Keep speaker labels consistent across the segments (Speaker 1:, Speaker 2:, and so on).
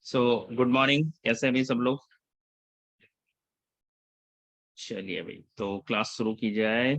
Speaker 1: So good morning, कैसे हैं अभी सब लोग। चलिए भाई, तो क्लास शुरू की जाए।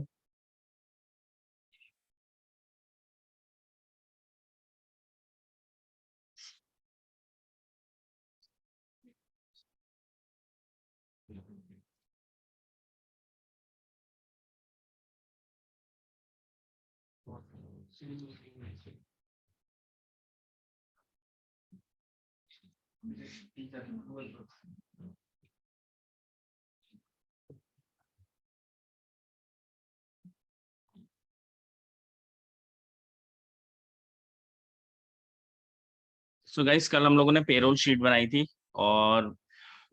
Speaker 1: सो गाइस, कल हम लोगों ने पेरोल शीट बनाई थी और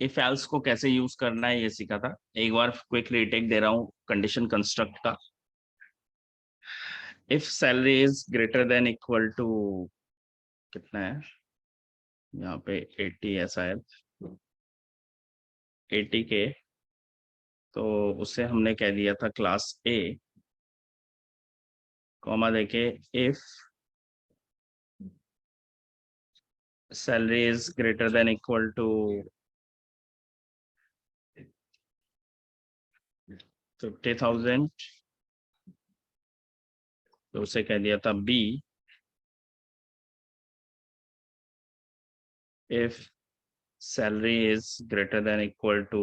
Speaker 1: इफ एल्स को कैसे यूज करना है ये सीखा था। एक बार क्विक रीटेक दे रहा हूँ कंडीशन कंस्ट्रक्ट का। If salary is greater than equal to, कितना है यहाँ पे, 80 ऐसा है, 80K। तो उससे हमने कह दिया था क्लास ए, कॉमा देके, if salary is greater than equal to 50,000, तो उसे कह दिया था B, if salary is greater than equal to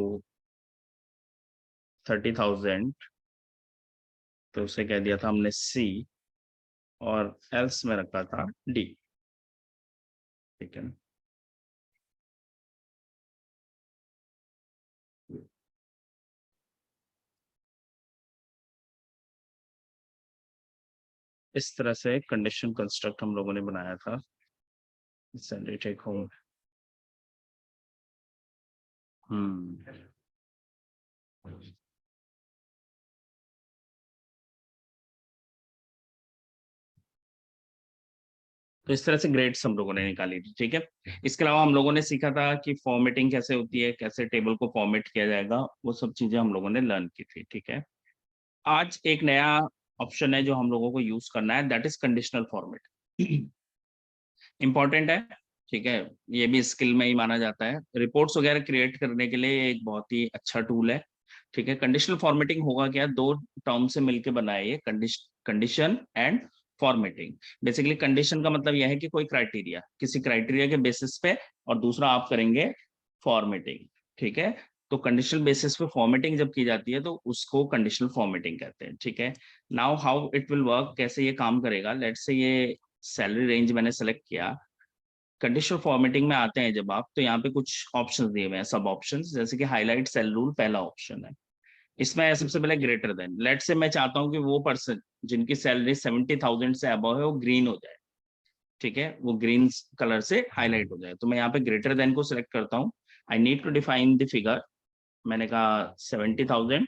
Speaker 1: 30,000, तो उसे कह दिया था हमने सी, और एल्स में रखा था डी। ठीक है, इस तरह से कंडीशन कंस्ट्रक्ट हम लोगों ने बनाया था सैलरी टेक होम। तो इस तरह से ग्रेड्स हम लोगों ने निकाली थी। ठीक है, इसके अलावा हम लोगों ने सीखा था कि फॉर्मेटिंग कैसे होती है, कैसे टेबल को फॉर्मेट किया जाएगा, वो सब चीजें हम लोगों ने लर्न की थी। ठीक है, आज एक नया ऑप्शन है जो हम लोगों को यूज करना है, that is conditional format. Important है। ठीक है, ये भी स्किल में ही माना जाता है। रिपोर्ट्स वगैरह क्रिएट करने के लिए एक बहुत ही अच्छा टूल है। ठीक है, कंडीशनल फॉर्मेटिंग होगा क्या, दो टर्म से मिलकर बना है ये, condition and formatting. Basically condition का मतलब यह है कि कोई क्राइटेरिया, किसी क्राइटेरिया के बेसिस पे, और दूसरा आप करेंगे फॉर्मेटिंग। ठीक है, तो कंडीशनल बेसिस पे फॉर्मेटिंग जब की जाती है तो उसको कंडीशनल फॉर्मेटिंग कहते हैं। ठीक है, now how it will work, कैसे ये काम करेगा। लेट्स से ये सैलरी रेंज मैंने सेलेक्ट किया। कंडीशनल फॉर्मेटिंग में आते हैं जब आप, तो यहाँ पे कुछ ऑप्शंस दिए हुए हैं, सब ऑप्शंस, जैसे कि हाईलाइट सेल रूल पहला ऑप्शन है। इसमें है सबसे पहले ग्रेटर देन। लेट से मैं चाहता हूँ कि वो पर्सन जिनकी सैलरी 70,000 से अबव है वो ग्रीन हो जाए। ठीक है, वो ग्रीन कलर से हाईलाइट हो जाए, तो मैं यहाँ पे ग्रेटर देन को सिलेक्ट करता हूँ। I need to define the figure. मैंने कहा 70,000,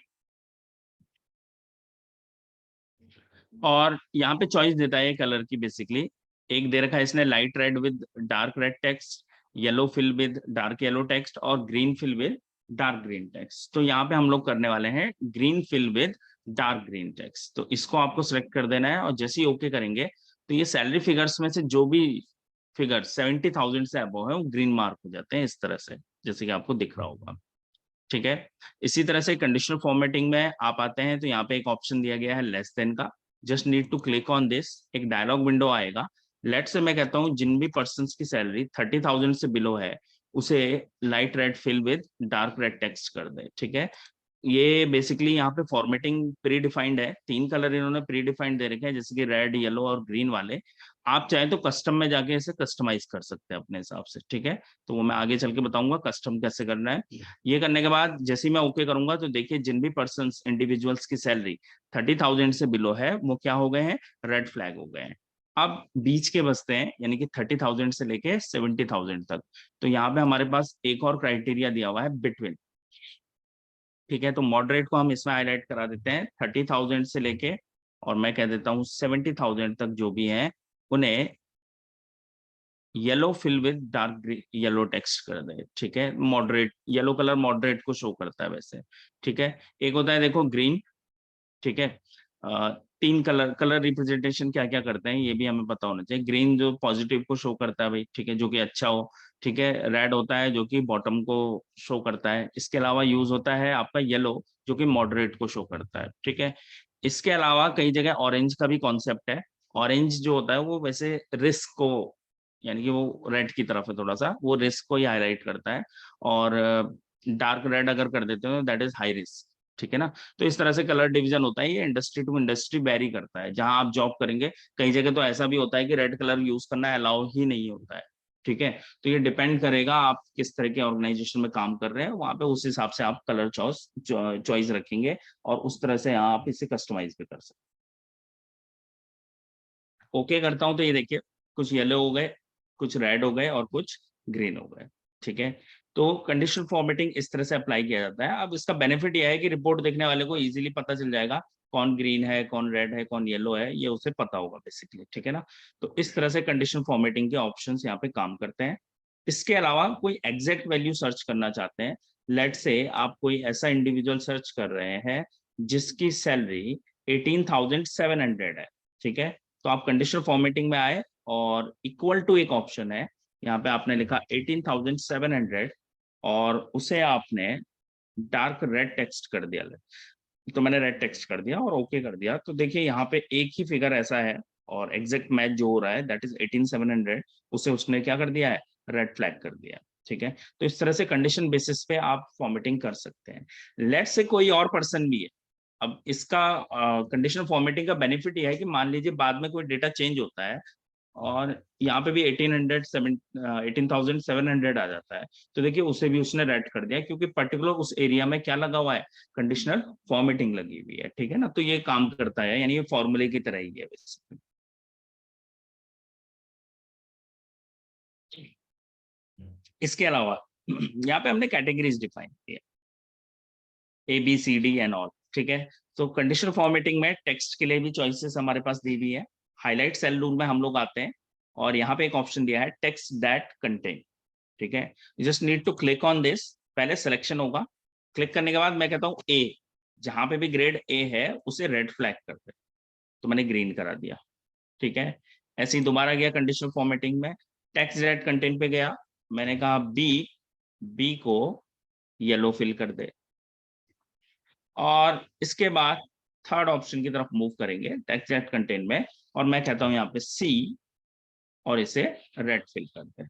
Speaker 1: और यहाँ पे चॉइस देता है कलर की। बेसिकली एक दे रखा है इसने, light red with dark red text, yellow fill with dark yellow text, और green fill with dark green text. तो यहाँ पे हम लोग करने वाले हैं green fill with dark green text. तो इसको आपको सिलेक्ट कर देना है, और जैसे ही ओके करेंगे तो ये सैलरी फिगर्स में से जो भी फिगर 70,000 से अबव है वो ग्रीन मार्क हो जाते हैं, इस तरह से, जैसे कि आपको दिख रहा होगा। ठीक है, इसी तरह से कंडीशनल फॉर्मेटिंग में आप आते हैं तो यहाँ पे एक ऑप्शन दिया गया है लेस देन का। Just need to click on this, एक डायलॉग विंडो आएगा। लेट से मैं कहता हूँ जिन भी पर्सन की सैलरी 30,000 से बिलो है उसे light red fill with dark red text कर दे। ठीक है, ये बेसिकली यहाँ पे फॉर्मेटिंग प्री डिफाइंड है, तीन कलर इन्होंने प्री डिफाइंड दे रखे हैं, जैसे कि रेड, येलो और ग्रीन वाले। आप चाहे तो कस्टम में जाके इसे कस्टमाइज कर सकते हैं अपने हिसाब से। ठीक है, तो वो मैं आगे चल के बताऊंगा कस्टम कैसे करना है। ये करने के बाद जैसे ही मैं ओके करूंगा तो देखिए जिन भी पर्सन इंडिविजुअल्स की सैलरी 30,000 से बिलो है वो क्या हो गए हैं, रेड फ्लैग हो गए हैं। अब बीच के बचते हैं, यानी कि 30,000 से लेके 70,000 तक। तो यहाँ पे हमारे पास एक और क्राइटेरिया दिया हुआ है, बिटवीन। ठीक है, तो मॉडरेट को हम इसमें हाईलाइट करा देते हैं, 30,000 से लेके, और मैं कह देता हूँ 70,000 तक जो भी हैं उन्हें yellow fill with dark yellow text कर दे। ठीक है, मॉडरेट येलो कलर मॉडरेट को शो करता है वैसे। ठीक है, एक होता है देखो ग्रीन। ठीक है, तीन कलर रिप्रेजेंटेशन क्या क्या करते हैं ये भी हमें पता होना चाहिए। ग्रीन जो पॉजिटिव को शो करता है भाई, ठीक है, जो कि अच्छा हो, ठीक है। रेड होता है जो कि बॉटम को शो करता है। इसके अलावा यूज होता है आपका येलो, जो कि मॉडरेट को शो करता है, ठीक है। इसके अलावा कई जगह ऑरेंज का भी कॉन्सेप्ट है। ऑरेंज जो होता है वो वैसे रिस्क को, यानी कि वो रेड की तरफ है थोड़ा सा, वो रिस्क को ही हाईलाइट करता है। और डार्क रेड अगर कर देते हो दैट इज हाई रिस्क, ठीक है ना। तो इस तरह से कलर डिवीजन होता है। ये इंडस्ट्री टू इंडस्ट्री वेरी करता है, जहां आप जॉब करेंगे कई जगह तो ऐसा भी होता है कि रेड कलर यूज करना अलाउ ही नहीं होता है, ठीक है। तो ये डिपेंड करेगा आप किस तरह के ऑर्गेनाइजेशन में काम कर रहे हैं, वहां पे उस हिसाब से आप कलर चॉइस रखेंगे और उस तरह से आप इसे कस्टमाइज भी कर सकते हैं। ओके करता हूं तो ये देखिए, कुछ येलो हो गए, कुछ रेड हो गए और कुछ ग्रीन हो गए, ठीक है। तो कंडीशनल फॉर्मेटिंग इस तरह से अप्लाई किया जाता है। अब इसका बेनिफिट यह है कि रिपोर्ट देखने वाले को इजीली पता चल जाएगा कौन ग्रीन है, कौन रेड है, कौन येलो है, ये उसे पता होगा बेसिकली, ठीक है ना। तो इस तरह से कंडीशनल फॉर्मेटिंग के ऑप्शंस यहाँ पे काम करते हैं। इसके अलावा कोई एग्जैक्ट वैल्यू सर्च करना चाहते हैं, लेट से आप कोई ऐसा इंडिविजुअल सर्च कर रहे हैं जिसकी सैलरी 18,700 है, ठीक है। तो आप कंडीशनल फॉर्मेटिंग में आए और इक्वल टू एक ऑप्शन है, यहाँ पे आपने लिखा 18,700 और उसे आपने डार्क रेड टेक्स्ट कर दिया। तो मैंने रेड टेक्स्ट कर दिया और ओके कर दिया। तो देखिए यहाँ पे एक ही फिगर ऐसा है और एग्जैक्ट मैच जो हो रहा है दैट इज 18,700, उसे उसने क्या कर दिया है, रेड फ्लैग कर दिया, ठीक है। तो इस तरह से कंडीशन बेसिस पे आप फॉर्मेटिंग कर सकते हैं। लेट से कोई और पर्सन भी है। अब इसका कंडीशनल फॉर्मेटिंग का बेनिफिट यह है कि मान लीजिए बाद में कोई डेटा चेंज होता है और यहाँ पे भी 18,700 आ जाता है, तो देखिए उसे भी उसने रेड कर दिया क्योंकि पर्टिकुलर उस एरिया में क्या लगा हुआ है, कंडीशनल फॉर्मेटिंग लगी हुई है, ठीक है ना। तो ये काम करता है, यानी ये फॉर्मूले की तरह ही है बेसिकली। इसके अलावा यहाँ पे हमने कैटेगरीज डिफाइन की है, ABCD एंड ऑल, ठीक है। तो कंडीशनल फॉर्मेटिंग में टेक्स्ट के लिए भी चॉइसेस हमारे पास दी हुई है। हाईलाइट सेल रूल में हम लोग आते हैं और यहाँ पे एक ऑप्शन दिया है टेक्स्ट दैट कंटेन, ठीक है। You just need to click on this. पहले सिलेक्शन होगा, क्लिक करने के बाद मैं कहता हूँ ए, जहां पे भी ग्रेड ए है उसे रेड फ्लैग कर दे, तो मैंने ग्रीन करा दिया, ठीक है। ऐसे ही दोबारा गया कंडीशनल फॉर्मेटिंग में, टेक्स्ट दैट कंटेंट पे गया, मैंने कहा बी, बी को येलो फिल कर दे। और इसके बाद थर्ड ऑप्शन की तरफ मूव करेंगे टेक्स्ट दैट कंटेंट में, और मैं कहता हूं यहाँ पे सी और इसे रेड फिल कर दे।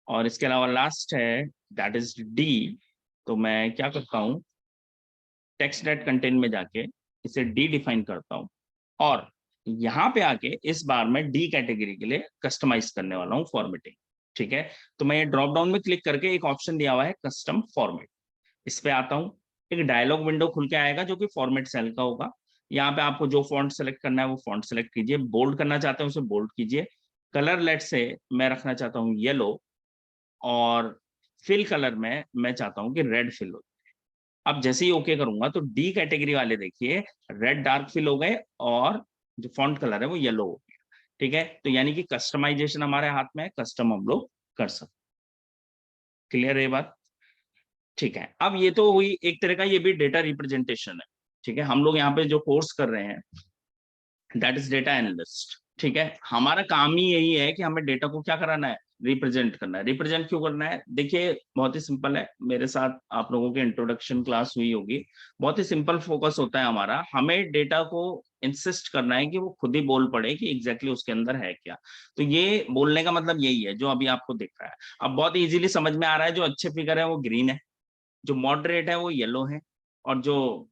Speaker 1: और इसके अलावा लास्ट है दैट इज डी, तो मैं क्या करता हूँ, टेक्स्ट डेट कंटेंट में जाके इसे डी डिफाइन करता हूँ और यहाँ पे आके इस बार मैं डी कैटेगरी के लिए कस्टमाइज करने वाला हूँ फॉर्मेटिंग, ठीक है। तो मैं ये ड्रॉप डाउन में क्लिक करके एक ऑप्शन दिया हुआ है कस्टम फॉर्मेट, इस पे आता हूँ। एक डायलॉग विंडो खुल के आएगा जो कि फॉर्मेट सेल का होगा। यहाँ पे आपको जो फॉन्ट सेलेक्ट करना है वो फॉन्ट सेलेक्ट कीजिए, बोल्ड करना चाहते हैं उसे बोल्ड कीजिए। कलर लेट से मैं रखना चाहता हूँ येलो, और फिल कलर में मैं चाहता हूँ कि रेड फिल हो। अब जैसे ही ओके करूंगा तो डी कैटेगरी वाले देखिए रेड डार्क फिल हो गए और जो फॉन्ट कलर है वो येलो हो गया, ठीक है। तो यानी कि कस्टमाइजेशन हमारे हाथ में है, कस्टम हम लोग कर सकते। क्लियर है ये बात, ठीक है। अब ये तो हुई एक तरह का, ये भी डेटा रिप्रेजेंटेशन है, ठीक है। हम लोग यहाँ पे जो कोर्स कर रहे हैं दैट इज डेटा एनालिस्ट, ठीक है। हमारा काम ही यही है कि हमें डेटा को क्या कराना है, रिप्रेजेंट करना है। रिप्रेजेंट क्यों करना है, देखिए बहुत ही सिंपल है। मेरे साथ आप लोगों की इंट्रोडक्शन क्लास हुई होगी, बहुत ही सिंपल फोकस होता है हमारा। हमें डेटा को इंसिस्ट करना है कि वो खुद ही बोल पड़े कि एग्जैक्टली उसके अंदर है क्या। तो ये बोलने का मतलब यही है जो अभी आपको दिख रहा है। अब बहुत इजीली समझ में आ रहा है, जो अच्छे फिगर है वो ग्रीन है, जो मॉडरेट है वो येलो है, और जो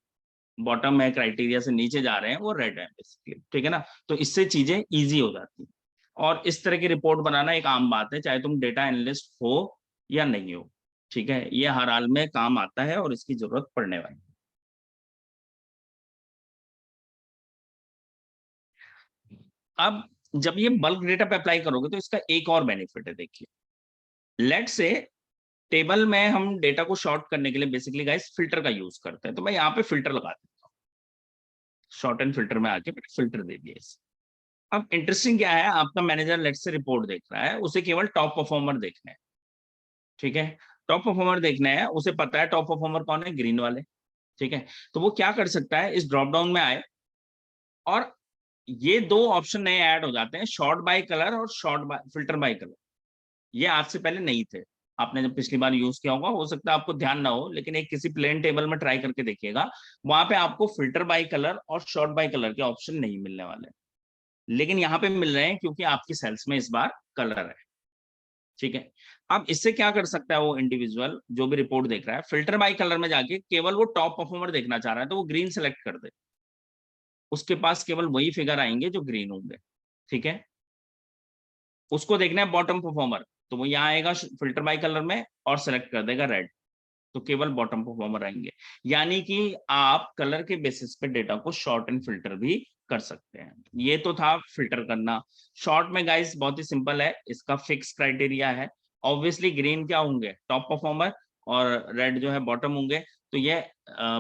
Speaker 1: बॉटम है क्राइटेरिया से नीचे जा रहे हैं वो रेड है बेसिकली, ठीक है ना। तो इससे चीजें इजी हो जाती हैं। और इस तरह की रिपोर्ट बनाना एक आम बात है, चाहे तुम डेटा एनालिस्ट हो या नहीं हो, ठीक है। ये हर हाल में काम आता है और इसकी जरूरत पड़ने वाली है। अब जब ये बल्क डेटा पे अप्लाई करोगे तो इसका एक और बेनिफिट है, देखिए। लेट से टेबल में हम डेटा को शॉर्ट करने के लिए बेसिकली गाइस फिल्टर का यूज करते हैं, तो मैं यहाँ पे फिल्टर लगा देता हूँ, शॉर्ट एंड फिल्टर में आके मैंने फिल्टर दे दिया इसे। अब इंटरेस्टिंग क्या है, आपका मैनेजर लेट से रिपोर्ट देख रहा है, उसे केवल टॉप परफॉर्मर देखना है, ठीक है। टॉप परफॉर्मर देखना है, उसे पता है टॉप परफॉर्मर कौन है, ग्रीन वाले, ठीक है। तो वो क्या कर सकता है, इस ड्रॉप डाउन में आए और ये दो ऑप्शन नए ऐड हो जाते हैं, शॉर्ट बाय कलर और sort by filter by colour. ये आज से पहले नहीं थे, आपने जब पिछली बार यूज किया होगा, हो सकता है आपको ध्यान ना हो, लेकिन एक किसी प्लेन टेबल में ट्राई करके देखिएगा, वहां पे आपको फिल्टर बाय कलर और शॉर्ट बाय कलर के ऑप्शन नहीं मिलने वाले, लेकिन यहाँ पे मिल रहे हैं क्योंकि आपकी सेल्स में इस बार कलर है। ठीक है, अब इससे क्या कर सकता है वो इंडिविजुअल जो भी रिपोर्ट देख रहा है, फिल्टर बाय कलर में जाके केवल वो टॉप परफॉर्मर देखना चाह रहा है तो वो ग्रीन सेलेक्ट कर दे, उसके पास केवल वही फिगर आएंगे जो ग्रीन होंगे। ठीक है, उसको देखना है बॉटम परफॉर्मर, तो वो यहाँ आएगा फिल्टर बाय कलर में और सेलेक्ट कर देगा रेड, तो केवल बॉटम परफॉर्मर आएंगे। यानी कि आप कलर के बेसिस पे डेटा को शॉर्ट एंड फिल्टर भी कर सकते हैं। ये तो था फिल्टर करना। शॉर्ट में गाइस बहुत ही सिंपल है, इसका फिक्स क्राइटेरिया है। ऑब्वियसली ग्रीन क्या होंगे, टॉप परफॉर्मर, और रेड जो है बॉटम होंगे। तो ये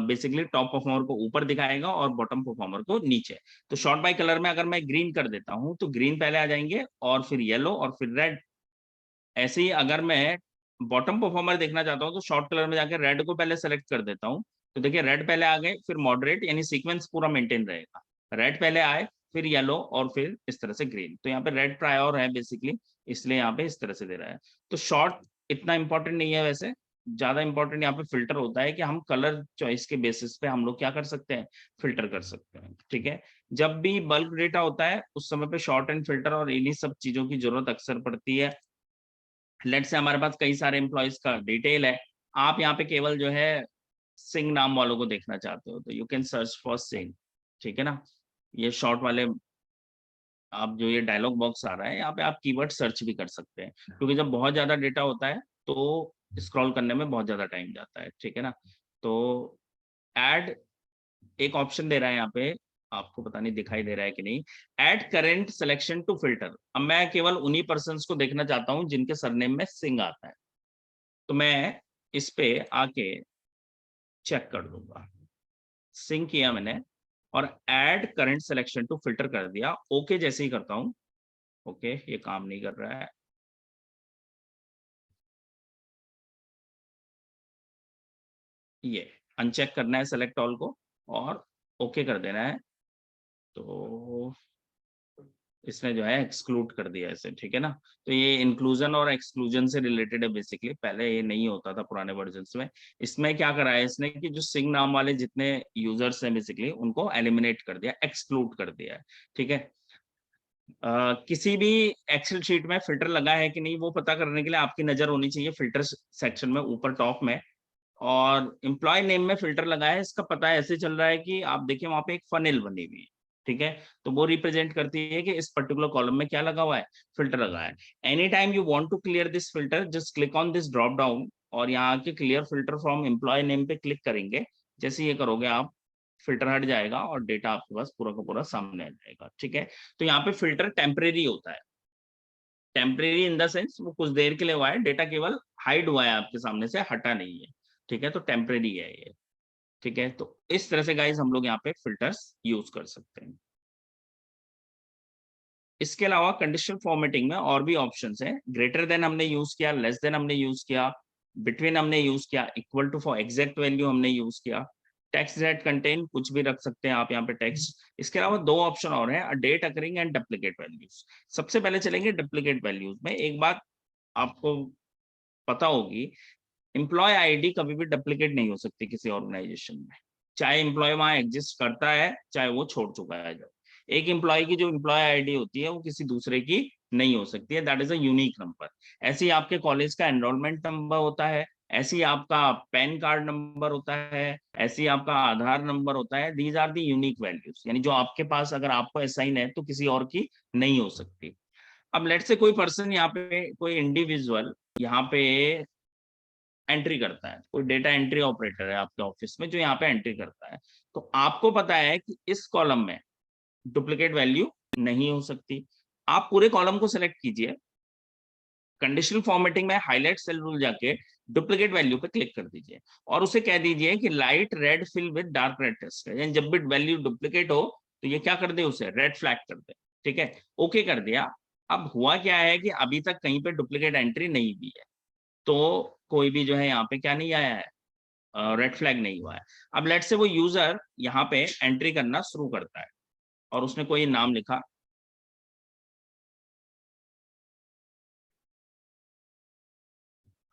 Speaker 1: बेसिकली टॉप परफॉर्मर को ऊपर दिखाएगा और बॉटम परफॉर्मर को नीचे। तो शॉर्ट बाय कलर में अगर मैं ग्रीन कर देता हूं तो ग्रीन पहले आ जाएंगे और फिर येलो और फिर रेड। ऐसे ही अगर मैं बॉटम परफॉर्मर देखना चाहता हूँ तो शॉर्ट कलर में जाकर रेड को पहले सेलेक्ट कर देता हूँ, तो देखिए रेड पहले आ गए, फिर मॉडरेट, यानी सीक्वेंस पूरा मेंटेन रहेगा। रेड पहले आए, फिर येलो, और फिर इस तरह से ग्रीन। तो यहाँ पे रेड प्रायोर है बेसिकली, इसलिए यहाँ पे इस तरह से दे रहा है। तो शॉर्ट इतना इंपॉर्टेंट नहीं है वैसे, ज्यादा इंपॉर्टेंट यहाँ पे फिल्टर होता है कि हम कलर चॉइस के बेसिस पे हम लोग क्या कर सकते हैं, फिल्टर कर सकते हैं। ठीक है, जब भी बल्क डेटा होता है उस समय पे शॉर्ट एंड फिल्टर और इन्हीं सब चीजों की जरूरत अक्सर पड़ती है। लेट से हमारे पास कई सारे एम्प्लॉयज का डिटेल है, आप यहाँ पे केवल जो है सिंह नाम वालों को देखना चाहते हो तो you can search for Singh. ठीक है ना, ये शॉर्ट वाले, आप जो ये डायलॉग बॉक्स आ रहा है यहाँ पे आप कीवर्ड सर्च भी कर सकते हैं, क्योंकि जब बहुत ज्यादा डेटा होता है तो स्क्रॉल करने में बहुत ज्यादा टाइम जाता है। ठीक है ना, तो ऐड एक ऑप्शन दे रहा है यहाँ पे, आपको पता नहीं दिखाई दे रहा है कि नहीं, add current selection to filter. अब मैं केवल उन्हीं पर्सन को देखना चाहता हूँ जिनके सरनेम में सिंह आता है, तो मैं इस पे आके चेक कर दूंगा। सिंक किया मैंने और add current selection to filter कर दिया। ओके जैसे ही करता हूं, ओके ये काम नहीं कर रहा है, ये अनचेक करना है सेलेक्ट ऑल को और ओके कर देना है। तो इसने जो है एक्सक्लूड कर दिया इसे। ठीक है ना, तो ये इंक्लूजन और एक्सक्लूजन से रिलेटेड है बेसिकली, पहले ये नहीं होता था पुराने वर्जन्स में। इसमें क्या करा है इसने कि जो सिंग नाम वाले जितने यूजर्स हैं बेसिकली उनको एलिमिनेट कर दिया, एक्सक्लूड कर दिया है। ठीक है, किसी भी एक्सेल शीट में फिल्टर लगा है कि नहीं वो पता करने के लिए आपकी नजर होनी चाहिए फिल्टर सेक्शन में ऊपर टॉप में, और एम्प्लॉय नेम में फिल्टर लगा है, इसका पता ऐसे चल रहा है कि आप देखिए वहां पे एक फनेल बनी हुई है। ठीक है, तो वो रिप्रेजेंट करती है कि इस पर्टिकुलर कॉलम में क्या लगा हुआ है, फिल्टर लगा है। Any time you want to clear this filter just click on this drop down और यहाँ के clear filter from employ name पे क्लिक करेंगे। जैसे ये करोगे आप, फिल्टर हट जाएगा और डेटा आपके पास पूरा का पूरा सामने आ जाएगा। ठीक है, तो यहाँ पे फिल्टर टेम्परेरी होता है, टेम्परेरी इन द सेंस वो कुछ देर के लिए हुआ है, डेटा केवल हाइड हुआ है आपके सामने से, हटा नहीं है। ठीक है, तो टेम्परेरी है ये। ठीक है, तो इस तरह से गाइज हम लोग यहाँ पे फिल्टर्स यूज कर सकते हैं। इसके अलावा कंडीशनल फॉर्मेटिंग में और भी ऑप्शंस हैं। ग्रेटर देन हमने यूज किया, लेस देन हमने यूज किया, बिटवीन हमने यूज किया, equal to for exact value हमने यूज किया, टेक्स्ट दैट कंटेन कुछ भी रख सकते हैं आप यहाँ पे टेक्स्ट। इसके अलावा दो ऑप्शन और हैं, date occurring and duplicate values. सबसे पहले चलेंगे डुप्लीकेट वैल्यूज में। एक बात आपको पता होगी, एम्प्लॉय आईडी कभी भी डुप्लीकेट नहीं हो सकती किसी ऑर्गेनाइजेशन में, चाहे एम्प्लॉय वहां एग्जिस्ट करता है चाहे वो छोड़ चुका है। जब एक एम्प्लॉय की जो एम्प्लॉय आईडी होती है वो किसी दूसरे की नहीं हो सकती है, that is a unique number. ऐसे ही आपके कॉलेज का एनरोलमेंट नंबर होता है, ऐसे ही आपका पैन कार्ड नंबर होता है, ऐसे ही आपका आधार नंबर होता है। These are the unique values, यानी जो आपके पास अगर आपको असाइन है तो किसी और की नहीं हो सकती। अब लेट से कोई पर्सन यहाँ पे, कोई इंडिविजुअल यहाँ पे एंट्री करता है, कोई डेटा एंट्री ऑपरेटर है आपके ऑफिस में जो यहाँ पे एंट्री करता है, तो आपको पता है कि इस कॉलम में डुप्लीकेट वैल्यू नहीं हो सकती। आप पूरे कॉलम को सिलेक्ट कीजिए, कंडीशनल फॉर्मेटिंग में हाईलाइट सेल रूल जाके डुप्लीकेट वैल्यू पे क्लिक कर दीजिए और उसे कह दीजिए कि light red fill with dark red text है, यानी जब भी वैल्यू डुप्लीकेट हो तो ये क्या कर दे, उसे रेड फ्लैग कर दे। ठीक है, ओके कर दिया। अब हुआ क्या है कि अभी तक कहीं पे डुप्लीकेट एंट्री नहीं हुई है, तो कोई भी जो है यहाँ पे क्या नहीं आया है, रेड फ्लैग नहीं हुआ है। अब लेट से वो यूजर यहाँ पे एंट्री करना शुरू करता है, और उसने कोई नाम लिखा,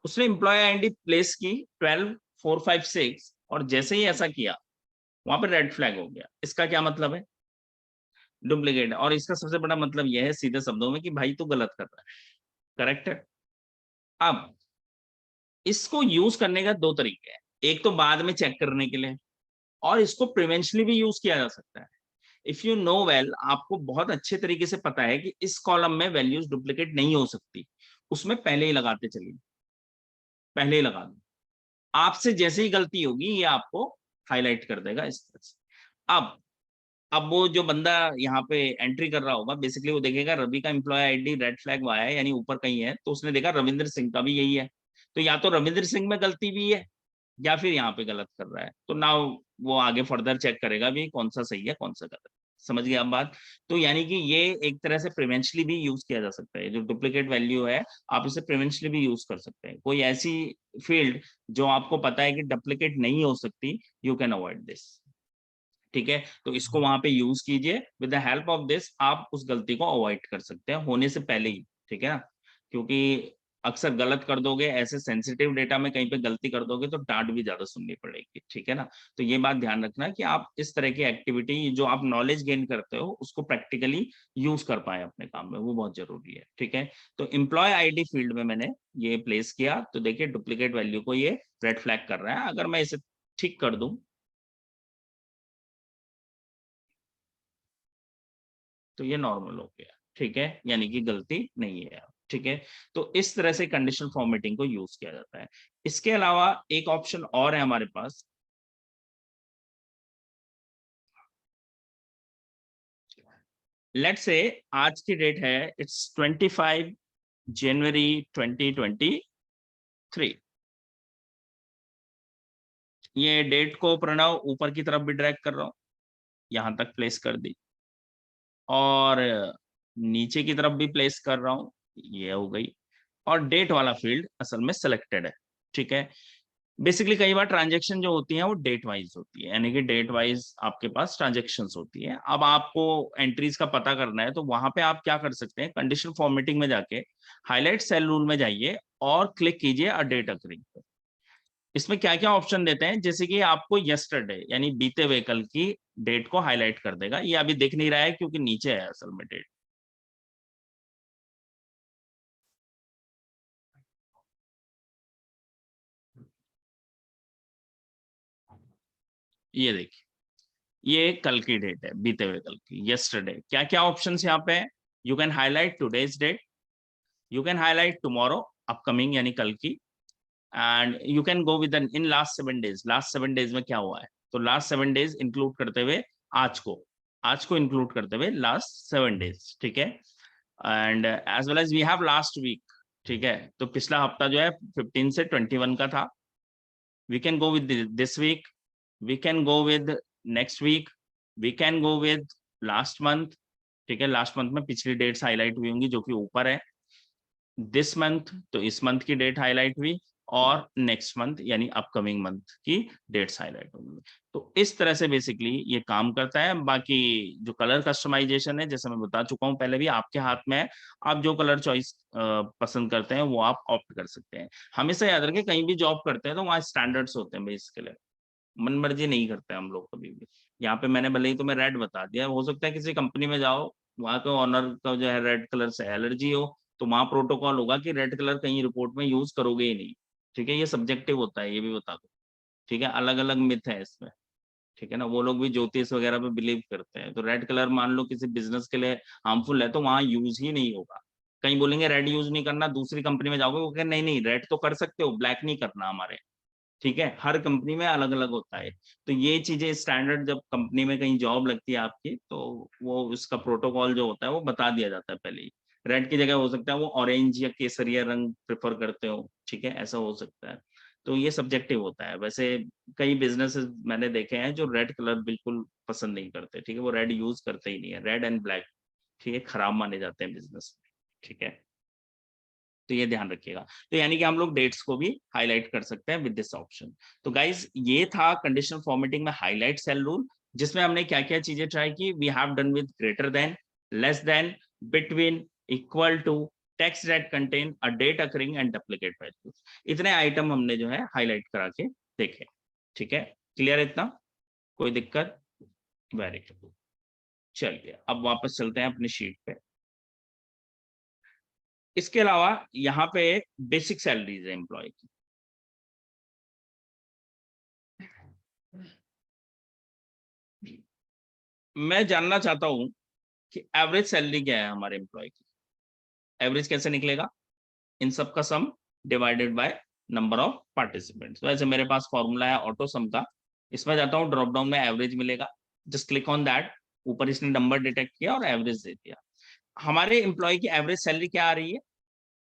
Speaker 1: उसने एम्प्लॉय आईडी प्लेस की 12,456 और जैसे ही ऐसा किया वहां पर रेड फ्लैग हो गया। इसका क्या मतलब है? डुप्लीकेट है। और इसका सबसे बड़ा मतलब यह है सीधे शब्दों में कि भाई तू गलत कर रहा है। करेक्ट है। अब इसको यूज करने का दो तरीके हैं, एक तो बाद में चेक करने के लिए, और इसको प्रिवेंशनली भी यूज किया जा सकता है। इफ यू नो वेल, आपको बहुत अच्छे तरीके से पता है कि इस कॉलम में वैल्यूज डुप्लीकेट नहीं हो सकती, उसमें पहले ही लगाते चलिए, पहले ही लगा दो। आपसे जैसे ही गलती होगी ये आपको हाईलाइट कर देगा इस तरह से। अब वो जो बंदा यहाँ पे एंट्री कर रहा होगा, बेसिकली वो देखेगा रवि का एम्प्लॉय आईडी रेड फ्लैग हुआ है, यानी ऊपर कहीं है, तो उसने देखा रविंद्र सिंह का भी यही है, तो या तो रविंद्र सिंह में गलती भी है या फिर यहाँ पे गलत कर रहा है, तो नाउ वो आगे फर्दर चेक करेगा भी कौन सा सही है कौन सा गलत। समझ गया आप बात? तो यानी कि ये एक तरह से प्रिवेंशली भी यूज किया जा सकता है, जो डुप्लीकेट वैल्यू है आप इसे प्रिवेंशली भी यूज कर सकते हैं। कोई ऐसी फील्ड जो आपको पता है कि डुप्लीकेट नहीं हो सकती, यू कैन अवॉइड दिस। ठीक है, तो इसको वहां पे यूज कीजिए, with the help of this आप उस गलती को अवॉइड कर सकते हैं होने से पहले ही। ठीक है ना, क्योंकि अक्सर गलत कर दोगे, ऐसे सेंसिटिव डेटा में कहीं पे गलती कर दोगे तो डांट भी ज्यादा सुननी पड़ेगी। ठीक है ना, तो ये बात ध्यान रखना कि आप इस तरह की एक्टिविटी जो आप नॉलेज गेन करते हो उसको प्रैक्टिकली यूज कर पाए अपने काम में, वो बहुत जरूरी है। ठीक है, तो एम्प्लॉय आईडी फील्ड में मैंने ये प्लेस किया, तो देखिए डुप्लीकेट वैल्यू को ये रेड फ्लैग कर रहा है। अगर मैं इसे ठीक कर दूं तो ये नॉर्मल हो गया। ठीक है, यानी कि गलती नहीं है। ठीक है, तो इस तरह से कंडीशनल फॉर्मेटिंग को यूज किया जाता है। इसके अलावा एक ऑप्शन और है हमारे पास। लेट्स से आज की डेट है, इट्स 25 जनवरी 2023। ये डेट को प्रणव ऊपर की तरफ भी ड्रैग कर रहा हूं, यहां तक प्लेस कर दी, और नीचे की तरफ भी प्लेस कर रहा हूं, ये हो गई। और डेट वाला फील्ड असल में सिलेक्टेड है। ठीक है, बेसिकली कई बार ट्रांजेक्शन जो होती है वो डेट वाइज होती है, यानी कि डेट वाइज आपके पास ट्रांजेक्शन होती है। अब आपको एंट्रीज का पता करना है तो वहां पे आप क्या कर सकते हैं, कंडीशन फॉर्मेटिंग में जाके हाईलाइट सेल रूल में जाइए और क्लिक कीजिए अ डेट अकरिंग पे। इसमें क्या क्या ऑप्शन देते हैं, जैसे कि आपको यस्टरडे यानी बीते हुए कल की डेट को हाईलाइट कर देगा। ये अभी दिख नहीं रहा है क्योंकि नीचे है असल में डेट। ये देखिए, ये कल की डेट है, बीते हुए कल की, यस्टरडे। क्या क्या ऑप्शन यहाँ पे है? You can highlight today's date, you can highlight tomorrow upcoming यानी कल की, and you can go within last 7 days. Last 7 days में क्या हुआ है, तो लास्ट 7 डेज इंक्लूड करते हुए आज को, आज को इंक्लूड करते हुए लास्ट 7 डेज। ठीक है, and as well as we have last week. ठीक है, तो पिछला हफ्ता जो है 15 से 21 का था। We can go with this week, we can go with next week, we can go with last month. ठीक है, लास्ट मंथ में पिछली डेट्स हाईलाइट हुई होंगी जो कि ऊपर है। दिस मंथ, तो इस मंथ की डेट हाईलाइट हुई, और नेक्स्ट मंथ यानी अपकमिंग मंथ की डेट्स हाईलाइट होंगी। तो इस तरह से बेसिकली ये काम करता है। बाकी जो कलर कस्टमाइजेशन है, जैसे मैं बता चुका हूँ पहले भी, आपके हाथ में है। आप जो कलर चॉइस पसंद करते हैं वो आप ऑप्ट कर सकते हैं। हमेशा याद रखें, कहीं भी जॉब करते हैं तो वहाँ स्टैंडर्ड्स होते हैं बेस के लिए, मन मर्जी नहीं करते हम लोग कभी भी। यहाँ पे मैंने भले ही तुम्हें रेड बता दिया, हो सकता है किसी कंपनी में जाओ, वहां के ऑनर का जो है रेड कलर से एलर्जी हो, तो वहां प्रोटोकॉल होगा कि रेड कलर कहीं रिपोर्ट में यूज करोगे ही नहीं। ठीक है, ये सब्जेक्टिव होता है, ये भी बता दो। ठीक है, अलग अलग मिथ है इसमें। ठीक है ना, वो लोग भी ज्योतिष वगैरह पे बिलीव करते हैं, तो रेड कलर मान लो किसी बिजनेस के लिए हार्मफुल है तो वहां यूज ही नहीं होगा। कहीं बोलेंगे रेड यूज नहीं करना, दूसरी कंपनी में जाओगे वो कहें नहीं नहीं रेड तो कर सकते हो, ब्लैक नहीं करना हमारे। ठीक है, हर कंपनी में अलग अलग होता है। तो ये चीजें स्टैंडर्ड, जब कंपनी में कहीं जॉब लगती है आपकी, तो वो इसका प्रोटोकॉल जो होता है वो बता दिया जाता है पहले ही। रेड की जगह हो सकता है वो ऑरेंज या केसरिया रंग प्रेफर करते हो। ठीक है, ऐसा हो सकता है। तो ये सब्जेक्टिव होता है। वैसे कई बिजनेसेस मैंने देखे हैं जो रेड कलर बिल्कुल पसंद नहीं करते। ठीक है, वो रेड यूज करते ही नहीं है, रेड एंड ब्लैक। ठीक है, खराब माने जाते हैं बिजनेस। ठीक है, तो ये ध्यान रखिएगा। तो यानी कि हम लोग डेट्स को भी हाईलाइट कर सकते हैं विद दिस ऑप्शन। तो गाइज ये था कंडीशनल फॉर्मेटिंग में हाईलाइट सेल रूल। जिसमें हमने क्या क्या चीजें ट्राई की, we have done with greater than, less than, between, equal to, text that contain a date occurring and duplicate values. इतने आइटम हमने जो है हाईलाइट करा के देखे। ठीक है, क्लियर इतना, कोई दिक्कत? Very good. चलिए अब वापस चलते हैं अपनी शीट पे। इसके अलावा यहाँ पे बेसिक सैलरीज है एम्प्लॉय की। मैं जानना चाहता हूं कि एवरेज सैलरी क्या है हमारे एम्प्लॉय की। एवरेज कैसे निकलेगा? इन सब का सम divided by number of participants. वैसे मेरे पास फॉर्मूला है ऑटो सम का, इसमें जाता हूँ, ड्रॉप डाउन में एवरेज मिलेगा, जस्ट क्लिक ऑन दैट, ऊपर इसने नंबर डिटेक्ट किया और एवरेज दे दिया। हमारे एम्प्लॉय की एवरेज सैलरी क्या आ रही है?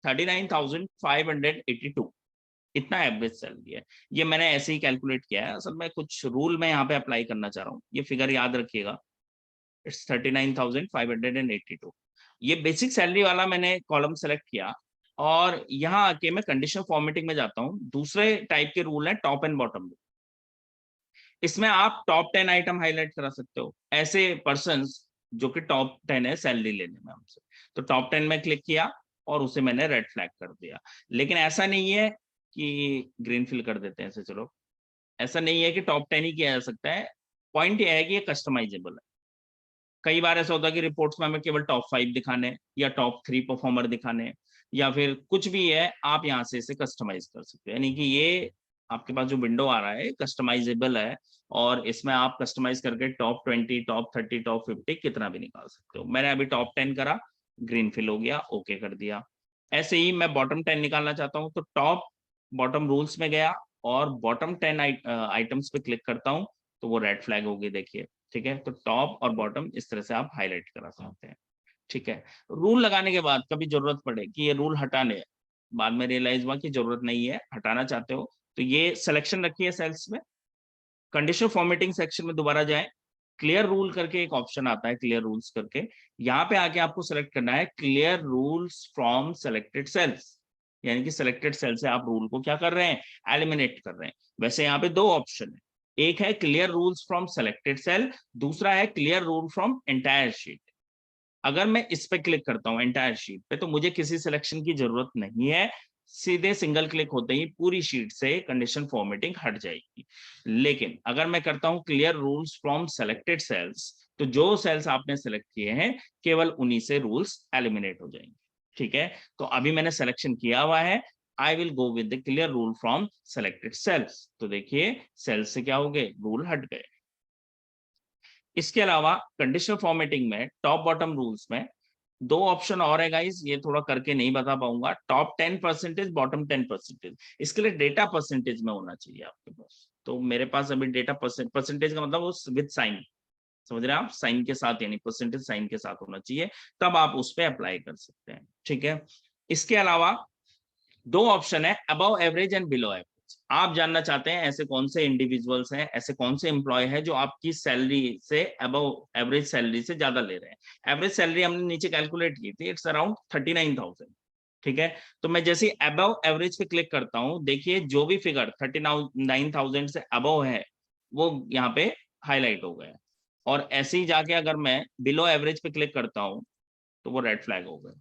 Speaker 1: 39,582, इतना एवरेज सैलरी है। ये मैंने ऐसे ही कैलकुलेट किया है, असल में कुछ रूल मैं यहाँ पे अप्लाई करना चाह रहा हूँ, ये फिगर याद रखिएगा। इट्स 39,582। ये बेसिक सैलरी वाला मैंने कॉलम सेलेक्ट किया और यहाँ आके मैं कंडीशन फॉर्मेटिंग में जाता हूँ। दूसरे टाइप के रूल है टॉप एंड बॉटम रूल। इसमें आप टॉप 10 आइटम हाईलाइट करा सकते हो, ऐसे पर्सन जो कि टॉप 10 है सैलरी लेने में हमसे। तो टॉप 10 में क्लिक किया और उसे मैंने रेड फ्लैग कर दिया। लेकिन ऐसा नहीं है कि ग्रीन फिल कर देते हैं ऐसे, चलो ऐसा नहीं है कि टॉप 10 ही किया जा सकता है। पॉइंट यह है कि ये कस्टमाइजेबल है। कई बार ऐसा होता है कि रिपोर्ट्स में हमें केवल टॉप 5 दिखाने या टॉप 3 परफॉर्मर दिखाने या फिर कुछ भी है, आप यहाँ से इसे कस्टमाइज कर सकते हो। यानी कि ये आपके पास जो विंडो आ रहा है कस्टमाइजेबल है और इसमें आप कस्टमाइज करके टॉप 20, टॉप 30, टॉप 50 कितना भी निकाल सकते हो। मैंने अभी टॉप 10 करा, ग्रीन फिल हो गया, ओके कर दिया। ऐसे ही मैं बॉटम 10 निकालना चाहता हूँ तो टॉप बॉटम रूल्स में गया और बॉटम 10 आइटम्स पे क्लिक करता हूँ तो वो रेड फ्लैग होगी, देखिए। ठीक है, तो टॉप और बॉटम इस तरह से आप हाईलाइट करा सकते हैं। ठीक है, रूल लगाने के बाद कभी जरूरत पड़े कि ये रूल हटाने, बाद में रियलाइज हुआ कि जरूरत नहीं है, हटाना चाहते हो तो ये सिलेक्शन रखिए सेल्स में, कंडीशनल फॉर्मेटिंग सेक्शन में दोबारा जाए, क्लियर रूल करके एक ऑप्शन आता है, क्लियर रूल्स करके, यहाँ पे आके आपको सेलेक्ट करना है clear rules from selected cells. यानी कि सिलेक्टेड सेल से आप रूल को क्या कर रहे हैं, एलिमिनेट कर रहे हैं। वैसे यहाँ पे दो ऑप्शन है, एक है clear rules from selected cell, दूसरा है clear rule from entire sheet. अगर मैं इस पे क्लिक करता हूं एंटायर शीट पे तो मुझे किसी सिलेक्शन की जरूरत नहीं है, सीधे सिंगल क्लिक होते ही पूरी शीट से कंडीशन फॉर्मेटिंग हट जाएगी। लेकिन अगर मैं करता हूं clear rules from selected cells तो जो सेल्स आपने सेलेक्ट किए हैं केवल उन्हीं से रूल्स एलिमिनेट हो जाएंगे। ठीक है, तो अभी मैंने सिलेक्शन किया हुआ है, I will go with the clear rule from selected cells. तो देखिए सेल्स से क्या हो गए, रूल हट गए। इसके अलावा कंडीशनल फॉर्मेटिंग में टॉप बॉटम रूल्स में दो ऑप्शन और है गाइस, ये थोड़ा करके नहीं बता पाऊंगा। टॉप 10%, बॉटम 10%, इसके लिए डेटा परसेंटेज में होना चाहिए आपके पास। तो मेरे पास अभी डेटा परसेंटेज का मतलब वो विद साइन, समझ रहे हैं आप, साइन के साथ, यानी परसेंटेज साइन के साथ होना चाहिए, तब आप उस पर अप्लाई कर सकते हैं। ठीक है, इसके अलावा दो ऑप्शन है, above average and below average. आप जानना चाहते हैं ऐसे कौन से इंडिविजुअल्स हैं, ऐसे कौन से एम्प्लॉय हैं जो आपकी सैलरी से अबव एवरेज सैलरी से ज्यादा ले रहे हैं। एवरेज सैलरी हमने नीचे कैलकुलेट की थी, इट्स अराउंड 39,000। ठीक है, तो मैं जैसे अबव एवरेज पे क्लिक करता हूं, देखिए जो भी फिगर 39,000 से अबव है वो यहाँ पे हाईलाइट हो गया। और ऐसे ही जाके अगर मैं बिलो एवरेज पे क्लिक करता हूँ तो वो रेड फ्लैग हो गए।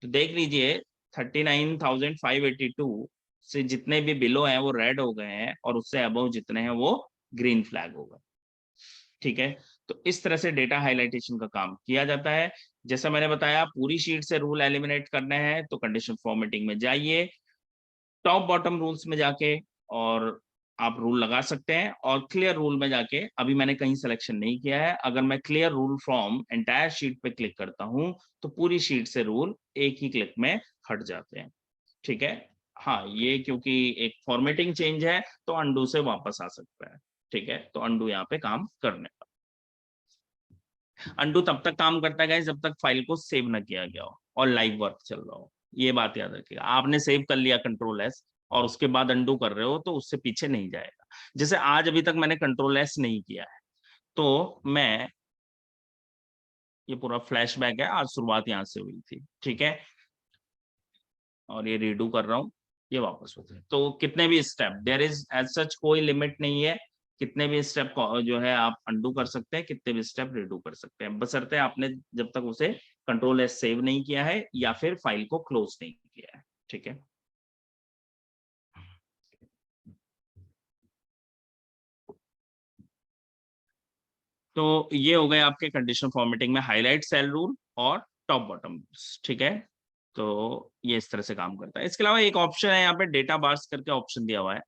Speaker 1: तो देख लीजिए 39,582 से जितने भी बिलो हैं वो रेड हो गए हैं और उससे अबव जितने हैं वो ग्रीन फ्लैग हो गए। ठीक है, तो इस तरह से डेटा हाइलाइटेशन का काम किया जाता है। जैसा मैंने बताया पूरी शीट से रूल एलिमिनेट करने हैं तो कंडीशन फॉर्मेटिंग में जाइए, टॉप बॉटम रूल्स में जाके और आप रूल लगा सकते हैं। और क्लियर रूल में जाके अभी मैंने कहीं सिलेक्शन नहीं किया है, अगर मैं clear rule from entire sheet पे क्लिक करता हूं तो पूरी शीट से रूल एक ही क्लिक में हट जाते हैं। ठीक है, हाँ ये क्योंकि एक फॉर्मेटिंग चेंज है तो अंडू से वापस आ सकता है। ठीक है, तो अंडू यहाँ पे काम करने का, अंडू तब तक काम करता है जब तक फाइल को सेव ना किया गया हो और लाइव वर्क चल रहा हो। ये बात याद रखिएगा, आपने सेव कर लिया कंट्रोल एस और उसके बाद अंडू कर रहे हो तो उससे पीछे नहीं जाएगा। जैसे आज अभी तक मैंने कंट्रोल एस नहीं किया है तो मैं, ये पूरा फ्लैशबैक है, आज शुरुआत यहाँ से हुई थी। ठीक है, और ये रीडू कर रहा हूँ, ये वापस होते हैं। तो कितने भी step, there is as such कोई लिमिट नहीं है, कितने भी स्टेप जो है आप अंडू कर सकते हैं, कितने भी स्टेप रिडू कर सकते हैं, बशर्ते आपने जब तक उसे कंट्रोल एस सेव नहीं किया है या फिर फाइल को क्लोज नहीं किया है। ठीक है, तो ये हो गए आपके कंडीशनल फॉर्मेटिंग में हाईलाइट सेल रूल और टॉप बॉटम रूल्स। ठीक है, तो ये इस तरह से काम करता है। इसके अलावा एक ऑप्शन है यहाँ पे डेटा बार्स करके ऑप्शन दिया हुआ है,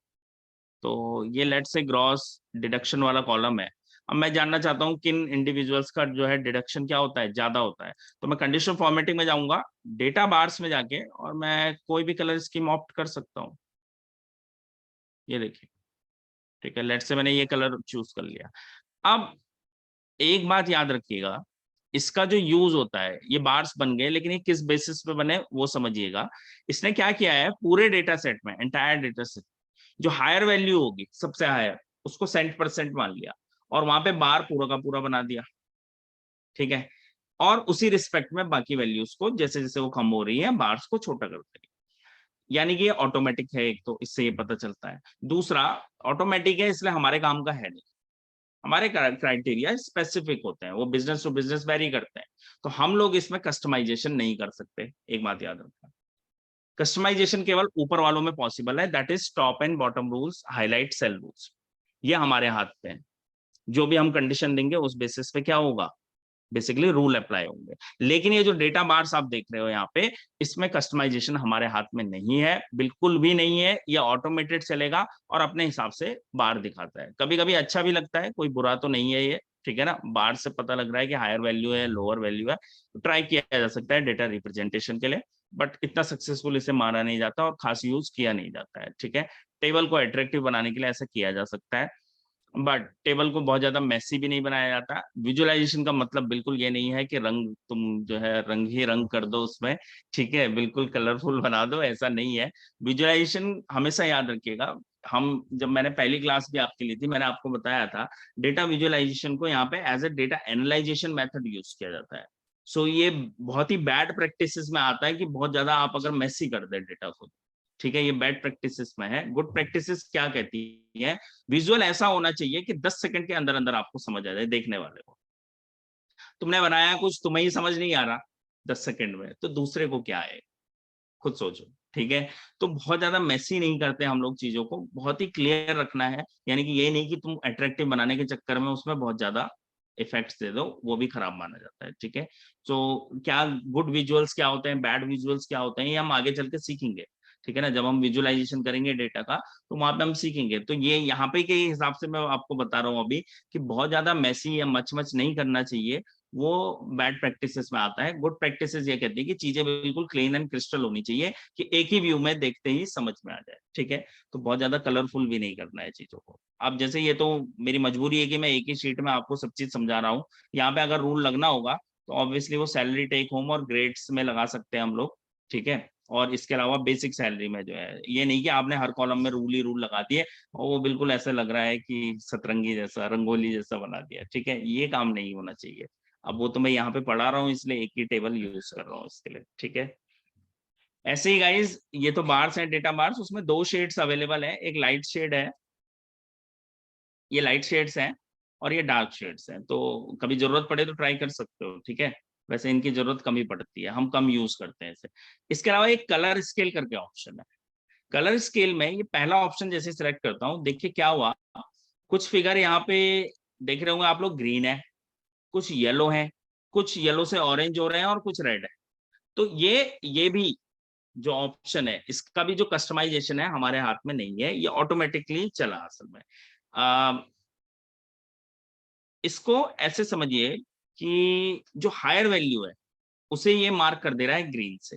Speaker 1: तो ये लेट से ग्रॉस डिडक्शन वाला कॉलम है। अब मैं जानना चाहता हूँ किन इंडिविजुअल्स का जो है डिडक्शन क्या होता है, ज्यादा होता है, तो मैं कंडीशनल फॉर्मेटिंग में जाऊंगा, डेटा बार्स में जाके, और मैं कोई भी कलर स्कीम ऑप्ट कर सकता हूँ। ये देखिए, ठीक है, लेट से मैंने ये कलर चूज कर लिया। अब एक बात याद रखिएगा, इसका जो यूज होता है, ये बार्स बन गए, लेकिन ये किस बेसिस पे बने वो समझिएगा। इसने क्या किया है, पूरे डेटा सेट में, एंटायर डेटा सेट, जो हायर वैल्यू होगी सबसे हायर, उसको सेंट परसेंट मान लिया और वहां पे बार पूरा का पूरा बना दिया। ठीक है, और उसी रिस्पेक्ट में बाकी वैल्यूज को जैसे जैसे वो कम हो रही है, बार्स को छोटा करते हैं। यानी कि ये ऑटोमेटिक है, एक तो इससे ये पता चलता है। दूसरा, ऑटोमेटिक है इसलिए हमारे काम का है नहीं, हमारे क्राइटेरिया स्पेसिफिक होते हैं, वो बिजनेस टू बिजनेस वेरी करते हैं, तो हम लोग इसमें कस्टमाइजेशन नहीं कर सकते। एक बात याद रखना, कस्टमाइजेशन केवल ऊपर वालों में पॉसिबल है, that is top and bottom rules, highlight cell rules, ये हमारे हाथ पे है। जो भी हम कंडीशन देंगे उस बेसिस पे क्या होगा, बेसिकली रूल अप्लाई होंगे। लेकिन ये जो डेटा बार्स आप देख रहे हो यहाँ पे, इसमें कस्टमाइजेशन हमारे हाथ में नहीं है, बिल्कुल भी नहीं है। ये ऑटोमेटेड चलेगा और अपने हिसाब से बार दिखाता है। कभी कभी अच्छा भी लगता है, कोई बुरा तो नहीं है ये, ठीक है ना, बार से पता लग रहा है कि हायर वैल्यू है, लोअर वैल्यू है, तो ट्राई किया जा सकता है डेटा रिप्रेजेंटेशन के लिए, बट इतना सक्सेसफुल इसे माना नहीं जाता और खास यूज किया नहीं जाता है। ठीक है, टेबल को अट्रैक्टिव बनाने के लिए ऐसा किया जा सकता है, बट टेबल को बहुत ज्यादा मैसी भी नहीं बनाया जाता। विजुअलाइजेशन का मतलब बिल्कुल ये नहीं है कि रंग, तुम जो है रंग ही रंग कर दो उसमें, ठीक है, बिल्कुल कलरफुल बना दो, ऐसा नहीं है। विजुअलाइजेशन हमेशा याद रखिएगा, हम जब मैंने पहली क्लास भी आपके ली थी, मैंने आपको बताया था डेटा विजुअलाइजेशन को यहाँ पे as a data analyzation method use किया जाता है। सो ये बहुत ही बैड प्रैक्टिसेस में आता है कि बहुत ज्यादा आप अगर मैसी कर दे डेटा को, ठीक है, ये बैड प्रैक्टिसेस में है। गुड प्रैक्टिसेस क्या कहती है, विजुअल ऐसा होना चाहिए कि 10 सेकंड के अंदर अंदर आपको समझ आ जाए देखने वाले को। तुमने बनाया कुछ, तुम्हें ही समझ नहीं आ रहा 10 सेकंड में, तो दूसरे को क्या है, खुद सोचो। ठीक है, तो बहुत ज्यादा मैसी नहीं करते हम लोग चीजों को, बहुत ही क्लियर रखना है। यानी कि ये नहीं कि तुम अट्रैक्टिव बनाने के चक्कर में उसमें बहुत ज्यादा इफेक्ट्स दे दो, वो भी खराब माना जाता है। ठीक है, तो क्या गुड विजुअल्स क्या होते हैं, बैड विजुअल्स क्या होते हैं, ये हम आगे चल के सीखेंगे। ठीक है ना, जब हम विजुअलाइजेशन करेंगे डेटा का, तो वहां पे हम सीखेंगे। तो ये यहाँ पे के हिसाब से मैं आपको बता रहा हूँ अभी कि बहुत ज्यादा मैसी या मच मच नहीं करना चाहिए, वो बैड प्रैक्टिसेस में आता है। गुड प्रैक्टिसेस ये कहती है कि चीजें बिल्कुल क्लीन एंड क्रिस्टल होनी चाहिए, कि एक ही व्यू में देखते ही समझ में आ जाए। ठीक है, तो बहुत ज्यादा कलरफुल भी नहीं करना है चीजों को। अब जैसे ये तो मेरी मजबूरी है कि मैं एक ही शीट में आपको सब चीज समझा रहा हूँ। यहाँ पे अगर रूल लगना होगा तो ऑब्वियसली वो सैलरी टेक होम और ग्रेड्स में लगा सकते हैं हम लोग। ठीक है, और इसके अलावा बेसिक सैलरी में जो है, ये नहीं कि आपने हर कॉलम में रूल ही रूल लगा दिए और वो बिल्कुल ऐसा लग रहा है कि सतरंगी जैसा, रंगोली जैसा बना दिया। ठीक है, ये काम नहीं होना चाहिए। अब वो तो मैं यहाँ पे पढ़ा रहा हूँ इसलिए एक ही टेबल यूज कर रहा हूँ इसके लिए। ठीक है, ऐसे ही गाइज, ये तो बार्स है, डेटा बार्स, उसमें दो शेड्स अवेलेबल है, एक लाइट शेड है, ये लाइट शेड्स हैं, और ये डार्क शेड्स हैं। तो कभी जरूरत पड़े तो ट्राई कर सकते हो। ठीक है, वैसे इनकी जरूरत कम ही पड़ती है, हम कम यूज करते हैं इसे। इसके अलावा एक कलर स्केल करके ऑप्शन है। कलर स्केल में ये पहला ऑप्शन जैसे सिलेक्ट करता हूँ, देखिए क्या हुआ, कुछ फिगर यहाँ पे देख रहे होंगे आप लोग, ग्रीन है, कुछ येलो है, कुछ येलो से ऑरेंज हो रहे हैं और कुछ रेड है। तो ये भी जो ऑप्शन है, इसका भी जो कस्टमाइजेशन है हमारे हाथ में नहीं है, ये ऑटोमेटिकली चला असल में। इसको ऐसे समझिए कि जो हायर वैल्यू है उसे ये मार्क कर दे रहा है ग्रीन से,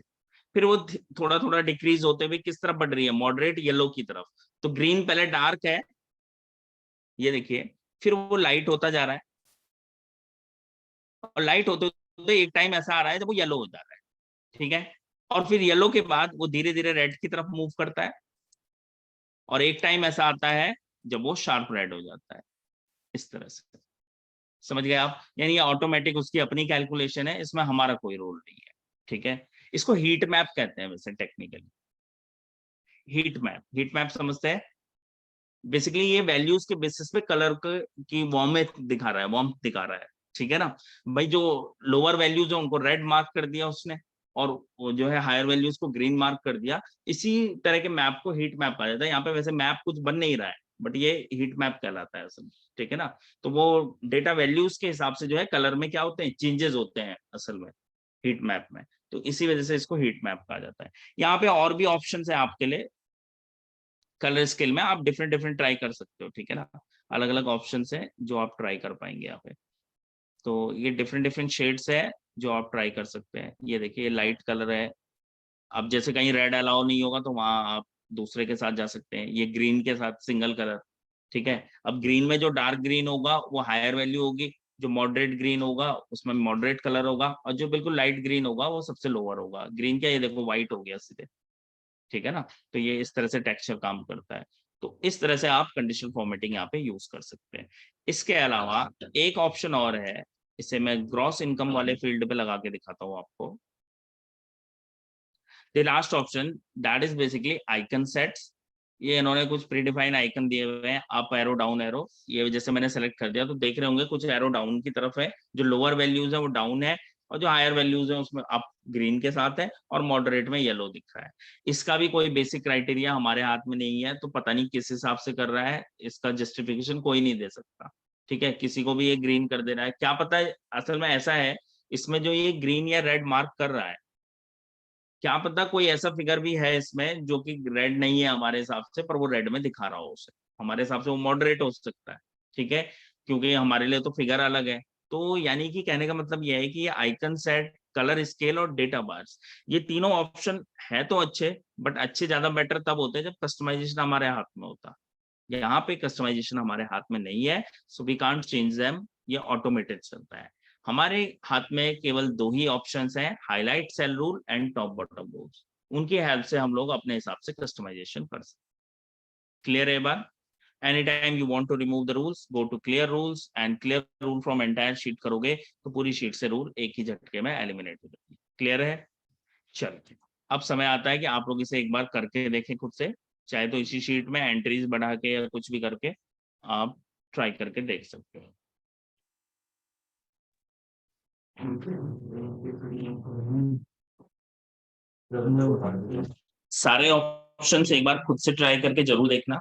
Speaker 1: फिर वो थोड़ा थोड़ा डिक्रीज होते हुए किस तरफ बढ़ रही है, मॉडरेट येलो की तरफ। तो ग्रीन पहले डार्क है, ये देखिए, फिर वो लाइट होता जा रहा है, और लाइट होते होते एक टाइम ऐसा आ रहा है जब वो येलो हो जा रहा है। ठीक है, और फिर येलो के बाद वो धीरे धीरे रेड की तरफ मूव करता है, और एक टाइम ऐसा आता है जब वो शार्प रेड हो जाता है, इस तरह से। समझ गए आप, यानी ये ऑटोमेटिक उसकी अपनी कैलकुलेशन है, इसमें हमारा कोई रोल नहीं है। ठीक है, इसको हीट मैप कहते हैं वैसे technically, heat map, heat map समझते हैं। बेसिकली ये वैल्यूज के बेसिस पे कलर की वार्मथ दिखा रहा है, वार्मथ दिखा रहा है, ठीक है ना भाई। जो लोअर वैल्यूज है उनको रेड मार्क कर दिया उसने, और वो जो है हायर वैल्यूज को ग्रीन मार्क कर दिया। इसी तरह के मैप को हीट मैप कहा जाता है। यहाँ पे वैसे मैप कुछ बन नहीं रहा है, बट ये हीट मैप कहलाता है असल में, ठीक है ना। तो वो डेटा वैल्यूज के हिसाब से जो है कलर में क्या होते हैं, चेंजेस होते हैं असल में हीट मैप में। तो इसी वजह से इसको हीट मैप कहा जाता है। यहाँ पे और भी ऑप्शन है आपके लिए, कलर स्केल में आप डिफरेंट डिफरेंट ट्राई कर सकते हो, ठीक है ना। अलग अलग ऑप्शन है जो आप ट्राई कर पाएंगे यहाँ पे। तो ये डिफरेंट डिफरेंट शेड्स है जो आप ट्राई कर सकते हैं। ये देखिए लाइट कलर है। अब जैसे कहीं रेड अलाउ नहीं होगा तो वहां आप दूसरे के साथ जा सकते हैं। ये ग्रीन के साथ सिंगल कलर, ठीक है। अब ग्रीन में जो डार्क ग्रीन होगा वो हायर वैल्यू होगी, जो मॉडरेट ग्रीन होगा उसमें मॉडरेट कलर होगा, और जो बिल्कुल लाइट ग्रीन होगा वो सबसे लोअर होगा। ग्रीन क्या, ये देखो व्हाइट हो गया सीधे, ठीक है ना। तो ये इस तरह से टेक्सचर काम करता है। तो इस तरह से आप कंडीशनल फॉर्मेटिंग यहाँ पे यूज कर सकते हैं। इसके अलावा एक ऑप्शन और है, इसे मैं ग्रॉस इनकम वाले फील्ड पे लगा के दिखाता हूँ आपको। The last option that is basically icon sets. ये इन्होंने कुछ प्रीडिफाइंड आइकन दिए हुए हैं, अप एरो डाउन एरो। ये जैसे मैंने सेलेक्ट कर दिया तो देख रहे होंगे कुछ एरो डाउन की तरफ है, जो लोअर वैल्यूज है वो डाउन है, और जो हायर वैल्यूज है उसमें अप ग्रीन के साथ है, और मॉडरेट में येलो दिख रहा है। इसका भी कोई बेसिक क्राइटेरिया हमारे हाथ में नहीं है, तो पता नहीं किस हिसाब से कर रहा है, इसका जस्टिफिकेशन कोई नहीं दे सकता, ठीक है। किसी को भी ये ग्रीन कर दे रहा है, क्या पता है असल में ऐसा है, इसमें जो ये ग्रीन या रेड मार्क कर रहा है, क्या पता कोई ऐसा फिगर भी है इसमें जो कि रेड नहीं है हमारे हिसाब से, पर वो रेड में दिखा रहा हो उसे, हमारे हिसाब से वो मॉडरेट हो सकता है, ठीक है। क्योंकि हमारे लिए तो फिगर अलग है। तो यानी कि कहने का मतलब ये है कि ये आइकन सेट, कलर स्केल और डेटा बार्स, ये तीनों ऑप्शन है तो अच्छे, बट अच्छे ज्यादा बेटर तब होते हैं जब कस्टमाइजेशन हमारे हाथ में होता। यहाँ पे कस्टमाइजेशन हमारे हाथ में नहीं है, so we can't change them, ये ऑटोमेटेड चलता है। हमारे हाथ में केवल दो ही ऑप्शंस हैं, highlight cell rule and top bottom rules. उनकी हेल्प से हम लोग अपने हिसाब से कस्टमाइजेशन कर सकते हैं। क्लियर है बात? Anytime you want to remove the rules, go to clear rules and clear rule from entire sheet करोगे तो पूरी शीट से रूल एक ही झटके में एलिमिनेट हो जाएगी। क्लियर है? चलिए, अब समय आता है कि आप लोग इसे एक बार करके देखें खुद से, चाहे तो इसी शीट में एंट्रीज बढ़ा के या कुछ भी करके आप ट्राई करके देख सकते हो। सारे ऑप्शन एक बार खुद से ट्राई करके जरूर देखना।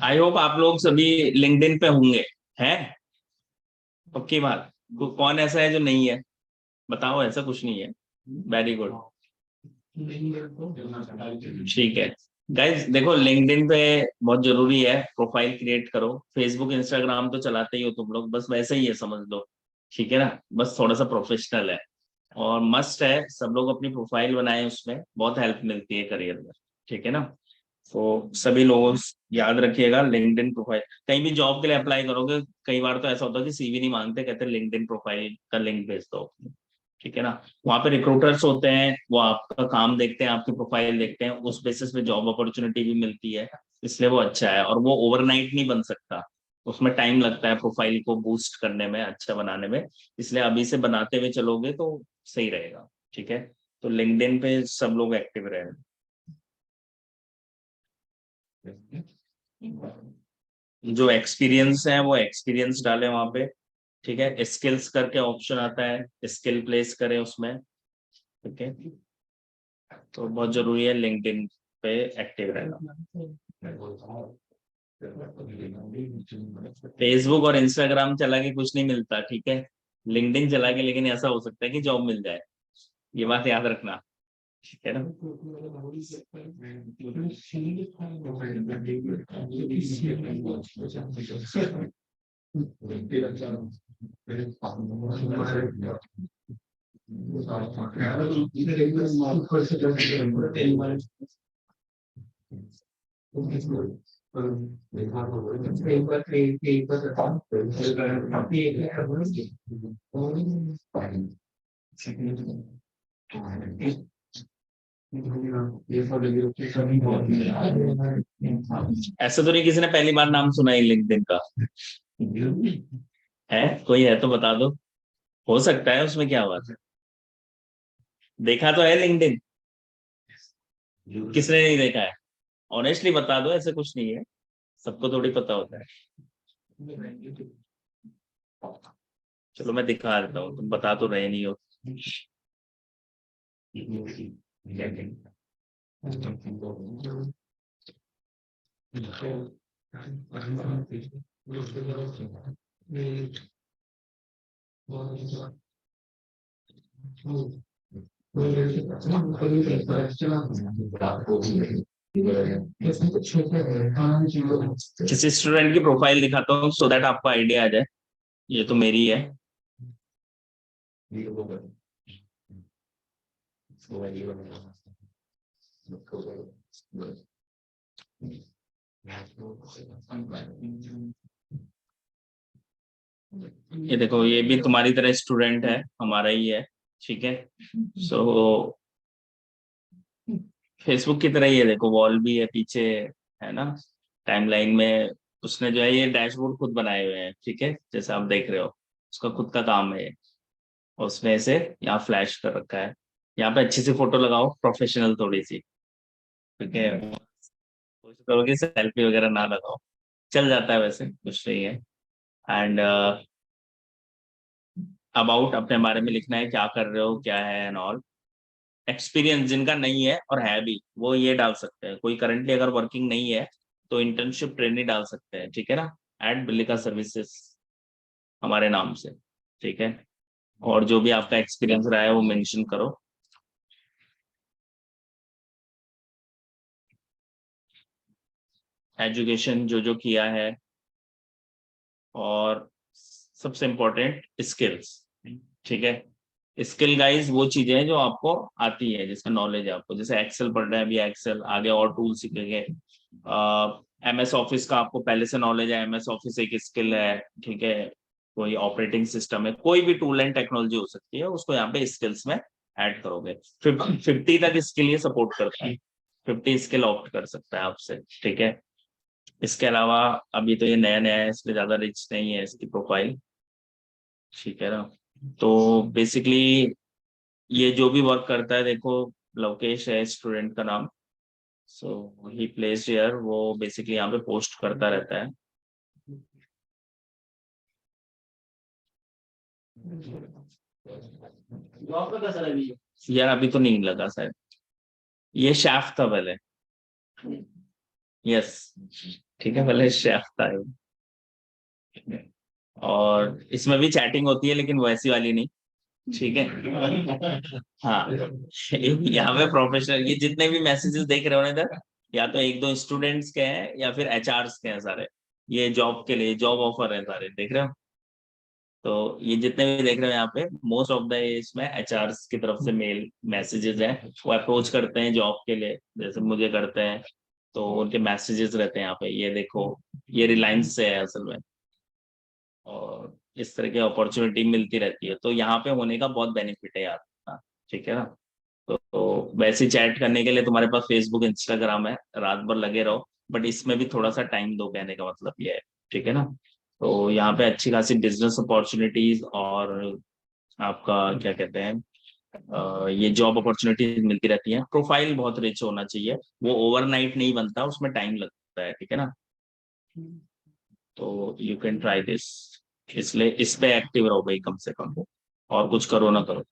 Speaker 1: आई होप आप लोग सभी लिंक्डइन पे होंगे, हैं? पक्की बात। कौन ऐसा है जो नहीं है? बताओ, ऐसा कुछ नहीं है। Very good. ठीक है गाइज, देखो लिंक्डइन पे बहुत जरूरी है प्रोफाइल क्रिएट करो। फेसबुक इंस्टाग्राम तो चलाते ही हो तुम लोग, बस वैसे ही है समझ लो। ठीक है ना, बस थोड़ा सा प्रोफेशनल है और मस्ट है सब लोग अपनी प्रोफाइल बनाए, उसमें बहुत हेल्प मिलती है करियर में। ठीक है ना, तो सभी लोगों याद रखिएगा लिंक्डइन प्रोफाइल। कहीं भी जॉब के लिए अप्लाई करोगे, कई बार तो ऐसा होता है कि सीवी नहीं मांगते, कहते हैं लिंक्डइन प्रोफाइल का लिंक भेज दो। ठीक है ना, वहाँ पे रिक्रूटर्स होते हैं, वो आपका काम देखते हैं, आपकी प्रोफाइल देखते हैं, उस बेसिस पे जॉब अपॉर्चुनिटी भी मिलती है। इसलिए वो अच्छा है, और वो ओवरनाइट नहीं बन सकता, उसमें टाइम लगता है प्रोफाइल को बूस्ट करने में, अच्छा बनाने में। इसलिए अभी से बनाते हुए चलोगे तो सही रहेगा। ठीक है, तो लिंक्डइन पे सब लोग एक्टिव रहे। जो एक्सपीरियंस है वो एक्सपीरियंस डाले वहां पे। ठीक है, स्किल्स करके ऑप्शन आता है, स्किल प्लेस करें उसमें। ठीक है, तो बहुत जरूरी है लिंक्डइन पे एक्टिव रहना। फेसबुक और इंस्टाग्राम चला के कुछ नहीं मिलता, ठीक है। लिंक्डइन चला के लेकिन ऐसा हो सकता है कि जॉब मिल जाए, ये बात याद रखना। ठीक है ना। ऐसा तो नहीं किसी ने पहली बार नाम सुना है लिंक्डइन का? है कोई है तो बता दो, हो सकता है, उसमें क्या बात है। देखा तो है लिंक्डइन, किसने नहीं देखा है? ऑनेस्टली बता दो, ऐसे कुछ नहीं है, सबको थोड़ी पता होता है। चलो मैं दिखा देता हूँ, तुम बता तो रहे नहीं हो। किसी स्टूडेंट की प्रोफाइल दिखाता हूँ सो दैट आपको आइडिया आ जाए। ये तो मेरी है। ये देखो, ये भी तुम्हारी तरह स्टूडेंट है, हमारा ही है, ठीक है। सो फेसबुक की तरह ही है, देखो वॉल भी है पीछे, है ना, टाइमलाइन में। उसने जो है ये डैशबोर्ड खुद बनाए हुए हैं, ठीक है, जैसे आप देख रहे हो, उसका खुद का काम है ये। और उसने इसे यहाँ फ्लैश कर रखा है। यहाँ पे अच्छी सी फोटो लगाओ, प्रोफेशनल थोड़ी सी, ठीक है। कोशिश करो कि सेल्फी वगैरह ना लगाओ, चल जाता है, वैसे कुछ नहीं है। एंड अबाउट अपने बारे में लिखना है, क्या कर रहे हो, क्या है एंड ऑल। एक्सपीरियंस जिनका नहीं है और है भी, वो ये डाल सकते हैं। कोई करंटली अगर वर्किंग नहीं है तो इंटर्नशिप ट्रेनिंग डाल सकते हैं, ठीक है ना। एट बिल्लिका सर्विसेज हमारे नाम से, ठीक है। और जो भी आपका एक्सपीरियंस रहा है वो मेंशन करो। एजुकेशन जो जो किया है, और सबसे इम्पोर्टेंट स्किल्स, ठीक है। स्किल गाइज वो चीजें हैं जो आपको आती है, जिसका नॉलेज है आपको, जैसे एक्सेल पढ़ रहे हैं अभी, एक्सेल आगे और टूल सीखेंगे। MS ऑफिस का आपको पहले से नॉलेज है, MS ऑफिस एक स्किल है, ठीक है। कोई ऑपरेटिंग सिस्टम है, कोई भी टूल एंड टेक्नोलॉजी हो सकती है, उसको यहाँ पे स्किल्स में ऐड करोगे। 50 तक स्किल ये सपोर्ट करता है, 50 स्किल ऑप्ट कर सकता है आपसे, ठीक है। इसके अलावा अभी तो ये नया नया है, इसलिए ज्यादा रिच नहीं है इसकी प्रोफाइल, ठीक है ना। तो बेसिकली ये जो भी वर्क करता है, देखो लवकेश है स्टूडेंट का नाम। सो ही प्लेस हियर, वो बेसिकली यहाँ पे पोस्ट करता रहता है। यार अभी तो नहीं लगा शायद, ये शेफ था पहले। यस, ठीक है, पहले शेफ था ये। और इसमें भी चैटिंग होती है, लेकिन वैसी वाली नहीं, ठीक है। हाँ, यहाँ पे प्रोफेशनल, ये जितने भी मैसेजेस देख रहे हो ना इधर, या तो एक दो स्टूडेंट्स के हैं या फिर HRs के हैं सारे। ये जॉब के लिए, जॉब ऑफर है सारे, देख रहे हो। तो ये जितने भी देख रहे हो यहाँ पे, मोस्ट ऑफ द इसमें HRs की तरफ से मेल मैसेजेस हैं, वो अप्रोच करते हैं जॉब के लिए, जैसे मुझे करते हैं। तो उनके मैसेजेस रहते हैं यहाँ पे, ये देखो, ये रिलायंस से है असल में। और इस तरह की अपॉर्चुनिटी मिलती रहती है, तो यहाँ पे होने का बहुत बेनिफिट है यार। हाँ, ठीक है ना। तो वैसे चैट करने के लिए तुम्हारे पास फेसबुक इंस्टाग्राम है, रात भर लगे रहो, बट इसमें भी थोड़ा सा टाइम दो, कहने का मतलब ये है, ठीक है ना। तो यहाँ पे अच्छी खासी बिजनेस अपॉर्चुनिटीज और आपका क्या कहते हैं, ये जॉब अपॉर्चुनिटीज मिलती रहती हैं। प्रोफाइल बहुत रिच होना चाहिए, वो ओवरनाइट नहीं बनता, उसमें टाइम लगता है, ठीक है ना। तो यू कैन ट्राई दिस, इसलिए इस पे एक्टिव रहो भाई, कम से कम, और कुछ करो ना करो।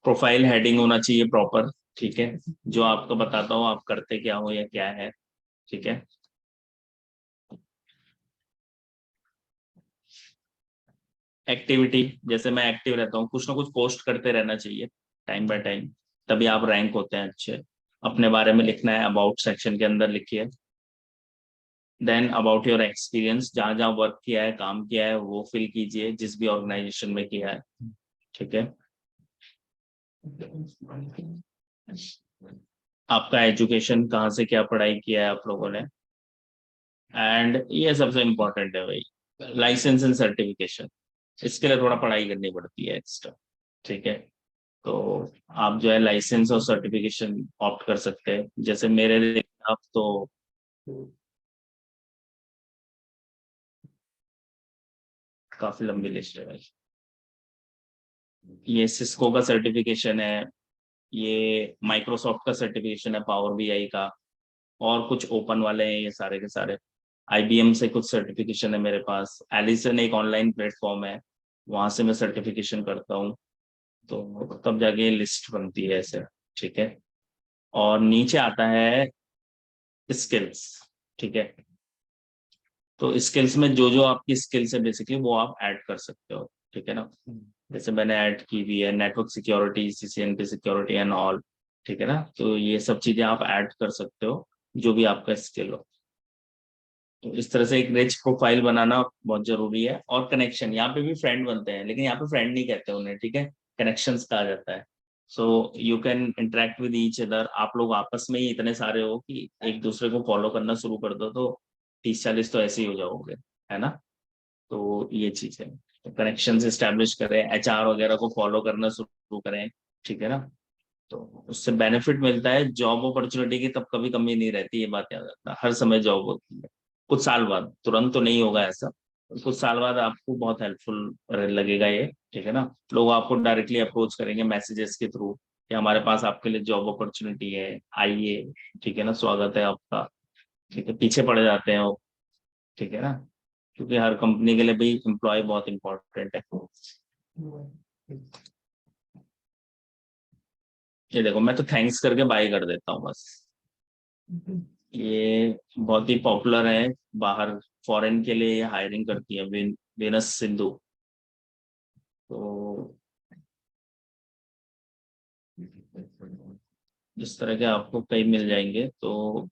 Speaker 1: प्रोफाइल हेडिंग होना चाहिए प्रॉपर, ठीक है। जो आपको बताता हूँ आप करते क्या हो या क्या है, ठीक है। एक्टिविटी, जैसे मैं एक्टिव रहता हूँ, कुछ ना कुछ पोस्ट करते रहना चाहिए टाइम बाय टाइम, तभी आप रैंक होते हैं अच्छे। अपने बारे में लिखना है, अबाउट सेक्शन के अंदर लिखिए। देन अबाउट योर एक्सपीरियंस, जहाँ जहाँ वर्क किया है, काम किया है, वो फिल कीजिए, जिस भी ऑर्गेनाइजेशन में किया है, ठीक है। आपका एजुकेशन कहाँ से क्या पढ़ाई किया है आप लोगों ने, एंड ये सबसे इम्पोर्टेंट है भाई, लाइसेंस एंड सर्टिफिकेशन। इसके लिए थोड़ा पढ़ाई करनी पड़ती है एक्स्ट्रा। ठीक है, तो आप जो है लाइसेंस और सर्टिफिकेशन ऑप्ट कर सकते हैं, जैसे मेरे लिए आप तो काफी लंबी लिस्ट है भाई। ये सिस्को का सर्टिफिकेशन है, ये माइक्रोसॉफ्ट का सर्टिफिकेशन है पावर बीआई का, और कुछ ओपन वाले हैं ये सारे के सारे। आईबीएम से कुछ सर्टिफिकेशन है मेरे पास, एलिसन एक ऑनलाइन प्लेटफॉर्म है, वहां से मैं सर्टिफिकेशन करता हूँ। तो तब जाके लिस्ट बनती है ऐसे। ठीक है, और नीचे आता है स्किल्स। ठीक है, तो स्किल्स में जो जो आपकी स्किल्स है बेसिकली वो आप ऐड कर सकते हो। ठीक है ना, जैसे मैंने ऐड की हुई है network security, CCNP security and all. ठीक है ना, तो ये सब चीजें आप ऐड कर सकते हो जो भी आपका स्किल हो। तो इस तरह से एक रिच प्रोफाइल बनाना बहुत जरूरी है। और कनेक्शन, यहाँ पे भी फ्रेंड बनते हैं, लेकिन यहाँ पे फ्रेंड नहीं कहते उन्हें, ठीक है, कनेक्शंस कहा जाता है। So you can interact with each other, आप लोग आपस में ही इतने सारे हो कि एक दूसरे को फॉलो करना शुरू कर दो तो 30-40 तो ऐसे ही हो जाओगे, है ना। तो ये चीज है, तो कनेक्शन एस्टेब्लिश करें, एचआर वगैरह को फॉलो करना शुरू करें। ठीक है ना, तो उससे बेनिफिट मिलता है, जॉब अपॉर्चुनिटी की तब कभी कमी नहीं रहती, ये बात याद रखना, हर समय जॉब होती है। कुछ साल बाद, तुरंत तो नहीं होगा ऐसा, कुछ साल बाद आपको बहुत हेल्पफुल लगेगा ये। ठीक है ना, लोग आपको डायरेक्टली अप्रोच करेंगे मैसेजेस के थ्रू कि हमारे पास आपके लिए जॉब अपॉर्चुनिटी है, आइए। ठीक है ना, स्वागत है आपका। ठीक है, पीछे पड़ जाते हैं वो। ठीक है ना, क्योंकि हर कंपनी के लिए भी एम्प्लॉय बहुत इंपॉर्टेंट है। ये देखो, मैं तो थैंक्स करके बाय कर देता हूँ बस। ये बहुत ही पॉपुलर है बाहर, फॉरेन के लिए ये हायरिंग करती है, वेनस सिंधु। तो इस तरह के आपको कई मिल जाएंगे। तो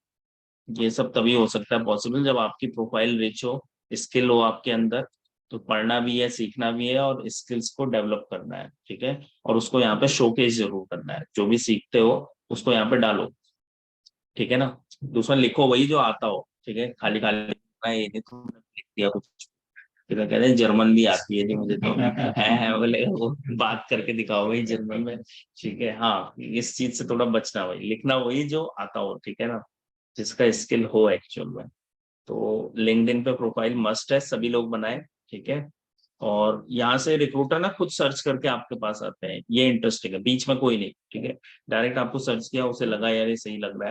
Speaker 1: ये सब तभी हो सकता है पॉसिबल जब आपकी प्रोफाइल रिच हो, स्किल हो आपके अंदर। तो पढ़ना भी है, सीखना भी है, और स्किल्स को डेवलप करना है। ठीक है, और उसको यहाँ पे शोकेस जरूर करना है, जो भी सीखते हो उसको यहाँ पे डालो। ठीक है ना, दूसरा लिखो वही जो आता हो। ठीक है, खाली खाली लिखना है, ये नहीं तो लिख दिया कुछ। फिर कहते हैं जर्मन भी आती है जी मुझे तो, है बोले वो, बात करके दिखाओ भाई जर्मन में। ठीक है, हाँ, इस चीज से थोड़ा बचना, भाई लिखना वही जो आता हो। ठीक है ना, जिसका स्किल हो एक्चुअल में। तो लिंक्डइन पे प्रोफाइल मस्ट है, सभी लोग बनाए। ठीक है, और यहाँ से रिक्रूटर ना खुद सर्च करके आपके पास आते हैं, ये इंटरेस्टिंग है, बीच में कोई नहीं। ठीक है, डायरेक्ट आपको सर्च किया, उसे लगा यार ये सही लग रहा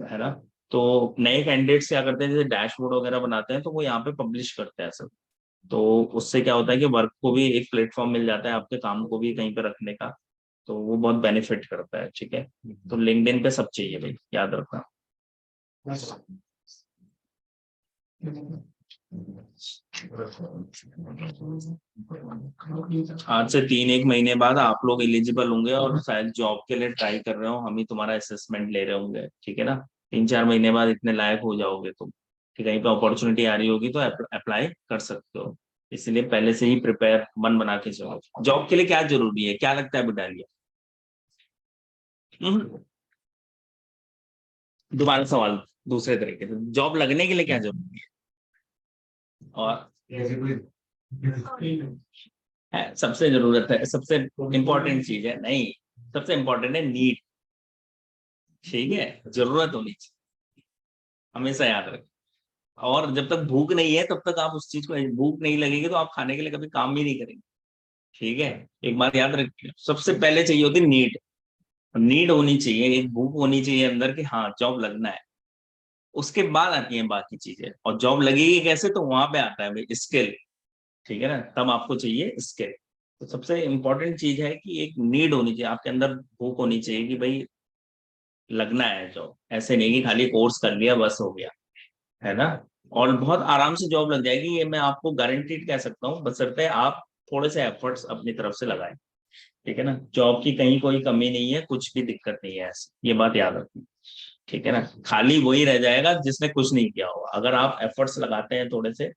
Speaker 1: है ना। तो नए कैंडिडेट्स क्या करते हैं, जैसे डैशबोर्ड वगैरह बनाते हैं तो वो यहाँ पे पब्लिश करते हैं सब। तो उससे क्या होता है कि वर्क को भी एक प्लेटफॉर्म मिल जाता है, आपके काम को भी कहीं पे रखने का। तो वो बहुत बेनिफिट करता है। ठीक है, तो लिंक्डइन पे सब चाहिए भाई, याद रखना। आज से 3-1 महीने बाद आप लोग एलिजिबल होंगे और शायद जॉब के लिए ट्राई कर रहे हो, हम ही तुम्हारा असेसमेंट ले रहे होंगे। ठीक है ना, 3-4 महीने बाद इतने लायक हो जाओगे तुम कि कहीं पे अपॉर्चुनिटी आ रही होगी तो अप्लाई कर सकते हो। इसलिए पहले से ही प्रिपेयर मन बना के चलो। जॉब के लिए क्या जरूरी है, क्या लगता है बिटालिया? दोबारा सवाल दूसरे तरीके से, जॉब लगने के लिए क्या जरूरी है? और है, सबसे जरूरत है, सबसे इम्पोर्टेंट चीज है, नहीं, सबसे इम्पोर्टेंट है नीड। ठीक है, जरूरत होनी चाहिए, हमेशा याद रखें। और जब तक भूख नहीं है तब तक आप उस चीज को, भूख नहीं लगेगी तो आप खाने के लिए कभी काम भी नहीं करेंगे। ठीक है, एक बात याद रखिए, सबसे पहले चाहिए होती नीड। नीड होनी चाहिए, एक भूख होनी चाहिए अंदर की, हाँ जॉब लगना है। उसके बाद आती है बाकी चीजें, और जॉब लगेगी कैसे, तो वहां पे आता है भाई स्किल। ठीक है ना, तब आपको चाहिए स्किल। तो सबसे इंपॉर्टेंट चीज है कि एक नीड होनी चाहिए आपके अंदर, भूख होनी चाहिए कि भाई लगना है जॉब, ऐसे नहीं कि खाली कोर्स कर लिया बस हो गया, है ना। और बहुत आराम से जॉब लग जाएगी, ये मैं आपको गारंटीड कह सकता हूँ, बशर्ते आप थोड़े से एफर्ट्स अपनी तरफ से लगाएं। ठीक है ना, जॉब की कहीं कोई कमी नहीं है, कुछ भी दिक्कत नहीं है ऐसी, ये बात याद रखनी। ठीक है ना, खाली वही रह जाएगा जिसने कुछ नहीं किया होगा। अगर आप एफर्ट्स लगाते हैं थोड़े से,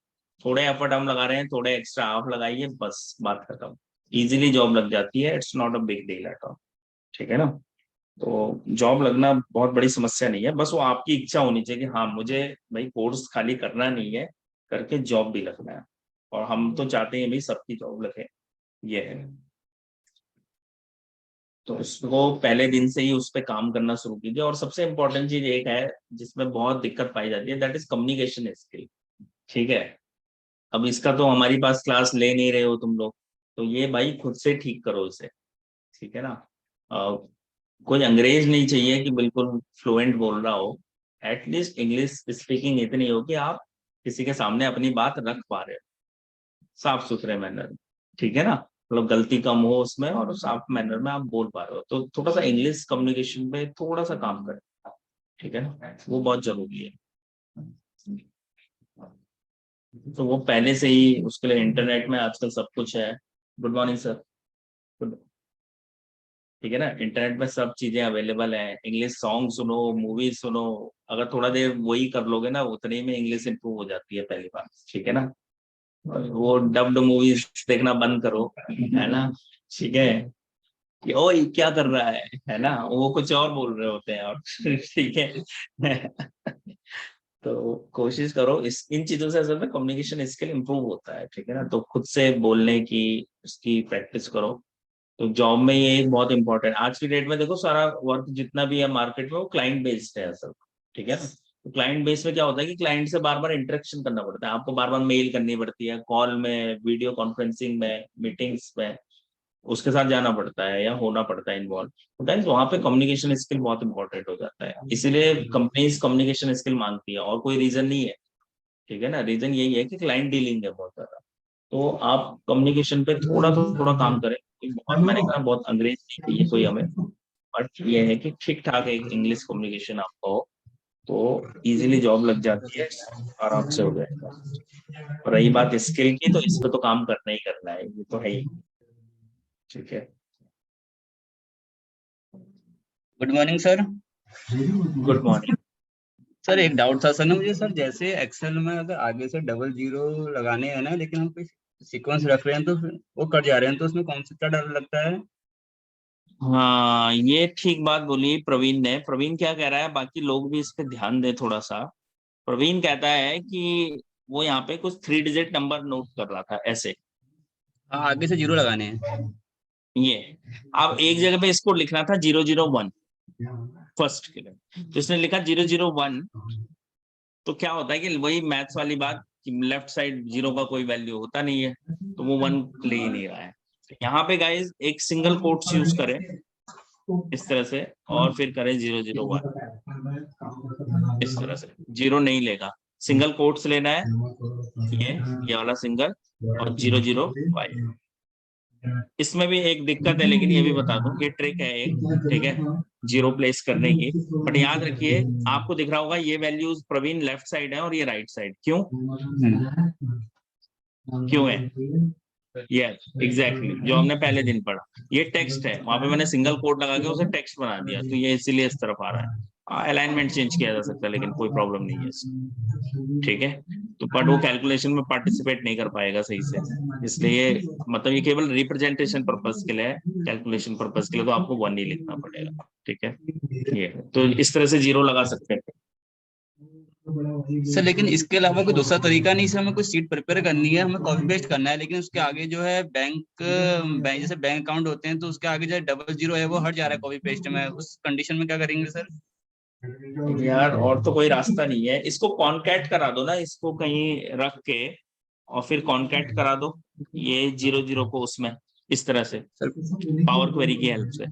Speaker 1: थोड़े एफर्ट हम लगा रहे हैं, थोड़े एक्स्ट्रा आप लगाइए, बस बात खत्म। इजीली जॉब लग जाती है, it's not a big deal at all. ठीक है ना, तो जॉब लगना बहुत बड़ी समस्या नहीं है, बस वो आपकी इच्छा होनी चाहिए कि हाँ मुझे भाई कोर्स खाली करना नहीं है, करके जॉब भी लगना है। और हम तो चाहते हैं भाई सबकी जॉब लगे, ये है। तो उसको पहले दिन से ही उस पर काम करना शुरू कीजिए। और सबसे इम्पोर्टेंट चीज एक है जिसमें बहुत दिक्कत पाई जाती है, दैट इज कम्युनिकेशन स्किल। ठीक है, अब इसका तो हमारी पास क्लास ले नहीं रहे हो तुम लोग, तो ये भाई खुद से ठीक करो इसे। ठीक है ना। अ, कोई अंग्रेज नहीं चाहिए कि बिल्कुल फ्लुएंट बोल रहा हो, एटलीस्ट इंग्लिश स्पीकिंग इतनी हो कि आप किसी के सामने अपनी बात रख पा रहे हो साफ सुथरे मैनर में। ठीक है ना, मतलब गलती कम हो उसमें और साफ मैनर में आप बोल पा रहे हो, तो थोड़ा सा इंग्लिश कम्युनिकेशन पे थोड़ा सा काम करें। ठीक है ना, वो बहुत जरूरी है। तो वो पहले से ही उसके लिए इंटरनेट में आजकल सब कुछ है। Good morning sir. गुड। ठीक है ना, इंटरनेट में सब चीजें अवेलेबल है, इंग्लिश सॉन्ग सुनो, मूवी सुनो। अगर थोड़ा देर वही कर लोगे ना, उतने में इंग्लिश इंप्रूव हो जाती है पहली बार। ठीक है ना, वो डब्ड मूवीज देखना बंद करो, है ना। ठीक है, कि ओए क्या कर रहा है ना, वो कुछ और बोल रहे होते हैं और ठीक है। तो कोशिश करो, इस इन चीजों से असल में कम्युनिकेशन स्किल इंप्रूव होता है। ठीक है ना, तो खुद से बोलने की उसकी प्रैक्टिस करो। तो जॉब में ये एक बहुत इंपॉर्टेंट, आज की डेट में देखो सारा वर्क जितना भी है मार्केट में वो क्लाइंट बेस्ड है असल। ठीक है ना, तो क्लाइंट बेस में क्या होता है कि क्लाइंट से बार बार इंटरेक्शन करना पड़ता है, आपको बार बार मेल करनी पड़ती है, कॉल में, वीडियो कॉन्फ्रेंसिंग में, मीटिंग्स में उसके साथ जाना पड़ता है या होना पड़ता है इन्वॉल्व। तो गाइस वहाँ पे कम्युनिकेशन स्किल बहुत इंपॉर्टेंट हो जाता है, इसीलिए कंपनीज कम्युनिकेशन स्किल मांगती है, और कोई रीजन नहीं है। ठीक है ना, रीजन यही है कि क्लाइंट डीलिंग है बहुत ज्यादा। तो आप कम्युनिकेशन पे थोड़ा थोड़ा काम करें। बहुत, मैंने कहा बहुत अंग्रेज नहीं चाहिए कोई हमें, बट ये है कि ठीक ठाक एक इंग्लिश कम्युनिकेशन आपका हो तो इजीली जॉब लग जाती है, आराम से हो जाएगा। और रही बात स्किल की, तो इस पे तो काम करना ही करना है, ये तो है ही। ठीक है।
Speaker 2: Good morning sir.
Speaker 1: Good morning.
Speaker 2: Sir एक डाउट था सर ना मुझे सर, जैसे एक्सेल में अगर आगे से डबल जीरो लगाने हैं ना, लेकिन हम कोई सीक्वेंस रख रहे हैं तो फिर वो कट जा रहे हैं, तो उसमें कौन सा क्या डर लगता है?
Speaker 1: हाँ, ये ठीक बात बोली प्रवीण ने। प्रवीण क्या कह रहा है, बाकी लोग भी इस पे ध्यान दे थोड़ा सा। प्रवीण कहता है कि वो यहाँ पे कुछ 3 डिजिट नंबर नोट कर रहा था ऐसे।
Speaker 2: हाँ, आगे से जीरो लगाने हैं।
Speaker 1: ये अब एक जगह पे इसको लिखना था 001 फर्स्ट के लिए, तो इसने लिखा 001। तो क्या होता है कि वही मैथ्स वाली बात कि लेफ्ट साइड जीरो का कोई वैल्यू होता नहीं है, तो वो वन ले ही नहीं रहा है। यहाँ पे गाइज एक सिंगल कोट्स यूज करें इस तरह से, और फिर करें 001 इस तरह से। जीरो नहीं लेगा, सिंगल कोट्स लेना है, ये वाला सिंगल, और 005। इसमें भी एक दिक्कत है, लेकिन ये भी बता दूं, ये ट्रिक है एक। ठीक है, जीरो प्लेस करने की। बट याद रखिए, आपको दिख रहा होगा ये वैल्यूज प्रवीण लेफ्ट साइड है और ये राइट साइड, क्यों? क्यों है? ये एग्जैक्टली जो हमने पहले दिन पढ़ा, ये टेक्स्ट है, वहां पे मैंने सिंगल कोट लगा के उसे टेक्स्ट बना दिया, तो ये इसीलिए इस तरफ आ रहा है। अलाइनमेंट चेंज किया जा सकता है, लेकिन कोई प्रॉब्लम नहीं है इसमें। ठीक है, तो बट वो कैलकुलेशन में पार्टिसिपेट नहीं कर पाएगा सही से, इसलिए मतलब ये केवल रिप्रेजेंटेशन पर्पज के लिए है, कैलकुलेशन पर्पज के लिए तो आपको वन ही लिखना पड़ेगा। ठीक है, ये तो इस तरह से जीरो लगा सकते हैं।
Speaker 2: सर लेकिन इसके अलावा कोई दूसरा तरीका नहीं सर? हमें कोई सीट प्रिपेयर करनी है, हमें कॉपी पेस्ट करना है, लेकिन उसके आगे जो है बैंक जैसे बैंक अकाउंट होते हैं, तो उसके आगे जो डबल जीरो है वो हट जा रहा है कॉपी पेस्ट में, उस कंडीशन में क्या करेंगे सर?
Speaker 1: यार और तो कोई रास्ता नहीं है, इसको कॉन्कैट करा दो ना, इसको कहीं रख के और फिर कॉन्कैट करा दो ये 0 0 को उसमें, इस तरह से
Speaker 2: सर
Speaker 1: पावर क्वेरी की हेल्प से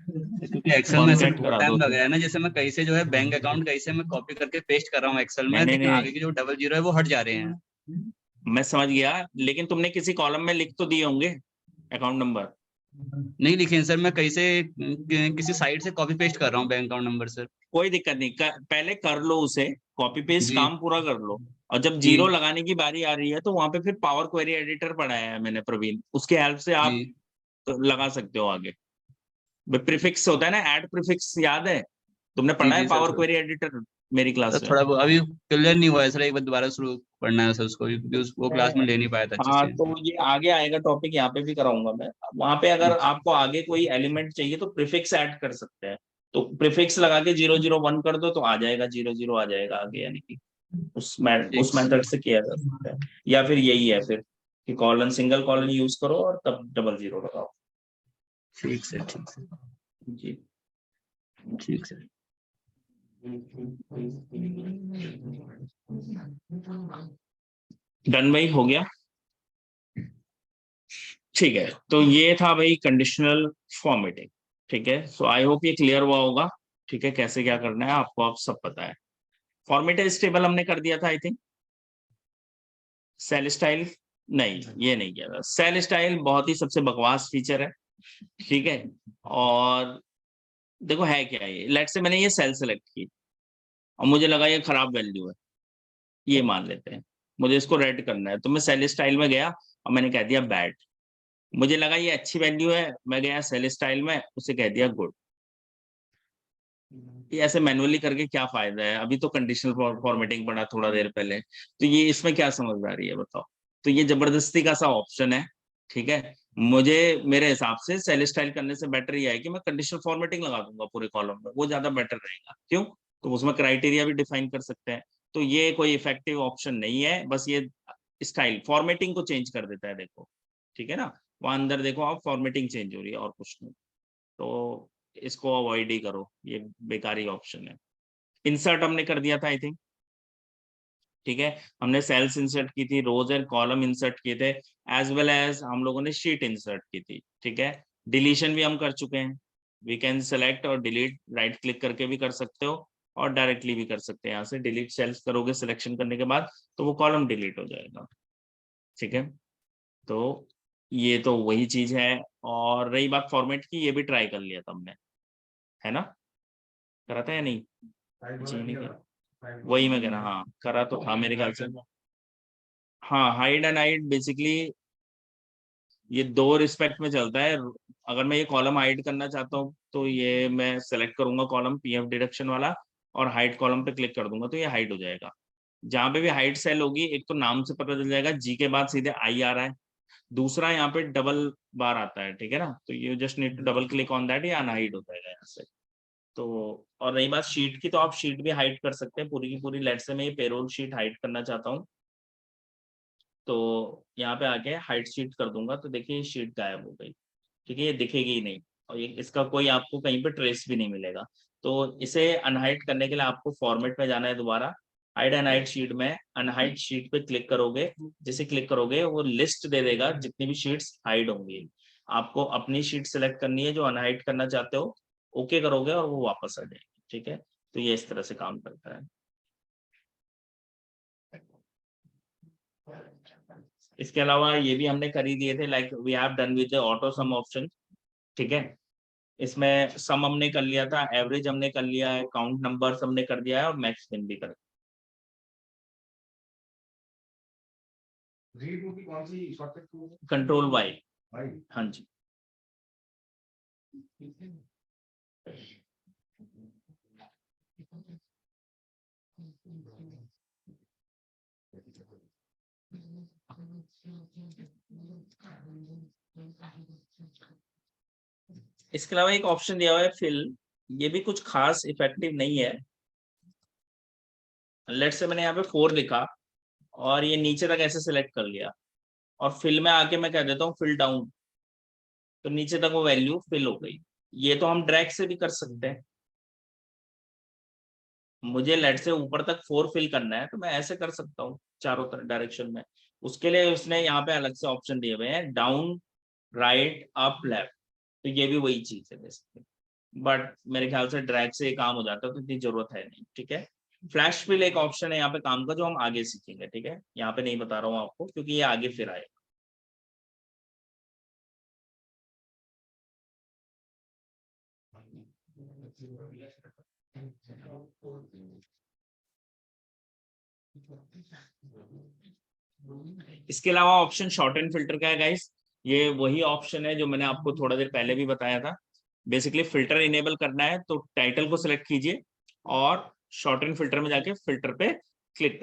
Speaker 2: क्योंकि एक्सेल में ऐसे
Speaker 1: कॉन्कैट
Speaker 2: बहुत
Speaker 1: करा
Speaker 2: टाइम
Speaker 1: दो
Speaker 2: लगा
Speaker 1: तो।
Speaker 2: है ना, जैसे मैं कहीं से जो है बैंक अकाउंट कहीं से मैं कॉपी करके पेस्ट कर रहा हूँ एक्सेल में,
Speaker 1: नहीं नहीं
Speaker 2: लेकिन
Speaker 1: नहीं,
Speaker 2: आगे के जो डबल जीरो है वो हट जा रहे हैं।
Speaker 1: मैं समझ गया, लेकिन तुमने किसी कॉलम में लिख तो दिए होंगे अकाउंट नंबर।
Speaker 2: नहीं लिखे हैं सर, मैं कहीं से किसी साइट से कॉपी पेस्ट कर रहा हूँ बैंक अकाउंट नंबर सर।
Speaker 1: कोई दिक्कत नहीं, पहले कर लो उसे, कॉपी पेस्ट
Speaker 2: जी
Speaker 1: काम पूरा कर लो। और जब
Speaker 2: जी
Speaker 1: जीरो लगाने की बारी आ रही है, तो वहां पे फिर पावर क्वेरी एडिटर पढ़ाया है मैंने प्रवीण, उसके हेल्प से
Speaker 2: जी
Speaker 1: आप लगा सकते हो आगे। प्रीफिक्स होता है ना, ऐड प्रीफिक्स याद है? तुमने
Speaker 2: जी
Speaker 1: पढ़ा है
Speaker 2: जी
Speaker 1: पावर
Speaker 2: सर।
Speaker 1: Query editor? मेरी
Speaker 2: तो
Speaker 1: क्लास में।
Speaker 2: थोड़ा अभी क्लियर नहीं हुआ है सर, एक बार दोबारा शुरू पढ़ना है सर उसको भी, क्योंकि वो क्लास में ले नहीं पाया था अच्छे
Speaker 1: हाँ
Speaker 2: से।
Speaker 1: तो ये आगे आएगा टॉपिक, यहाँ पे भी कराऊंगा मैं। वहां पे अगर आपको आगे कोई एलिमेंट चाहिए तो प्रीफिक्स ऐड कर सकते हैं, तो प्रीफिक्स लगा के 001 कर दो तो आ जाएगा, 00 आ जाएगा आगे, यानी कि
Speaker 2: ठीक
Speaker 1: उस मेथड से किया जा सकता है। या फिर यही है फिर कि कॉलन, सिंगल कॉलन यूज करो और तब 00 लगाओ।
Speaker 2: ठीक सर, ठीक सर,
Speaker 1: जी।
Speaker 2: ठीक सर।
Speaker 1: डन भाई, हो गया? ठीक है, तो ये था भाई कंडीशनल फॉर्मेटिंग। ठीक है, सो आई होप ये क्लियर हुआ होगा। ठीक है, कैसे क्या करना है आपको आप सब पता है। फॉर्मेटेड स्टेबल हमने कर दिया था आई थिंक। सेल स्टाइल नहीं, ये नहीं किया था। सेल स्टाइल बहुत ही सबसे बकवास फीचर है। ठीक है, और देखो है क्या ये, लेट से मैंने ये सेल सेलेक्ट की और मुझे लगा ये खराब वैल्यू है, ये मान लेते हैं, मुझे इसको रेड करना है, तो मैं सेल स्टाइल में गया और मैंने कह दिया बैड। मुझे लगा ये अच्छी वैल्यू है, मैं गया सेल स्टाइल में, उसे कह दिया गुड। ये ऐसे मैनुअली करके क्या फायदा है? अभी तो कंडीशनल फॉर्मेटिंग पढ़ा थोड़ा देर पहले, तो ये इसमें क्या समझदारी है बताओ? तो ये जबरदस्ती का सा ऑप्शन है। ठीक है, मुझे मेरे हिसाब से सेल स्टाइल करने से बेटर ये है कि मैं कंडीशनल फॉर्मेटिंग लगा दूंगा पूरे कॉलम में, वो ज्यादा बेटर रहेगा। क्यों? तो उसमें क्राइटेरिया भी डिफाइन कर सकते हैं। तो ये कोई इफेक्टिव ऑप्शन नहीं है, बस ये स्टाइल फॉर्मेटिंग को चेंज कर देता है, देखो। ठीक है ना, वहां अंदर देखो आप, फॉर्मेटिंग चेंज हो रही है और कुछ नहीं। तो इसको अवॉइड ही करो, ये बेकारी ऑप्शन है। इंसर्ट हमने कर दिया था आई थिंक। ठीक है, हमने सेल्स इंसर्ट की थी, रोज एंड कॉलम इंसर्ट किए थे, एज वेल एज हम लोगों ने शीट इंसर्ट की थी। ठीक है, डिलीशन भी हम कर चुके हैं। वी कैन सेलेक्ट और डिलीट, राइट क्लिक करके भी कर सकते हो और डायरेक्टली भी कर सकते हैं। यहाँ से डिलीट सेल्स करोगे सिलेक्शन करने के बाद, तो वो कॉलम डिलीट हो जाएगा। ठीक है, तो ये तो वही चीज है। और रही बात फॉर्मेट की, ये भी ट्राई कर लिया था हमने, है ना? करा था या नहीं? जी नहीं किया, वही मैं कह रहा, हाँ करा तो था मेरे ख्याल से। हाँ, हाइड एंड हाइड बेसिकली ये दो रिस्पेक्ट में चलता है। अगर मैं ये कॉलम हाइड करना चाहता हूँ तो ये मैं सेलेक्ट करूंगा कॉलम पीएफ डिडक्शन वाला, और हाइड कॉलम पे क्लिक कर दूंगा तो ये हाइड हो जाएगा। जहां पे भी हाइड सेल होगी, एक तो नाम से पता चल जाएगा, जी के बाद सीधे आई आ रहा है। दूसरा यहाँ पे डबल बार आता है, ठीक है ना, तो you just need to double click on that, ये अनहाइड हो जाएगा यहाँ से। तो और रही बात शीट की, तो आप शीट भी हाइड कर सकते हैं पूरी की पूरी। लेट से मैं ये पेरोल शीट हाइड करना चाहता हूँ, तो यहाँ पे आके हाइड शीट कर दूंगा, तो देखिए शीट गायब हो गई। ठीक है, ये दिखेगी ही नहीं, और ये इसका कोई आपको कहीं पे ट्रेस भी नहीं मिलेगा। तो इसे अनहाइड करने के लिए आपको फॉर्मेट में जाना है दोबारा, हाइड अनहाइड शीट में अनहाइड शीट पे क्लिक करोगे। जैसे क्लिक करोगे वो लिस्ट दे देगा जितनी भी शीट्स हाइड होंगी। आपको अपनी शीट सेलेक्ट करनी है जो अनहाइड करना चाहते हो, ओके करोगे और वो वापस आ जाएगी। ठीक है, तो ये इस तरह से काम करता है। इसके अलावा ये भी हमने कर ही दिए थे, like we have done with the auto sum option. ठीक है, इसमें सम हमने कर लिया था, एवरेज हमने कर लिया है, काउंट नंबर्स हमने कर दिया है, और मैक्स बिन भी कर कंट्रोल वाई। हाँ जी। इसके अलावा एक ऑप्शन दिया हुआ है फिल, ये भी कुछ खास इफेक्टिव नहीं है। लेट से मैंने यहाँ पे 4 लिखा और ये नीचे तक ऐसे सिलेक्ट कर लिया, और फिल में आके मैं कह देता हूँ फिल डाउन, तो नीचे तक वो वैल्यू फिल हो गई। ये तो हम ड्रैग से भी कर सकते हैं। मुझे लेट से ऊपर तक 4 फिल करना है तो मैं ऐसे कर सकता हूँ चारों तरफ डायरेक्शन में। उसके लिए उसने यहाँ पे अलग से ऑप्शन दिए हुए हैं, डाउन, राइट, अप, लेफ्ट। तो ये भी वही चीज है बेसिकली, बट मेरे ख्याल से ड्रैग से ये काम हो जाता है, तो इतनी जरूरत है नहीं। ठीक है, फ्लैश फिल एक ऑप्शन है यहाँ पे काम का, जो हम आगे सीखेंगे। ठीक है, यहाँ पे नहीं बता रहा हूँ आपको क्योंकि ये आगे फिर आएगा। इसके अलावा ऑप्शन शॉर्ट एंड फिल्टर का है गाइस। ये वही ऑप्शन है जो मैंने आपको थोड़ा देर पहले भी बताया था। बेसिकली फिल्टर इनेबल करना है तो टाइटल को सिलेक्ट कीजिए और शॉर्टन फिल्टर में जाके फिल्टर पे क्लिक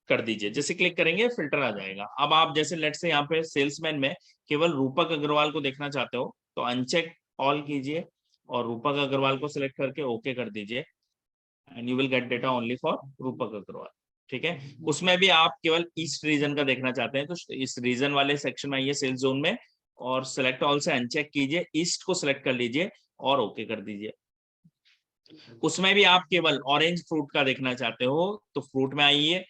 Speaker 1: कर दीजिए। जैसे क्लिक करेंगे फिल्टर आ जाएगा। अब आप जैसे लेट से यहाँ पे सेल्समैन में केवल रूपक अग्रवाल को देखना चाहते हो तो अनचेक ऑल कीजिए और रूपक अग्रवाल को सिलेक्ट करके ओके कर दीजिए and you will get data only for रूपक अग्रवाल। ठीक है, उसमें भी आप केवल ईस्ट रीजन का देखना चाहते हैं तो इस रीजन वाले सेक्शन में आइए सेल्स जोन में और सिलेक्ट ऑल से अनचेक कीजिए, ईस्ट को सिलेक्ट कर लीजिए और ओके कर दीजिए। उसमें भी आप केवल ऑरेंज फ्रूट का देखना चाहते हो तो फ्रूट में आइए,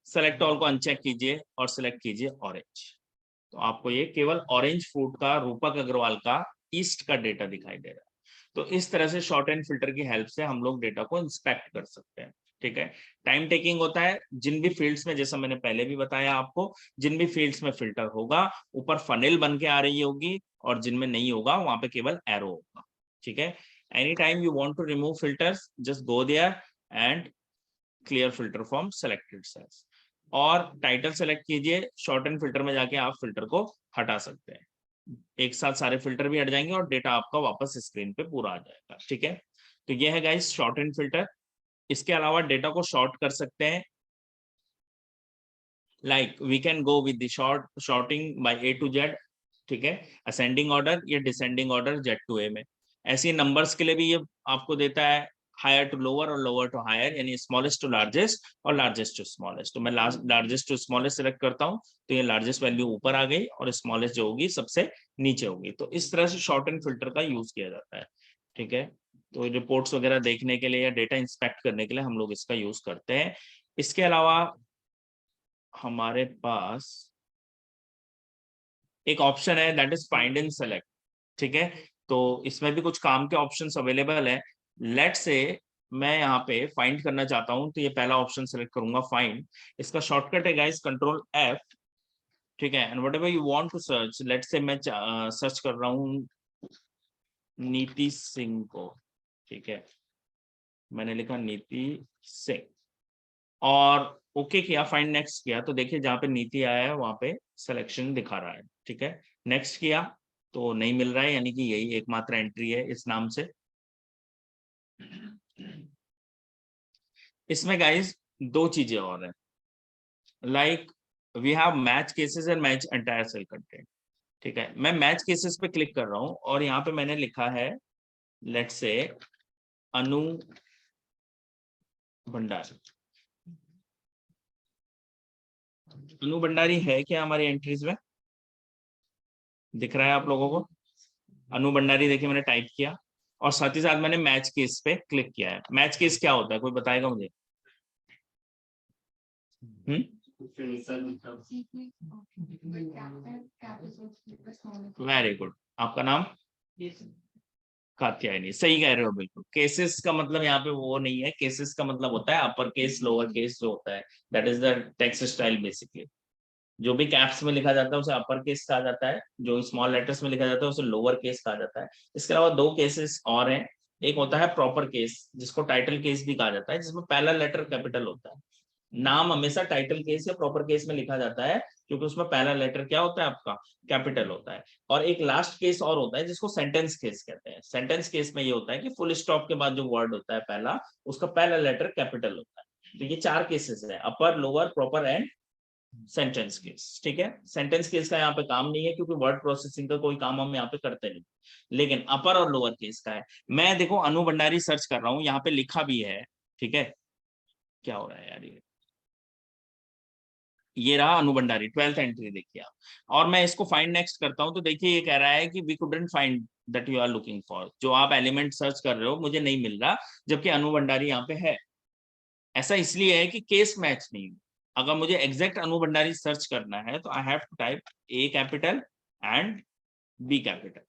Speaker 1: सेलेक्ट ऑल को अनचेक कीजिए और सिलेक्ट कीजिए ऑरेंज। तो आपको ये केवल ऑरेंज फ्रूट का रूपक अग्रवाल का ईस्ट का डेटा दिखाई दे रहा है। तो इस तरह से शॉर्ट एंड फिल्टर की हेल्प से हम लोग डेटा को इंस्पेक्ट कर सकते हैं। ठीक है, टाइम टेकिंग होता है। जिन भी फील्ड्स में, जैसा मैंने पहले भी बताया आपको, जिन भी फील्ड्स में फिल्टर होगा ऊपर फनेल बन के आ रही होगी और जिनमें नहीं होगा वहां पे केवल एरो होगा। ठीक है, any time you want to remove filters just go there and clear filter from selected cells और टाइटल सेलेक्ट कीजिए। शॉर्ट एंड फिल्टर में जाके आप फिल्टर को हटा सकते हैं, एक साथ सारे फिल्टर भी हट जाएंगे और डेटा आपका वापस स्क्रीन पे पूरा आ जाएगा। ठीक है, तो ये है गाइस शॉर्ट एंड फिल्टर। इसके अलावा डेटा को शॉर्ट कर सकते हैं, like we can go with the sorting by A to Z. ठीक है, असेंडिंग ऑर्डर या descending order Z to A में। ऐसे नंबर्स के लिए भी ये आपको देता है हायर टू लोअर और लोअर टू हायर, यानी स्मॉलेस्ट टू लार्जेस्ट और लार्जेस्ट टू स्मॉलेस्ट। तो मैं लार्जेस्ट टू स्मॉलेस्ट सिलेक्ट करता हूँ तो ये लार्जेस्ट वैल्यू ऊपर आ गई और स्मॉलेस्ट जो होगी सबसे नीचे होगी। तो इस तरह से शॉर्ट एंड फिल्टर का यूज किया जाता है। ठीक है, तो रिपोर्ट्स वगैरह देखने के लिए या डेटा इंस्पेक्ट करने के लिए हम लोग इसका यूज करते हैं। इसके अलावा हमारे पास एक ऑप्शन है that is find and select. ठीक है, तो इसमें भी कुछ काम के ऑप्शंस अवेलेबल है। लेट से मैं यहाँ पे फाइंड करना चाहता हूँ तो ये पहला ऑप्शन सेलेक्ट करूंगा फाइंड। इसका शॉर्टकट है गाइस कंट्रोल एफ। ठीक है, and whatever you want to search, let say मैं सर्च कर रहा हूँ नीति सिंह को। ठीक है, मैंने लिखा नीति सिंह और ओके किया, फाइंड नेक्स्ट किया तो देखिए जहाँ पे नीति आया है वहां पे सिलेक्शन दिखा रहा है। ठीक है, नेक्स्ट किया तो नहीं मिल रहा है, यानी कि यही एकमात्र एंट्री है इस नाम से। इसमें गाइस दो चीजें और हैं, like we have match cases and match entire cell content. ठीक है, मैं मैच केसेस पे क्लिक कर रहा हूं और यहाँ पे मैंने लिखा है लेट्स से अनु भंडारी। अनु भंडारी है क्या हमारी एंट्रीज में? दिख रहा है आप लोगों को? अनु भंडारी देखिए मैंने टाइप किया और साथ ही साथ मैंने मैच केस पे क्लिक किया है। मैच केस क्या होता है, कोई बताएगा मुझे? वेरी गुड, आपका नाम? कात्यायनी, सही कह रहे हो बिल्कुल। केसेस का मतलब यहाँ पे वो नहीं है, केसेस का मतलब होता है अपर केस लोअर केस जो होता है, that is the text style basically. जो भी कैप्स में लिखा जाता है उसे अपर केस कहा जाता है, जो स्मॉल लेटर्स में लिखा जाता है उसे लोअर केस कहा जाता है। इसके अलावा दो केसेस और हैं, एक होता है प्रॉपर केस जिसको टाइटल केस भी कहा जाता है, जिसमें पहला लेटर कैपिटल होता है। नाम हमेशा टाइटल केस या प्रॉपर केस में लिखा जाता है क्योंकि उसमें पहला लेटर क्या होता है आपका, कैपिटल होता है। और एक लास्ट केस और होता है जिसको सेंटेंस केस कहते हैं। सेंटेंस केस में ये होता है कि फुल स्टॉप के बाद जो वर्ड होता है पहला, उसका पहला लेटर कैपिटल होता है। तो ये चार केसेस है, upper lower proper and sentence case. ठीक है, सेंटेंस केस का यहाँ पे काम नहीं है क्योंकि वर्ड प्रोसेसिंग का कोई काम हम यहाँ पे करते नहीं, लेकिन अपर और लोअर केस का है। मैं देखो अनु भंडारी सर्च कर रहा हूँ, यहाँ पे लिखा भी है। ठीक है, क्या हो रहा है यार, ये रहा अनु भंडारी 12th एंट्री देखिए आप। और मैं इसको फाइंड नेक्स्ट करता हूं तो देखिए ये कह रहा है कि we couldn't find that you are looking for, जो आप एलिमेंट सर्च कर रहे हो मुझे नहीं मिल रहा, जबकि अनु भंडारी यहाँ पे है। ऐसा इसलिए है कि केस मैच नहीं। अगर मुझे एग्जैक्ट अनु भंडारी सर्च करना है तो I have to type A capital and B capital.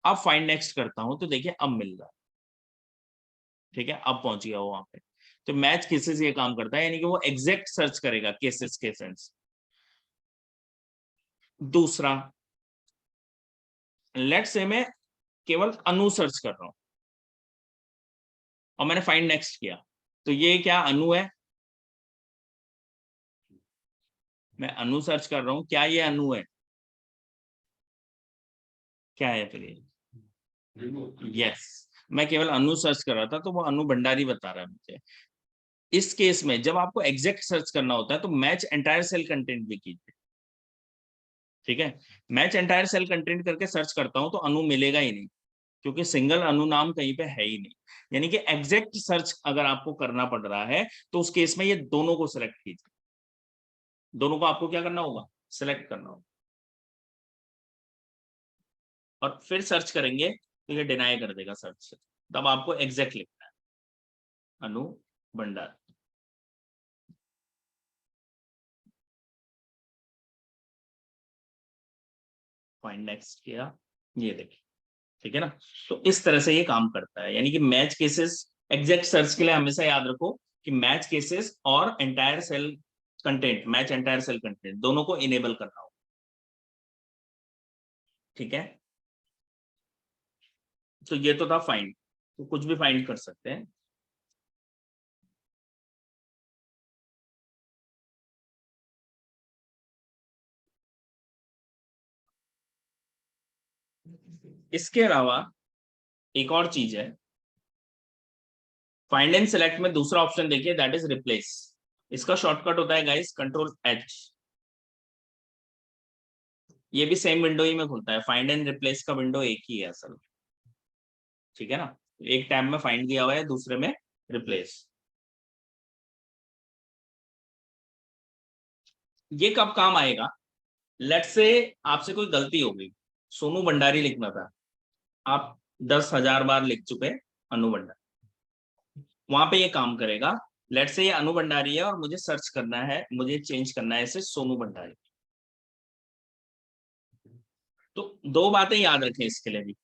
Speaker 1: अब फाइंड नेक्स्ट करता हूं तो देखिए अब मिल रहा है। ठीक है, अब पहुंच गया वो वहां पे। तो मैच केसेस ये काम करता है, यानी कि वो एग्जैक्ट सर्च करेगा केसेस के सेंस। दूसरा, लेट्स से मैं केवल अनु सर्च कर रहा हूं और मैंने फाइंड नेक्स्ट किया तो ये क्या अनु है? मैं अनु सर्च कर रहा हूं, क्या ये अनु है? क्या है फिर ये? यस, मैं केवल अनु सर्च कर रहा था तो वो अनु भंडारी बता रहा है मुझे। इस केस में जब आपको एग्जैक्ट सर्च करना होता है तो मैच एंटायर सेल कंटेंट भी कीजिए। ठीक है, मैच एंटायर सेल कंटेंट करके सर्च करता हूं तो अनु मिलेगा ही नहीं, क्योंकि सिंगल अनु नाम कहीं पे है ही नहीं। यानी कि एग्जैक्ट सर्च अगर आपको करना पड़ रहा है तो उस केस में ये दोनों को सिलेक्ट कीजिए। दोनों को आपको क्या करना होगा, सिलेक्ट करना होगा, और फिर सर्च करेंगे तो ये डिनाई कर देगा सर्च से। तब आपको एग्जैक्ट लिखना है अनु भंडार। फाइंड नेक्स्ट किया, ये देखिए, ठीक है ना। तो इस तरह से ये काम करता है, यानी कि मैच केसेस, एग्जैक्ट सर्च के लिए हमेशा याद रखो कि मैच केसेस और entire cell content, match entire cell content दोनों को इनेबल करना हो। ठीक है, तो ये तो था फाइंड, तो कुछ भी फाइंड कर सकते हैं। इसके अलावा एक और चीज है, फाइंड एंड सेलेक्ट में दूसरा ऑप्शन देखिए, दैट इज रिप्लेस। इसका शॉर्टकट होता है गाइस कंट्रोल एच। ये भी सेम विंडो ही में खुलता है, फाइंड एंड रिप्लेस का विंडो एक ही है असल। ठीक है ना, एक टैब में फाइंड दिया हुआ है, दूसरे में रिप्लेस। ये कब काम आएगा, लेट्स से आपसे कोई गलती हो गई, सोनू भंडारी लिखना था, आप 10,000 बार लिख चुके अनु भंडारी, वहां पे ये काम करेगा। लेट्स से ये अनु भंडारी है और मुझे सर्च करना है, मुझे चेंज करना है इसे सोनू भंडारी। तो दो बातें याद रखें इसके लिए भी,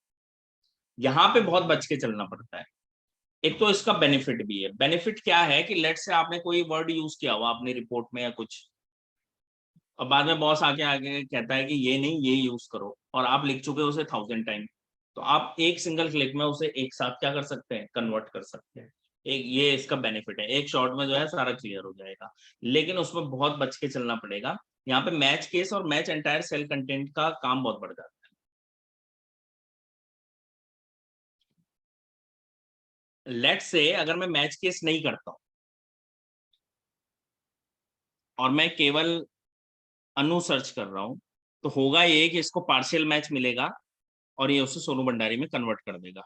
Speaker 1: यहाँ पे बहुत बच के चलना पड़ता है। एक तो इसका बेनिफिट भी है, बेनिफिट क्या है कि लेट से आपने कोई वर्ड यूज किया हुआ अपनी रिपोर्ट में या कुछ, और बाद में बॉस आके आगे कहता है कि ये नहीं ये यूज करो, और आप लिख चुके हो उसे 1000 टाइम, तो आप एक सिंगल क्लिक में उसे एक साथ क्या कर सकते हैं, कन्वर्ट कर सकते हैं। एक ये इसका बेनिफिट है, एक शॉट में जो है सारा क्लियर हो जाएगा। लेकिन उसमें बहुत बच के चलना पड़ेगा, यहाँ पे मैच केस और मैच एंटायर सेल कंटेंट का काम बहुत बढ़ जाता है। लेट से अगर मैं मैच केस नहीं करता हूं और मैं केवल अनु सर्च कर रहा हूं, तो होगा ये कि इसको पार्शियल मैच मिलेगा और ये उसे सोनू भंडारी में कन्वर्ट कर देगा,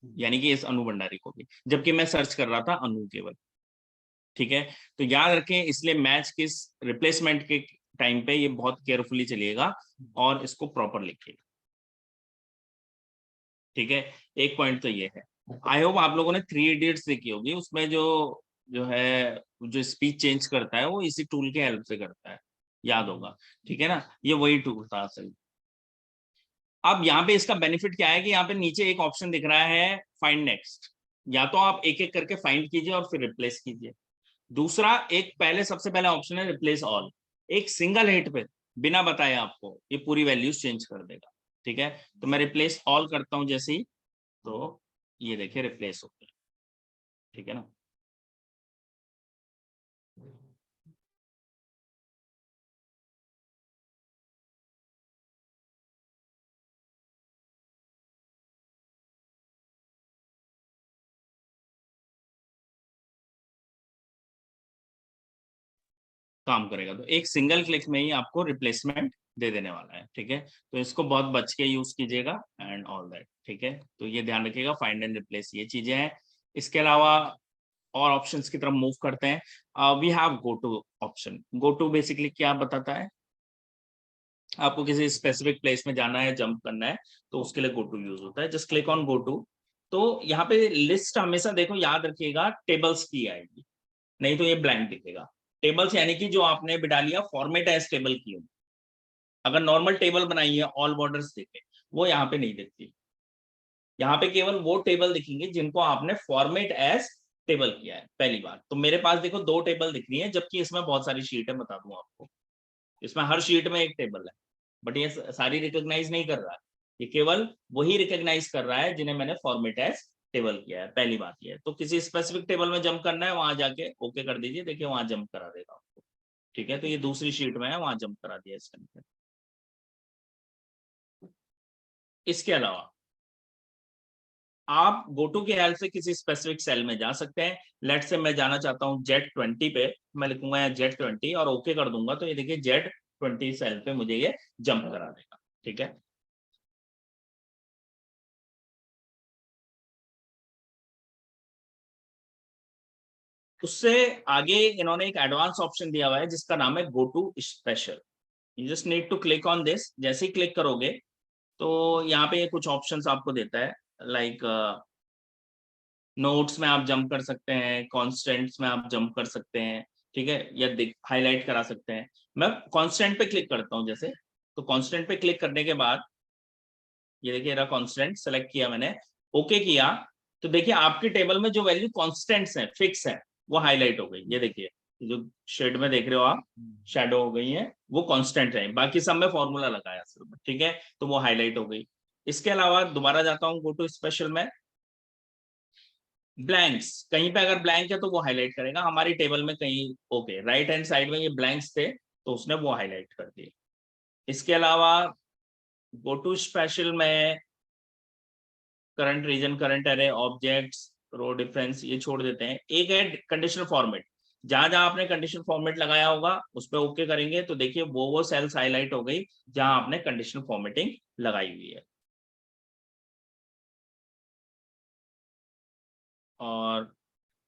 Speaker 1: यानी कि इस अनु भंडारी को भी, जबकि मैं सर्च कर रहा था अनु केवल। ठीक है, तो याद रखें, इसलिए मैच किस रिप्लेसमेंट के टाइम पे ये बहुत केयरफुली चलिएगा और इसको प्रॉपर लिखिएगा। ठीक है, एक पॉइंट तो ये है। आई होप आप लोगों ने 3 इडियट्स देखी होगी, उसमें जो जो है जो स्पीच चेंज करता है वो इसी टूल के हेल्प से करता है, याद होगा। ठीक है ना, ये वही टूल था असल। अब यहाँ पे इसका बेनिफिट क्या है कि यहाँ पे नीचे एक ऑप्शन दिख रहा है फाइंड नेक्स्ट, या तो आप एक एक करके फाइंड कीजिए और फिर रिप्लेस कीजिए। दूसरा एक पहले सबसे पहला ऑप्शन है रिप्लेस ऑल, एक सिंगल हिट पे बिना बताए आपको ये पूरी वैल्यूज चेंज कर देगा। ठीक है, तो मैं रिप्लेस ऑल करता हूं जैसे ही, तो ये देखिए रिप्लेस हो गया। ठीक है ना, काम करेगा, तो एक सिंगल क्लिक में ही आपको रिप्लेसमेंट दे देने वाला है। ठीक है, तो इसको बहुत बच के यूज कीजिएगा एंड ऑल दैट। ठीक है, तो ये ध्यान रखिएगा, फाइंड एंड रिप्लेस ये चीजें हैं। इसके अलावा और ऑप्शंस की तरफ मूव करते हैं। We have go to option. Go to basically क्या बताता है, आपको किसी स्पेसिफिक प्लेस में जाना है, जंप करना है, तो उसके लिए गो टू यूज होता है। Just click on go to. तो यहाँ पे लिस्ट हमेशा देखो, याद रखिएगा टेबल्स की आएगी, नहीं तो ये ब्लैंक दिखेगा। टेबल्स यानी कि जो आपने बिठा लिया फॉर्मेट एज टेबल की हो, अगर नॉर्मल टेबल बनाई है ऑल बॉर्डर्स देखे, वो यहाँ पे नहीं दिखती। यहाँ पे केवल वो टेबल दिखेंगे जिनको आपने फॉर्मेट एज टेबल किया है पहली बार। तो मेरे पास देखो 2 टेबल दिख रही है, जबकि इसमें बहुत सारी शीट है, बता दूं आपको, इसमें हर शीट में एक टेबल है, बट ये सारी रिकॉग्नाइज नहीं कर रहा है। ये केवल वही रिकॉग्नाइज कर रहा है जिन्हें मैंने फॉर्मेट एज टेबल किया है, पहली बात ये है। तो किसी स्पेसिफिक टेबल में जंप करना है, वहां जाके ओके कर दीजिए, देखिए वहां जंप करा देगा आपको। ठीक है, तो ये दूसरी शीट में है, वहां जंप करा दिया इसके अंदर। इसके अलावा आप गो टू की हेल्प से किसी स्पेसिफिक सेल में जा सकते हैं। लेट से मैं जाना चाहता हूँ Z20 पे, मैं लिखूंगा यहाँ Z20 और ओके कर दूंगा, तो ये देखिए Z20 सेल पे मुझे ये जंप करा देगा। ठीक है, उससे आगे इन्होंने एक एडवांस ऑप्शन दिया हुआ है जिसका नाम है go to special. You just need to click on this. जैसे ही क्लिक करोगे तो यहाँ पे कुछ ऑप्शंस आपको देता है, लाइक नोट्स में आप जंप कर सकते हैं, कॉन्स्टेंट्स में आप जंप कर सकते हैं, ठीक है, या हाईलाइट करा सकते हैं। मैं कॉन्स्टेंट पे क्लिक करता हूँ जैसे, तो कॉन्स्टेंट पे क्लिक करने के बाद ये देखिए मेरा कॉन्स्टेंट सेलेक्ट किया मैंने, ओके किया, तो देखिए आपके टेबल में जो वैल्यू कॉन्स्टेंट्स है, फिक्स है, वो हाईलाइट हो गई। ये देखिए जो शेड में देख रहे हो आप, शेडो हो गई है, वो कांस्टेंट है, बाकी सब में फॉर्मूला लगाया सिर्फ, ठीक है, तो वो हाईलाइट हो गई। इसके अलावा दोबारा जाता हूँ गो टू स्पेशल में, ब्लैंक्स, कहीं पे अगर ब्लैंक है तो वो हाईलाइट करेगा हमारी टेबल में कहीं, ओके, राइट हैंड साइड में ये ब्लैंक्स थे तो उसने वो हाईलाइट कर दिए। इसके अलावा गो टू स्पेशल में current region, current array, objects, row difference ये छोड़ देते हैं। एक है कंडीशनल फॉर्मेट, जहां जहां आपने कंडीशनल फॉर्मेट लगाया होगा उस पर ओके करेंगे तो देखिए वो सेल्स हाईलाइट हो गई जहां आपने कंडीशनल फॉर्मेटिंग लगाई हुई है। और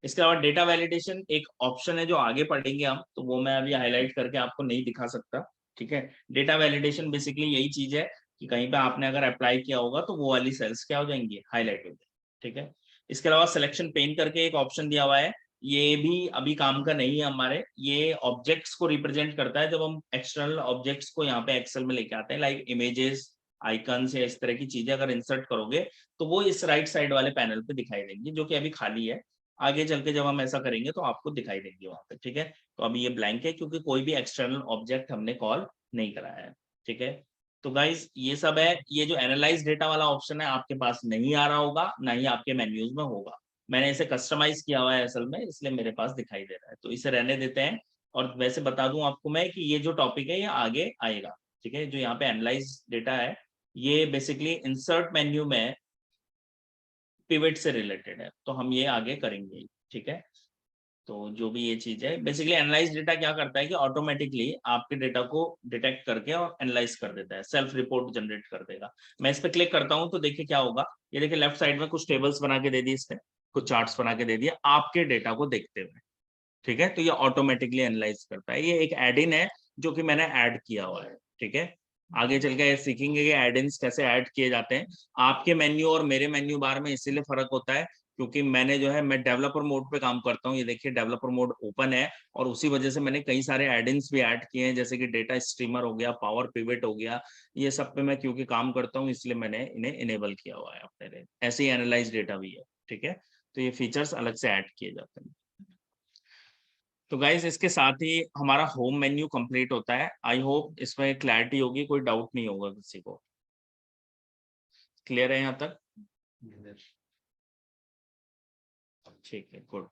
Speaker 1: इसके अलावा डेटा वैलिडेशन एक ऑप्शन है जो आगे पढ़ेंगे हम, तो वो मैं अभी हाईलाइट करके आपको नहीं दिखा सकता। ठीक है, डेटा वैलिडेशन बेसिकली यही चीज है कि कहीं पे आपने अगर अप्लाई किया होगा तो वो वाली सेल्स क्या हो जाएंगी, हाईलाइट हो जाएंगी। ठीक है, इसके अलावा सिलेक्शन पेन करके एक ऑप्शन दिया हुआ है, ये भी अभी काम का नहीं है हमारे, ये ऑब्जेक्ट्स को रिप्रेजेंट करता है। जब हम एक्सटर्नल ऑब्जेक्ट्स को यहाँ पे एक्सेल में लेके आते हैं, लाइक इमेजेस, आइकन्स या इस तरह की चीजें अगर इंसर्ट करोगे तो वो इस राइट साइड वाले पैनल पे दिखाई देंगी, जो कि अभी खाली है। आगे चल के जब हम ऐसा करेंगे तो आपको दिखाई देंगे वहां पे। ठीक है, तो अभी ये ब्लैंक है क्योंकि कोई भी एक्सटर्नल ऑब्जेक्ट हमने कॉल नहीं कराया है। ठीक है, तो गाइज ये सब है। ये जो एनालाइज डेटा वाला ऑप्शन है आपके पास नहीं आ रहा होगा, ना ही आपके मेन्यूज में होगा। मैंने इसे कस्टमाइज किया हुआ है असल में, इसलिए मेरे पास दिखाई दे रहा है, तो इसे रहने देते हैं। और वैसे बता दूं आपको मैं कि ये जो टॉपिक है ये आगे आएगा। ठीक है, जो यहाँ पे एनालाइज डेटा है ये बेसिकली इंसर्ट मेन्यू में पिवट से रिलेटेड है, तो हम ये आगे करेंगे। ठीक है, तो जो भी ये चीज है, बेसिकली एनालाइज डेटा क्या करता है कि ऑटोमेटिकली आपके डेटा को डिटेक्ट करके और एनालाइज कर देता है, सेल्फ रिपोर्ट जनरेट कर देगा। मैं इस पर क्लिक करता हूँ तो देखिए क्या होगा, ये देखिए लेफ्ट साइड में कुछ टेबल्स बना के दे दी इसने, कुछ चार्ट्स बना के दे दिया आपके डेटा को देखते हुए। ठीक है, तो ये ऑटोमेटिकली एनालाइज करता है। ये एक एड इन है जो कि मैंने ऐड किया हुआ है। ठीक है, आगे चल के सीखेंगे कि एड इन्स कैसे ऐड किए जाते हैं। आपके मेन्यू और मेरे मेन्यू बार में इसीलिए फर्क होता है क्योंकि मैंने जो है मैं डेवलपर मोड पे काम करता हूँ। ये देखिए डेवलपर मोड ओपन है और उसी वजह से मैंने कई सारे एड इन्स भी ऐड किए हैं, जैसे कि डेटा स्ट्रीमर हो गया, पावर पिवट हो गया, ये सब पे मैं क्योंकि काम करता हूँ इसलिए मैंने इन्हें इनेबल किया हुआ है अपने लिए। ऐसे ही एनालाइज डेटा भी है। ठीक है, तो ये फीचर्स अलग से ऐड किए जाते हैं। तो गाइज इसके साथ ही हमारा होम मेन्यू कंप्लीट होता है। आई होप इसमें क्लैरिटी होगी, कोई डाउट नहीं होगा किसी को। क्लियर है यहाँ तक? ठीक है, गुड।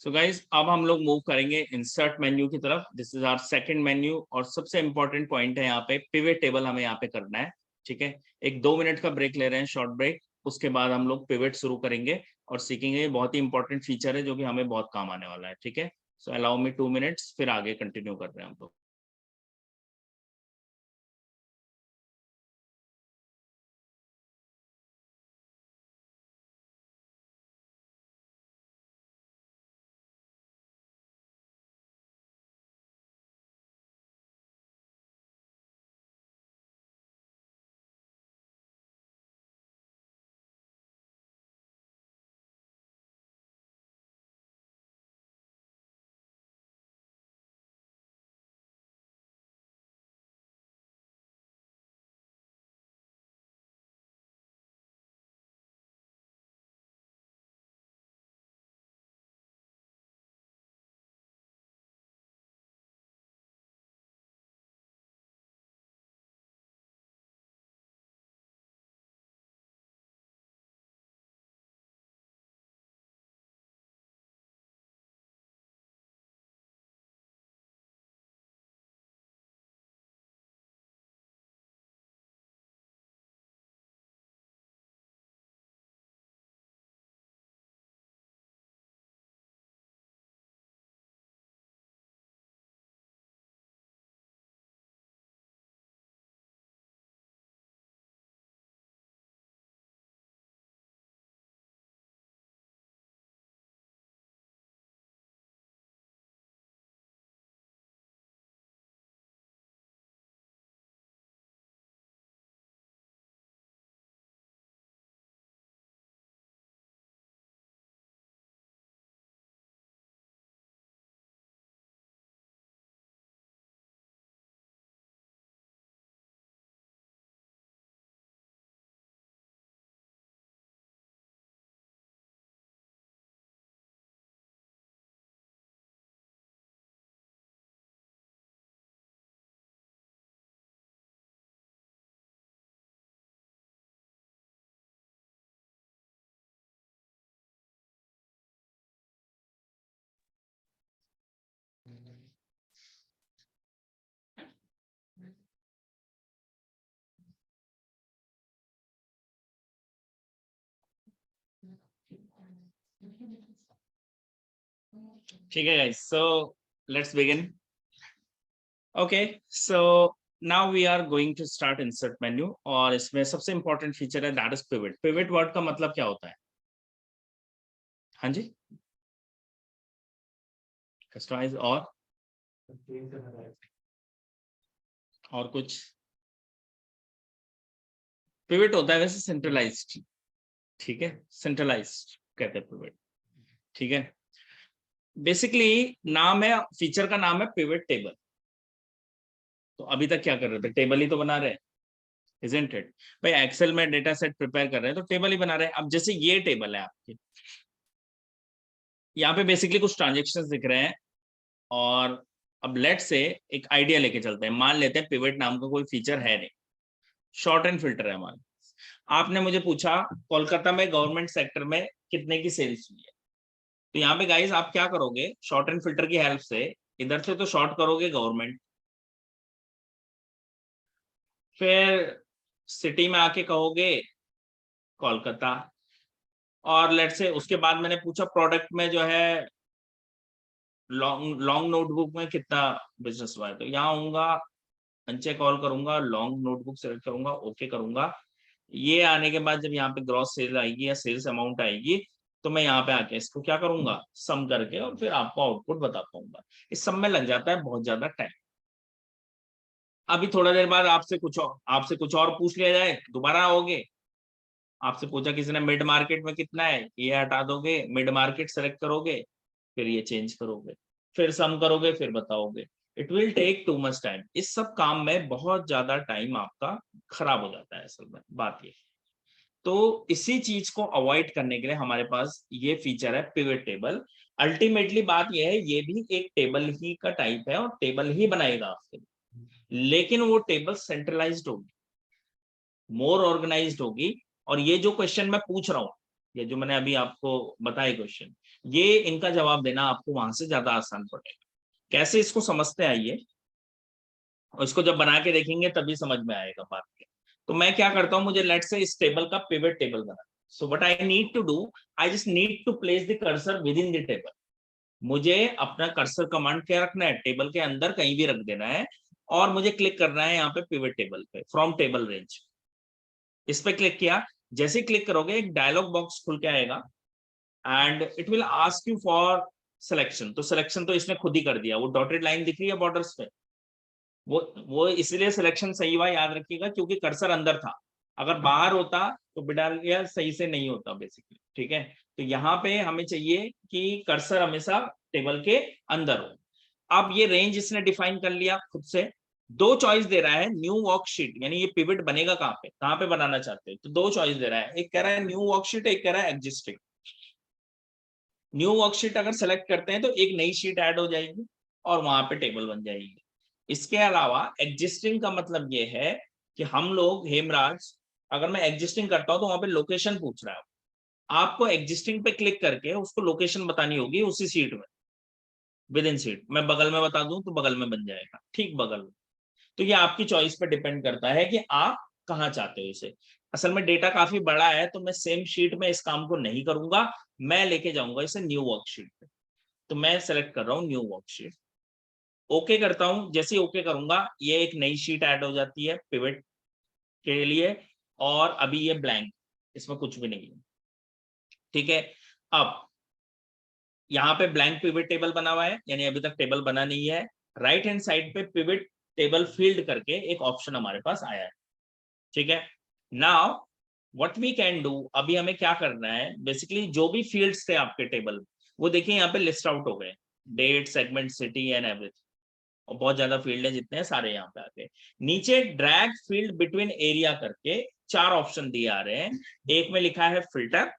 Speaker 1: सो गाइज अब हम लोग मूव करेंगे इंसर्ट मेन्यू की तरफ। This is our second menu और सबसे इंपॉर्टेंट पॉइंट है यहाँ पे पिवट टेबल हमें यहाँ पे करना है। ठीक है, एक 2 मिनट का ब्रेक ले रहे हैं, शॉर्ट ब्रेक, उसके बाद हम लोग पिवट शुरू करेंगे और सीखेंगे। बहुत ही इंपॉर्टेंट फीचर है जो कि हमें बहुत काम आने वाला है। ठीक है, सो अलाउ मी 2 मिनट्स, फिर आगे कंटिन्यू कर रहे हैं हम लोग। ठीक है guys, so let's begin. Okay, so now we are going to start insert menu, और इसमें सबसे इंपॉर्टेंट फीचर है that is pivot. Pivot word का मतलब क्या होता है? हाँ जी, कस्टमाइज और कुछ. पिवट होता है वैसे सेंट्रलाइज्ड, ठीक है, सेंट्रलाइज्ड कहते हैं पिवट. ठीक है, बेसिकली नाम है, फीचर का नाम है पिवट टेबल. तो अभी तक क्या कर रहे थे? टेबल ही तो बना रहे हैं, isn't it? भाई एक्सेल में डेटा सेट प्रिपेयर कर रहे हैं तो टेबल ही बना रहे हैं. अब जैसे ये टेबल है आपके, यहाँ पे बेसिकली कुछ ट्रांजेक्शन्स दिख रहे हैं, और अब लेट से एक आइडिया लेके चलते हैं. मान लेते हैं पिवट नाम का कोई फीचर है नहीं, शॉर्ट एंड फिल्टर है हमारे पास. आपने मुझे पूछा कोलकाता में गवर्नमेंट सेक्टर में कितने की सेल्स हुई है. तो यहाँ पे गाइस आप क्या करोगे, शॉर्ट एंड फिल्टर की हेल्प से इधर से तो शॉर्ट करोगे गवर्नमेंट, फिर सिटी में आके कहोगे कोलकाता, और लेट से उसके बाद मैंने पूछा प्रोडक्ट में जो है लॉन्ग लॉन्ग नोटबुक में कितना बिजनेस हुआ है. तो यहाँ आऊंगा, अंचे कॉल करूंगा, लॉन्ग नोटबुक सेलेक्ट करूंगा, ओके करूंगा. ये आने के बाद जब यहाँ पे ग्रॉस सेल आएगी या सेल्स अमाउंट आएगी, तो मैं यहाँ पे आके इसको क्या करूंगा, सम करके, और फिर आपको आउटपुट बता पाऊंगा. इस सब में लग जाता है बहुत ज्यादा टाइम. अभी थोड़ा देर बाद आपसे कुछ और पूछ लिया जाए, दोबारा आओगे, आपसे पूछा किसी ने मिड मार्केट में कितना है, ये हटा दोगे, मिड मार्केट सेलेक्ट करोगे, फिर ये चेंज करोगे, फिर सम करोगे, फिर बताओगे. It will take too much time. इस सब काम में बहुत ज्यादा टाइम आपका खराब हो जाता है असल में, बात ये. तो इसी चीज को अवॉइड करने के लिए हमारे पास ये फीचर है पिवट टेबल. अल्टीमेटली बात ये है, ये भी एक टेबल ही का टाइप है और टेबल ही बनाएगा आपके लिए, लेकिन वो टेबल सेंट्रलाइज्ड होगी, मोर ऑर्गेनाइज्ड होगी. और ये जो क्वेश्चन मैं पूछ रहा हूँ, ये जो मैंने अभी आपको बताए क्वेश्चन, ये इनका जवाब देना आपको वहां से ज्यादा आसान पड़ेगा. कैसे इसको समझते आइए, और इसको जब बना के देखेंगे तभी समझ में आएगा बात के. तो मैं क्या करता हूँ, मुझे लेट से इस टेबल का पिवट टेबल बना. So what I need to do, I just need to place the cursor within the table. मुझे अपना कर्सर कमांड क्या रखना है, टेबल के अंदर कहीं भी रख देना है, और मुझे क्लिक करना है यहाँ पे पिवट टेबल पे, फ्रॉम टेबल रेंज. इस पे क्लिक किया, जैसे क्लिक करोगे एक डायलॉग बॉक्स खुल के आएगा, and it will ask you for selection. तो सिलेक्शन तो इसने खुद ही कर दिया, वो डॉटेड लाइन दिख रही है बॉर्डर्स पे, वो इसलिए सिलेक्शन सही हुआ, याद रखिएगा, क्योंकि कर्सर अंदर था. अगर बाहर होता तो बिडालिया सही से नहीं होता बेसिकली. ठीक है, तो यहाँ पे हमें चाहिए कि कर्सर हमेशा टेबल के अंदर हो. अब ये रेंज इसने डिफाइन कर लिया खुद से. दो चॉइस दे रहा है, न्यू वर्कशीट, यानी ये पिवट बनेगा कहाँ पे बनाना चाहते हैं, तो दो चॉइस दे रहा है. एक कह रहा है न्यू वर्कशीट, एक कह रहा है एग्जिस्टिंग. न्यू वर्कशीट अगर सेलेक्ट करते हैं तो एक नई शीट ऐड हो जाएगी और वहां पे टेबल बन जाएगी. इसके अलावा एग्जिस्टिंग का मतलब ये है कि हम लोग, हेमराज, अगर मैं एग्जिस्टिंग करता हूं तो वहां पे लोकेशन पूछ रहा है, आपको एग्जिस्टिंग पे क्लिक करके उसको लोकेशन बतानी होगी उसी सीट में, विद इन सीट. मैं बगल में बता दूं तो बगल में बन जाएगा, ठीक बगल में. तो ये आपकी चॉइस पे डिपेंड करता है कि आप कहाँ चाहते हो इसे. असल में डेटा काफी बड़ा है तो मैं सेम शीट में इस काम को नहीं करूंगा, मैं लेके जाऊंगा इसे न्यू वर्कशीट पे. तो मैं सेलेक्ट कर रहा हूँ न्यू वर्कशीट, ओके करता हूं. जैसे ही ओके करूंगा ये एक नई शीट ऐड हो जाती है पिवट के लिए, और अभी ये ब्लैंक, इसमें कुछ भी नहीं है. ठीक है, अब यहाँ पे ब्लैंक पिवट टेबल बना हुआ है, यानी अभी तक टेबल बना नहीं है. राइट हैंड साइड पे पिवट टेबल फील्ड करके एक ऑप्शन हमारे पास आया है. ठीक है, now what we can do, अभी हमें क्या करना है, बेसिकली जो भी फील्ड्स थे आपके टेबल, वो देखिए यहाँ पे लिस्ट आउट हो गए, date, segment, city and everything. और बहुत ज्यादा फील्ड है, जितने हैं सारे यहाँ पे आते हैं. नीचे ड्रैग फील्ड बिटवीन एरिया करके चार ऑप्शन दिए आ रहे हैं. एक में लिखा है फिल्टर,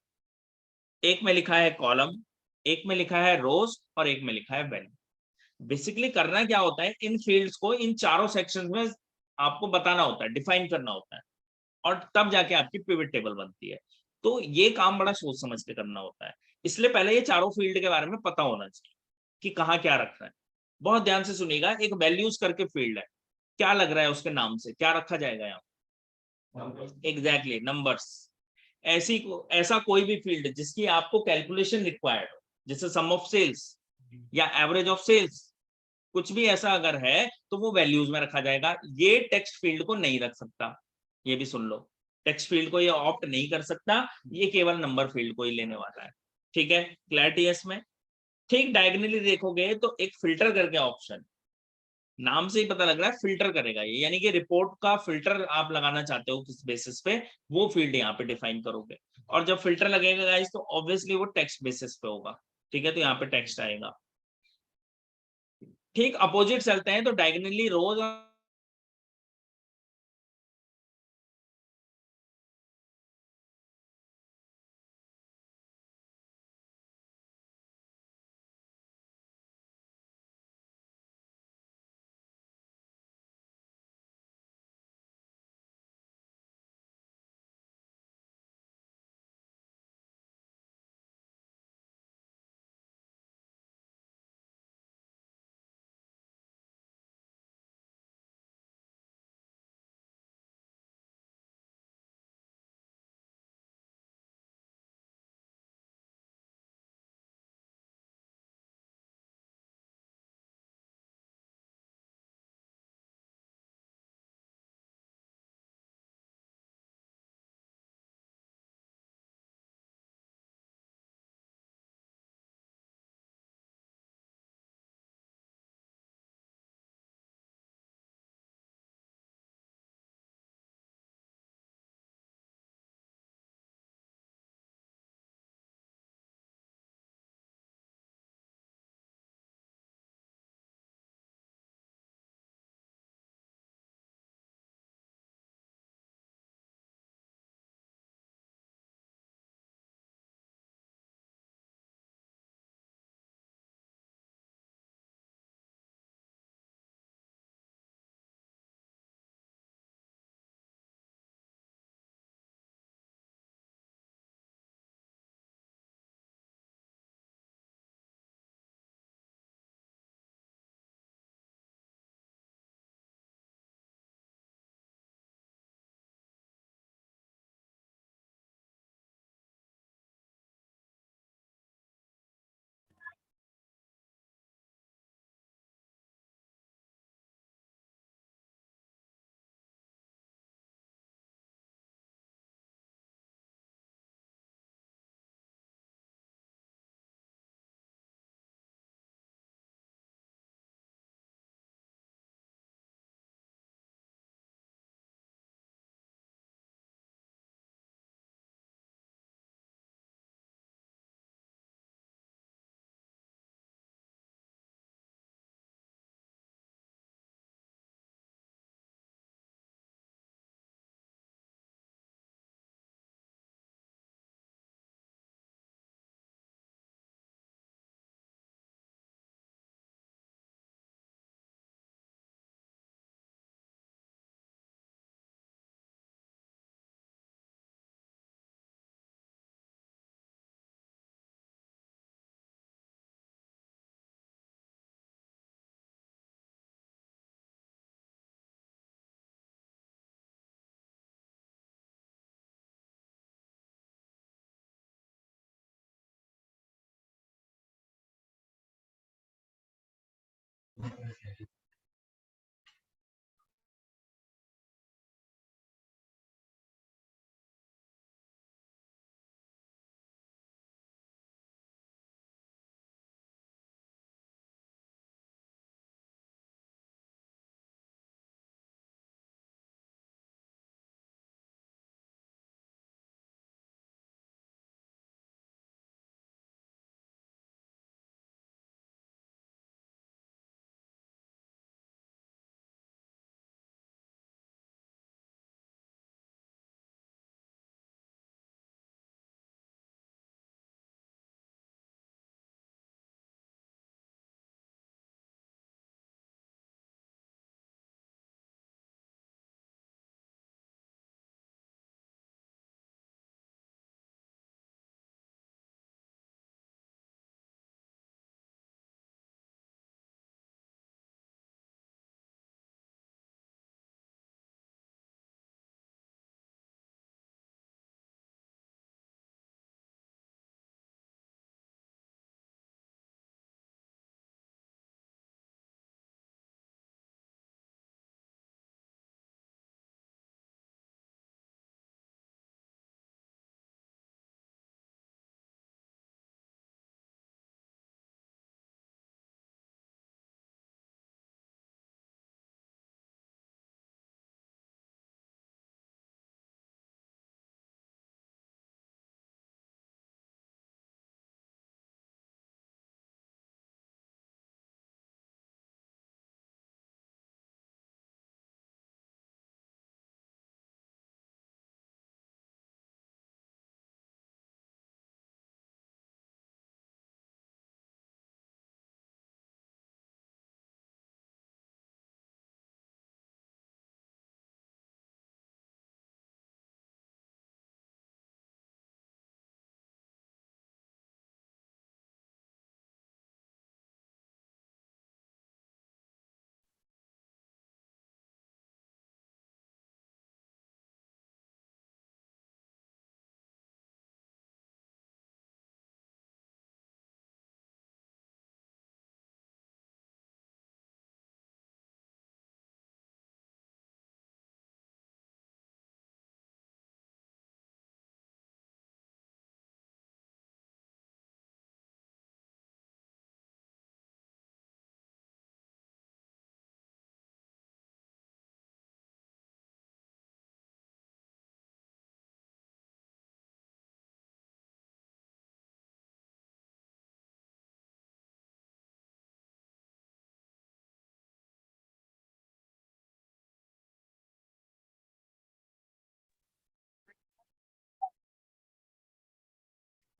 Speaker 1: एक में लिखा है कॉलम, एक में लिखा है रोज, और एक में लिखा है वैल्यू. बेसिकली करना क्या होता है, इन फील्ड्स को इन चारों सेक्शंस में आपको बताना होता है, डिफाइन करना होता है, और तब जाके आपकी पिवट टेबल बनती है. तो ये काम बड़ा सोच समझ के करना होता है, इसलिए पहले ये चारों फील्ड के बारे में पता होना चाहिए कि कहाँ क्या रखना है. बहुत ध्यान से सुनिएगा, एक वैल्यूज करके फील्ड है, क्या लग रहा है उसके नाम से, क्या रखा जाएगा यहाँ? Exactly, numbers. ऐसा कोई भी फील्ड जिसकी आपको कैलकुलेशन रिक्वायर्ड हो, जैसे सम ऑफ सेल्स, या एवरेज ऑफ सेल्स, कुछ भी ऐसा अगर है तो वो वैल्यूज में रखा जाएगा। ये टेक्स्ट फील्ड को नहीं रख सकता, ये भी सुन लो, टेक्स्ट फील्ड को ये ऑप्ट नहीं कर सकता, ये केवल नंबर फील्ड को ही लेने वाला है। ठीक है, क्लैरिटी है इसमें? ठीक, डायगनली देखोगे तो एक फिल्टर करके ऑप्शन, नाम से ही पता लग रहा है फिल्टर करेगा ये, यानी कि रिपोर्ट का फिल्टर आप लगाना चाहते हो किस बेसिस पे, वो फील्ड यहाँ पे डिफाइन करोगे। और जब फिल्टर लगेगा गाइस तो ऑब्वियसली वो टेक्स्ट बेसिस पे होगा। ठीक है, तो यहाँ पे टेक्स्ट आएगा। ठीक, अपोजिट चलते हैं तो डायगनली रोज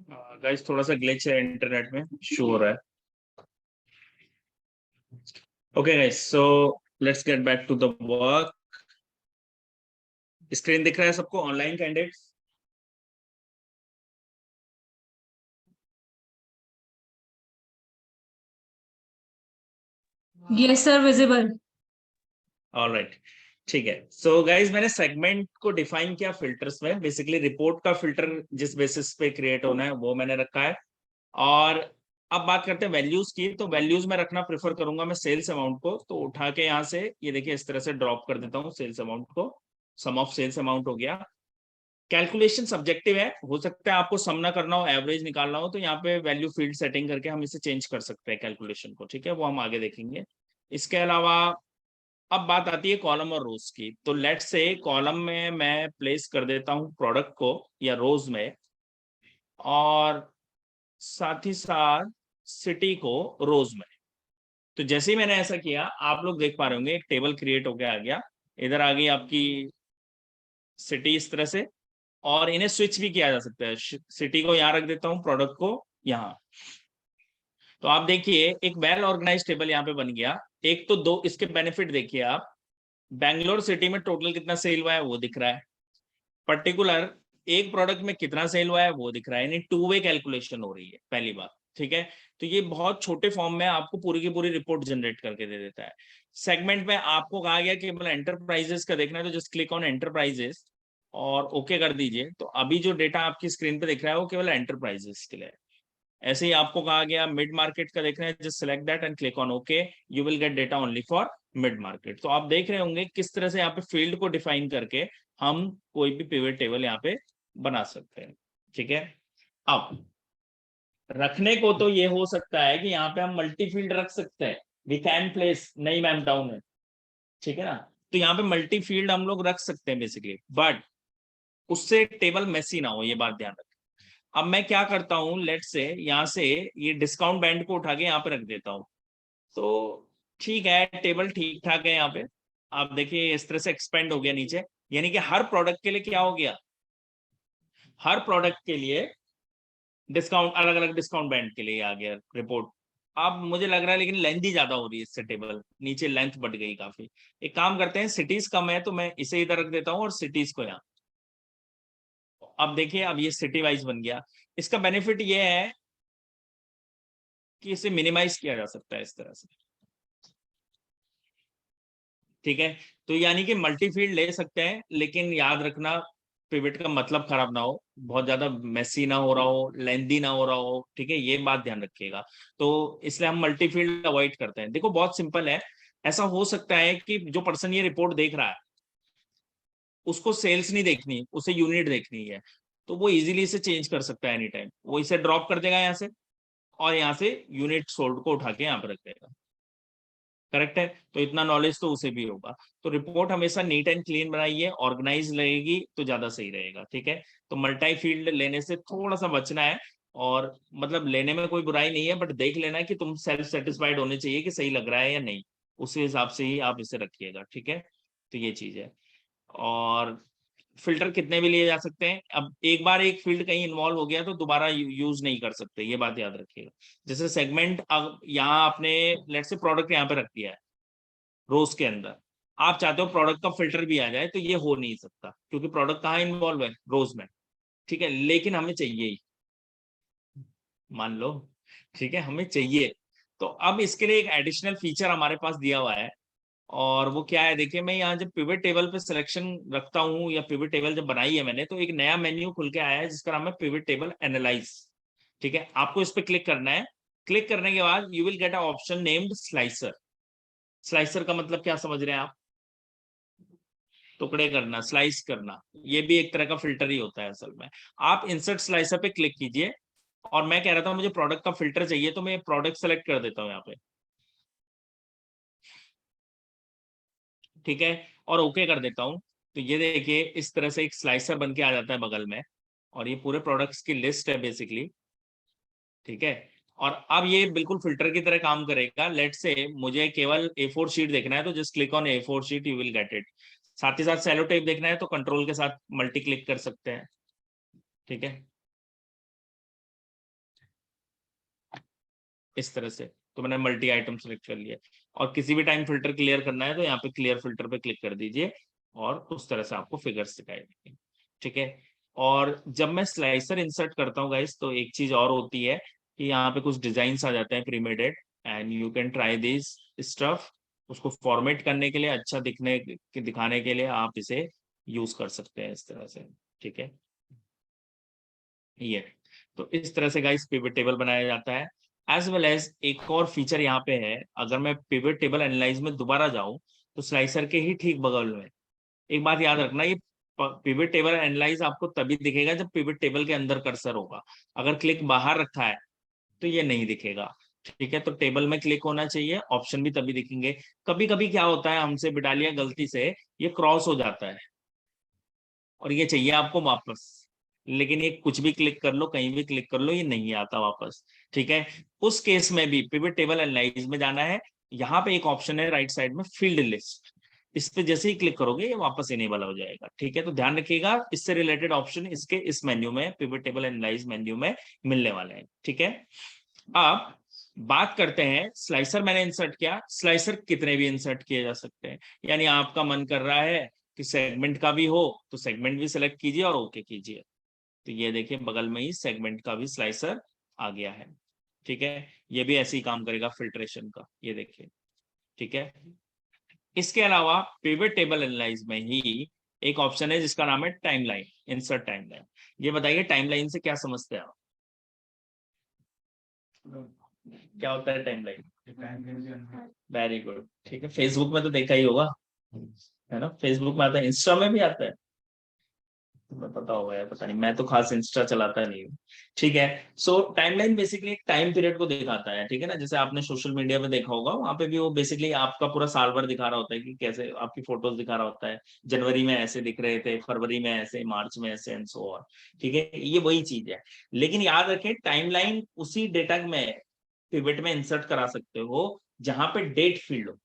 Speaker 1: गाइस थोड़ा सा ग्लिच है इंटरनेट में, शो हो रहा है। Okay guys, so let's get back to the work. Screen दिख रहा है सबको, online candidates?
Speaker 3: Yes, sir, visible.
Speaker 1: Alright, ठीक है। सो गाइस, मैंने सेगमेंट को डिफाइन किया फिल्टर्स में। बेसिकली रिपोर्ट का फिल्टर जिस बेसिस पे क्रिएट होना है वो मैंने रखा है। और अब बात करते हैं वैल्यूज की। तो वैल्यूज में रखना प्रेफर करूंगा मैं सेल्स अमाउंट को। तो उठा के यहाँ से ये देखिए इस तरह से ड्रॉप कर देता हूँ सेल्स अमाउंट को। सम ऑफ सेल्स अमाउंट हो गया। कैलकुलेशन सब्जेक्टिव है, हो सकता है आपको सम ना करना हो, एवरेज निकालना हो, तो यहाँ पे वैल्यू फील्ड सेटिंग करके हम इसे चेंज कर सकते हैं कैलकुलेशन को। ठीक है, वो हम आगे देखेंगे। इसके अलावा अब बात आती है कॉलम और रोज की। तो लेट से कॉलम में मैं प्लेस कर देता हूं प्रोडक्ट को, या रोज में, और साथ ही साथ सिटी को रोज में। तो जैसे ही मैंने ऐसा किया, आप लोग देख पा रहे होंगे एक टेबल क्रिएट होकर आ गया। इधर आ गई आपकी सिटी इस तरह से। और इन्हें स्विच भी किया जा सकता है, सिटी को यहाँ रख देता हूँ, प्रोडक्ट को यहाँ। तो आप देखिए एक वेल ऑर्गेनाइज टेबल यहाँ पे बन गया। एक तो दो इसके बेनिफिट देखिए आप। बैंगलोर सिटी में टोटल कितना सेल हुआ है वो दिख रहा है, पर्टिकुलर एक प्रोडक्ट में कितना सेल हुआ है वो दिख रहा है। यानी टू वे कैलकुलेशन हो रही है पहली बात। ठीक है, तो ये बहुत छोटे फॉर्म में आपको पूरी की पूरी रिपोर्ट जनरेट करके दे देता है। सेगमेंट में आपको कहा गया कि मतलब एंटरप्राइजेस का देखना है, तो जस्ट क्लिक ऑन एंटरप्राइजेस और ओके कर दीजिए। तो अभी जो डेटा आपकी स्क्रीन पे दिख रहा है वो केवल एंटरप्राइजेस के लिए है। ऐसे ही आपको कहा गया मिड मार्केट का देखना है, just select that and click on okay, you will get data only for mid market. तो आप देख रहे होंगे किस तरह से यहाँ पे फील्ड को डिफाइन करके हम कोई भी पिवट टेबल यहाँ पे बना सकते हैं। ठीक है, अब रखने को तो ये हो सकता है कि यहाँ पे हम मल्टी फील्ड रख सकते हैं। वी कैन प्लेस, नहीं मैम डाउन है, ठीक है ना। तो यहाँ पे मल्टी फील्ड हम लोग रख सकते हैं बेसिकली, बट उससे टेबल मेसी ना हो, ये बात ध्यान रखें। अब मैं क्या करता हूँ, लेट से यहाँ से ये डिस्काउंट बैंड को उठा के यहाँ पे रख देता हूँ। तो ठीक है, टेबल ठीक ठाक है यहाँ पे। आप देखिए इस तरह से एक्सपेंड हो गया नीचे। यानी कि हर प्रोडक्ट के लिए क्या हो गया, हर प्रोडक्ट के लिए डिस्काउंट, अलग अलग डिस्काउंट बैंड के लिए आ गया रिपोर्ट। अब मुझे लग रहा है लेकिन लेंथ ही ज्यादा हो रही है इससे, टेबल नीचे लेंथ बढ़ गई काफी। एक काम करते हैं, सिटीज कम है तो मैं इसे इधर रख देता हूँ और सिटीज को यहाँ। अब देखिए अब ये सिटी वाइज बन गया। इसका बेनिफिट ये है कि इसे मिनिमाइज किया जा सकता है इस तरह से। ठीक है, तो यानी कि मल्टी फील्ड ले सकते हैं, लेकिन याद रखना पिवट का मतलब खराब ना हो, बहुत ज्यादा मेसी ना हो रहा हो, लेंदी ना हो रहा हो। ठीक है, ये बात ध्यान रखिएगा। तो इसलिए हम मल्टी फील्ड अवॉइड करते हैं। देखो बहुत सिंपल है। ऐसा हो सकता है कि जो पर्सन ये रिपोर्ट देख रहा है उसको सेल्स नहीं देखनी, उसे यूनिट देखनी है। तो वो इजीली इसे चेंज कर सकता है एनी टाइम। वो इसे ड्रॉप कर देगा यहाँ से, और यहाँ से यूनिट सोल्ड को उठा के यहाँ पर रख देगा। करेक्ट है, तो इतना नॉलेज तो उसे भी होगा। तो रिपोर्ट हमेशा नीट एंड क्लीन बनाइए, ऑर्गेनाइज रहेगी तो ज्यादा सही रहेगा। ठीक है, तो मल्टी फील्ड लेने से थोड़ा सा बचना है। और मतलब लेने में कोई बुराई नहीं है, बट देख लेना है कि तुम सेल्फ सेटिस्फाइड होने चाहिए कि सही लग रहा है या नहीं, उसी हिसाब से ही आप इसे रखिएगा। ठीक है, तो ये चीज है। और फिल्टर कितने भी लिए जा सकते हैं। अब एक बार एक फील्ड कहीं इन्वॉल्व हो गया तो दोबारा यूज नहीं कर सकते, ये बात याद रखिएगा। जैसे सेगमेंट, अब यहाँ आपने लेट से प्रोडक्ट यहाँ पे रख दिया है रोज के अंदर, आप चाहते हो प्रोडक्ट का फिल्टर भी आ जाए, तो ये हो नहीं सकता क्योंकि प्रोडक्ट कहाँ इन्वॉल्व है, रोज में। ठीक है, लेकिन हमें चाहिए ही, मान लो। ठीक है, हमें चाहिए। तो अब इसके लिए एक एडिशनल फीचर हमारे पास दिया हुआ है। और वो क्या है, देखिए मैं यहाँ जब पिवट टेबल पे सिलेक्शन रखता हूँ, या पिवट टेबल जब बनाई है मैंने, तो एक नया मेन्यू खुल के आया है जिसका नाम है पिवट टेबल एनालाइज। ठीक है, आपको इस पे क्लिक करना है। क्लिक करने के बाद you will get a option named slicer. Slicer का मतलब क्या समझ रहे हैं आप, टुकड़े करना, स्लाइस करना। ये भी एक तरह का फिल्टर ही होता है असल में। आप इंसर्ट स्लाइसर पे क्लिक कीजिए। और मैं कह रहा था मुझे प्रोडक्ट का फिल्टर चाहिए, तो मैं प्रोडक्ट सेलेक्ट कर देता हूँ यहाँ पे। ठीक है, और ओके कर देता हूँ। तो ये देखिए इस तरह से एक स्लाइसर बन के आ जाता है बगल में, और ये पूरे प्रोडक्ट्स की लिस्ट है बेसिकली। ठीक है, और अब ये बिल्कुल फिल्टर की तरह काम करेगा। लेट से मुझे केवल A4 शीट देखना है, तो just click on A4 sheet, you will get it. साथ ही साथ सेलो टेप देखना है तो कंट्रोल के साथ मल्टी क्लिक कर सकते हैं। ठीक है, इस तरह से। तो मैंने मल्टी आइटम सेलेक्ट कर लिया, और किसी भी टाइम फिल्टर क्लियर करना है तो यहाँ पे क्लियर फिल्टर पे क्लिक कर दीजिए, और उस तरह से आपको फिगर्स दिखाई देंगे। ठीक है। और जब मैं स्लाइसर इंसर्ट करता हूँ गाइस, तो एक चीज और होती है कि यहाँ पे कुछ डिजाइन आ जाते हैं premaded, and you can try this stuff. उसको फॉर्मेट करने के लिए, अच्छा दिखाने के लिए आप इसे यूज कर सकते हैं इस तरह से। ठीक है, ये तो इस तरह से गाइस पिवट टेबल बनाया जाता है। एज वेल एज एक और फीचर यहाँ पे है, अगर मैं पिवट टेबल एनालाइज में दोबारा जाऊं, तो स्लाइसर के ही ठीक बगल में एक बात याद रखना, ये पिवट टेबल एनालाइज आपको तभी दिखेगा जब पिवट टेबल के अंदर कर्सर होगा। अगर क्लिक बाहर रखा है तो ये नहीं दिखेगा। ठीक है, तो टेबल में क्लिक होना चाहिए, ऑप्शन भी तभी दिखेंगे। कभी कभी क्या होता है, हमसे बिटालिया गलती से ये क्रॉस हो जाता है और ये चाहिए आपको वापस, लेकिन ये कुछ भी क्लिक कर लो, कहीं भी क्लिक कर लो, ये नहीं आता वापस। ठीक है, उस केस में भी पिवट टेबल एनालाइज में जाना है। यहाँ पे एक ऑप्शन है राइट साइड में, फील्ड लिस्ट। इस पे जैसे ही क्लिक करोगे ये वापस इनेबल हो जाएगा। ठीक है, तो ध्यान रखिएगा, इससे रिलेटेड ऑप्शन इसके इस मेन्यू में, पिवट टेबल एनालाइज मेन्यू में मिलने वाले हैं। ठीक है, अब बात करते हैं स्लाइसर मैंने इंसर्ट किया। स्लाइसर कितने भी इंसर्ट किए जा सकते हैं, यानी आपका मन कर रहा है कि सेगमेंट का भी हो तो सेगमेंट भी सिलेक्ट कीजिए और ओके कीजिए। तो ये देखिए बगल में ही सेगमेंट का भी स्लाइसर आ गया है। ठीक है, ये भी ऐसे ही काम करेगा फिल्ट्रेशन का, ये देखिए। ठीक है, इसके अलावा पिवट टेबल एनालाइज में ही एक ऑप्शन है जिसका नाम है टाइमलाइन, इंसर्ट टाइमलाइन। ये बताइए टाइमलाइन से क्या समझते हैं आप? क्या होता है टाइमलाइन? Very good. ठीक है, फेसबुक में तो देखा ही होगा, है ना? फेसबुक में आता है, इंस्टा में भी आता है, तुम्हें पता होगा यार, पता नहीं, मैं तो खास इंस्टा चलाता नहीं हूँ। ठीक है, सो टाइमलाइन बेसिकली एक टाइम पीरियड को दिखाता है। ठीक है ना, जैसे आपने सोशल मीडिया पे देखा होगा, वहां पे भी वो बेसिकली आपका पूरा साल भर दिखा रहा होता है कि कैसे आपकी फोटोज दिखा रहा होता है। जनवरी में ऐसे दिख रहे थे, फरवरी में ऐसे, मार्च में ऐसे, एंड सो ऑन। ठीक है, ये वही चीज है। लेकिन याद रखें, टाइमलाइन उसी डेटा में पिवट में इंसर्ट करा सकते हो जहां पे डेट फील्ड हो।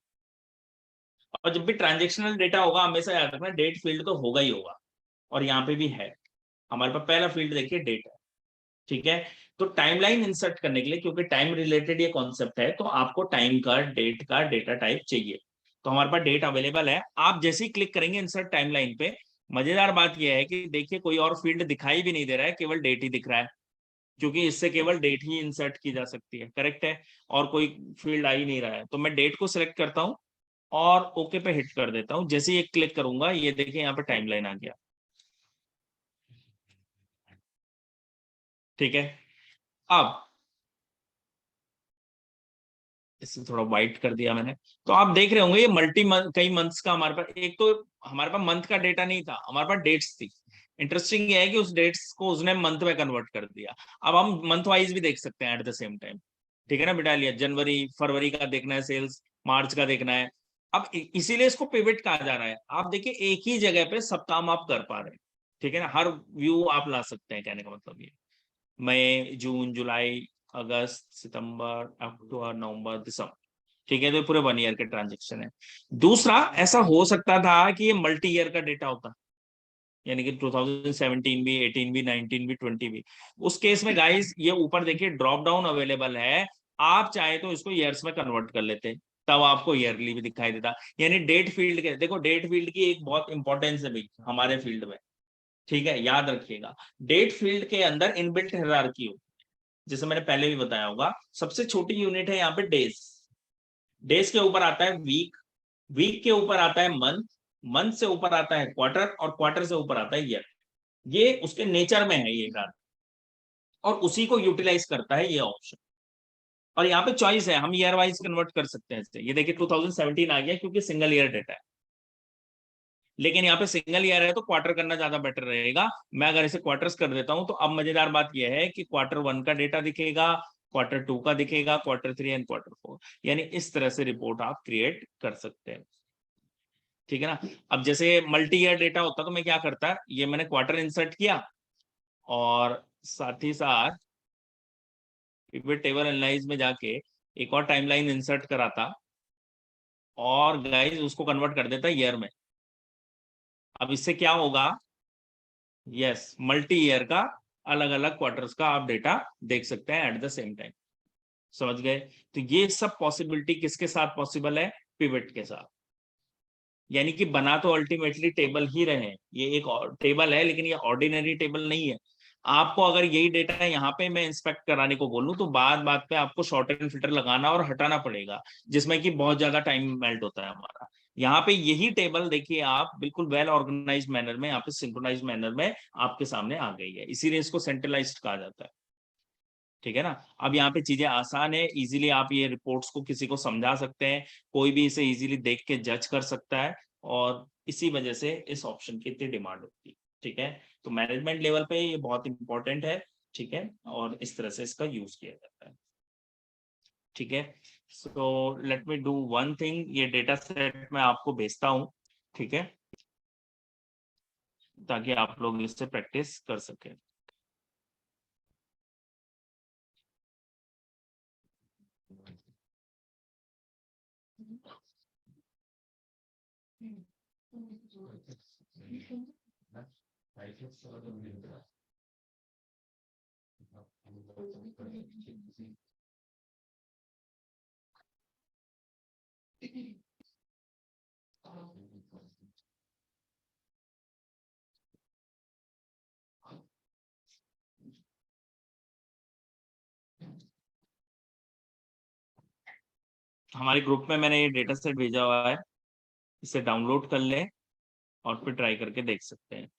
Speaker 1: और जब भी ट्रांजेक्शनल डेटा होगा, हमेशा याद रखना डेट फील्ड तो होगा ही होगा, और यहाँ पे भी है। हमारे पास पहला फील्ड देखिए डेट है। ठीक है, तो टाइमलाइन इंसर्ट करने के लिए, क्योंकि टाइम रिलेटेड ये कॉन्सेप्ट है, तो आपको टाइम का, डेट का डेटा टाइप चाहिए। तो हमारे पास डेट अवेलेबल है। आप जैसे ही क्लिक करेंगे इंसर्ट टाइमलाइन पे, मजेदार बात यह है कि देखिए कोई और फील्ड दिखाई भी नहीं दे रहा है, केवल डेट ही दिख रहा है, क्योंकि इससे केवल डेट ही इंसर्ट की जा सकती है। करेक्ट है, और कोई फील्ड आ ही नहीं रहा है। तो मैं डेट को सिलेक्ट करता हूँ और ओके पे हिट कर देता हूँ। जैसे ही क्लिक करूंगा, ये देखिए यहाँ पे टाइमलाइन आ गया। ठीक है, अब इसे थोड़ा वाइट कर दिया मैंने। तो आप देख रहे होंगे ये मल्टी मंथ, कई मंथ्स का हमारे पास, एक तो हमारे पास मंथ का डेटा नहीं था, हमारे पास डेट्स थी। इंटरेस्टिंग ये है कि उस डेट्स को उसने मंथ में कन्वर्ट कर दिया। अब हम मंथ वाइज भी देख सकते हैं एट द सेम टाइम। ठीक है ना, बिटा लिया, जनवरी फरवरी का देखना है सेल्स, मार्च का देखना है। अब इसीलिए इसको पिवट कहा जा रहा है। आप देखिए एक ही जगह पे सब काम आप कर पा रहे हैं। ठीक है ना, हर व्यू आप ला सकते हैं, कहने का मतलब ये। मई, जून, जुलाई, अगस्त, सितंबर, अक्टूबर, नवंबर, दिसंबर। ठीक है, तो पूरे 1 ईयर के ट्रांजेक्शन है। दूसरा, ऐसा हो सकता था कि ये मल्टी ईयर का डेटा होता, यानी कि 2017 भी, 18 भी, 19 भी, 20 भी। उस केस में गाइस ये ऊपर देखिए ड्रॉप डाउन अवेलेबल है। आप चाहे तो इसको ईयर्स में कन्वर्ट कर लेते, तब आपको ईयरली भी दिखाई देता। यानी डेट फील्ड के, देखो डेट फील्ड की एक बहुत इंपॉर्टेंस है भाई हमारे फील्ड में। ठीक है, याद रखिएगा, डेट फील्ड के अंदर इनबिल्ट हायरार्की हो, जैसे मैंने पहले भी बताया होगा। सबसे छोटी यूनिट है यहाँ पे डेज। डेज के ऊपर आता है वीक, वीक के ऊपर आता है मंथ, मंथ से ऊपर आता है क्वार्टर, और क्वार्टर से ऊपर आता है ईयर। ये उसके नेचर में है ये बात, और उसी को यूटिलाइज करता है ये ऑप्शन। और यहाँ पे चॉइस है, हम ईयर वाइज कन्वर्ट कर सकते हैं। ये देखिए 2017 आ गया क्योंकि सिंगल ईयर डेटा है, लेकिन यहाँ पे सिंगल ईयर है तो क्वार्टर करना ज्यादा बेटर रहेगा। मैं अगर इसे क्वार्टर्स कर देता हूं, तो अब मजेदार बात यह है कि Q1 का डेटा दिखेगा, Q2 का दिखेगा, Q3 एंड Q4। यानी इस तरह से रिपोर्ट आप क्रिएट कर सकते हैं। ठीक है ना, अब जैसे मल्टी ईयर डेटा होता तो मैं क्या करता, ये मैंने क्वार्टर इंसर्ट किया, और साथ ही साथ पिवट टेबल एनालाइज में जाके एक और टाइमलाइन इंसर्ट कराता, और गाइस उसको कन्वर्ट कर देता ईयर में। अब इससे क्या होगा, यस, मल्टी ईयर का अलग अलग क्वार्टर्स का आप डेटा देख सकते हैं एट द सेम टाइम। समझ गए? तो ये सब पॉसिबिलिटी किसके साथ पॉसिबल है? पिवट के साथ। यानी कि बना तो अल्टीमेटली टेबल ही रहे, ये एक टेबल है लेकिन ये ऑर्डिनरी टेबल नहीं है। आपको अगर यही डेटा यहाँ पे मैं इंस्पेक्ट कराने को बोलूं तो बात बात पे आपको शॉर्ट एंड फिल्टर लगाना और हटाना पड़ेगा, जिसमें कि बहुत ज्यादा टाइम मेल्ट होता है हमारा। यहाँ पे यही टेबल देखिए आप बिल्कुल वेल ऑर्गेनाइज मैनर में, यहाँ पे सिंक्रोनाइज मैनर में आपके सामने आ गई है, इसीलिए इसको सेंट्रलाइज्ड कहा जाता है। ठीक है ना? अब यहाँ पे चीजें आसान है, इजीली आप ये रिपोर्ट्स को किसी को समझा सकते हैं, कोई भी इसे इजीली देख के जज कर सकता है, और इसी वजह से इस ऑप्शन की इतनी डिमांड होती है। ठीक है, तो मैनेजमेंट लेवल पे ये बहुत इंपॉर्टेंट है। ठीक है, और इस तरह से इसका यूज किया जाता है। ठीक है, so let me do one thing, ये डेटा सेट मैं आपको भेजता हूँ। ठीक है, ताकि आप लोग इससे प्रैक्टिस कर सकें। हमारे ग्रुप में मैंने ये डेटा सेट भेजा हुआ है, इसे डाउनलोड कर लें और फिर ट्राई करके देख सकते हैं।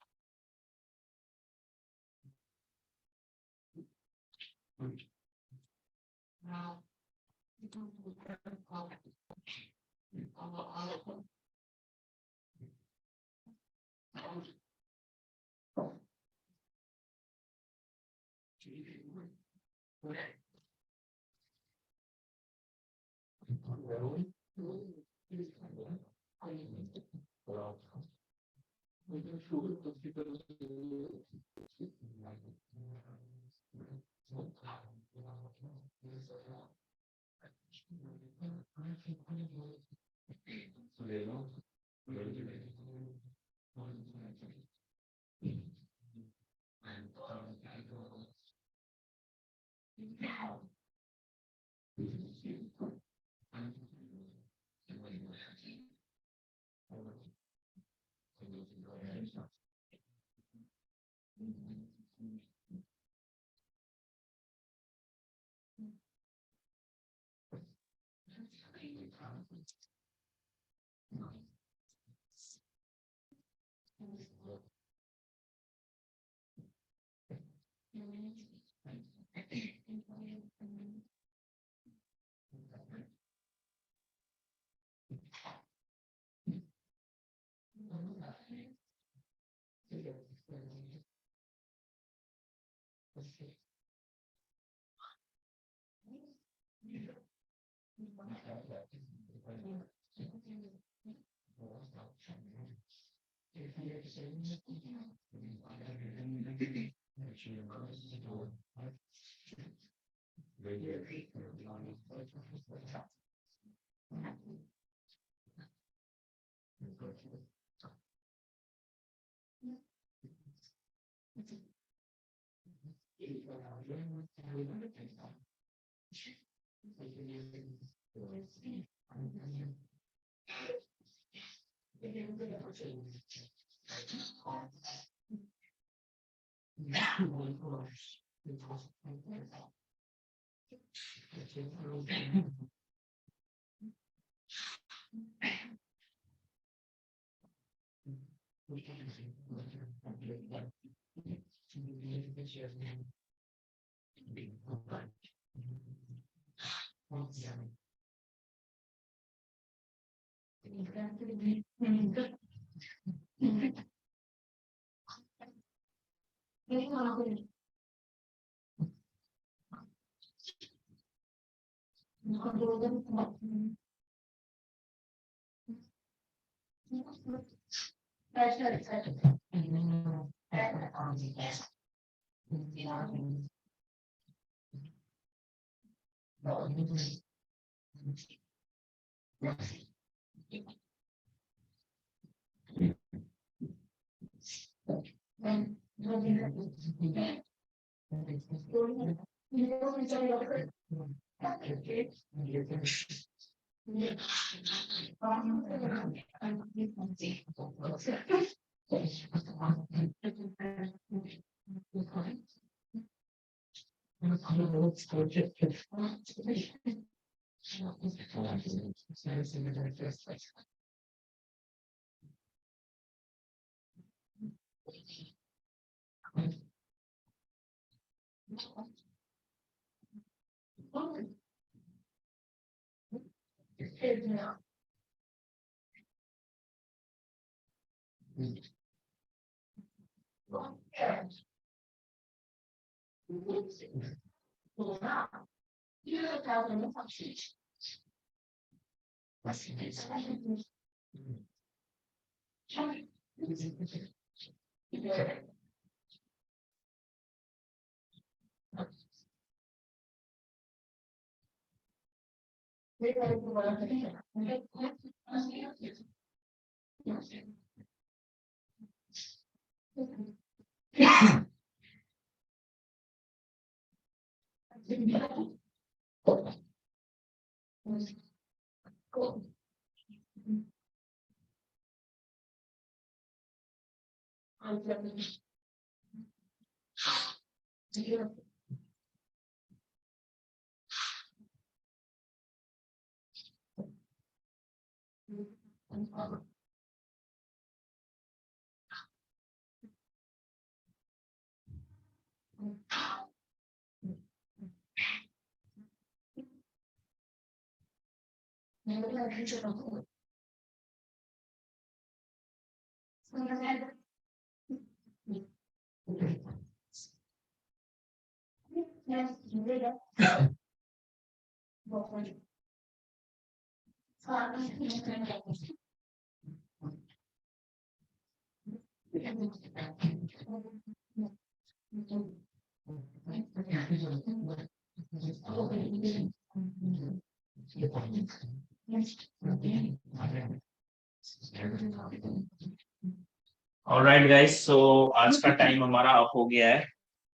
Speaker 1: ऑलराइट गाइस, सो आज का टाइम हमारा अप हो गया है।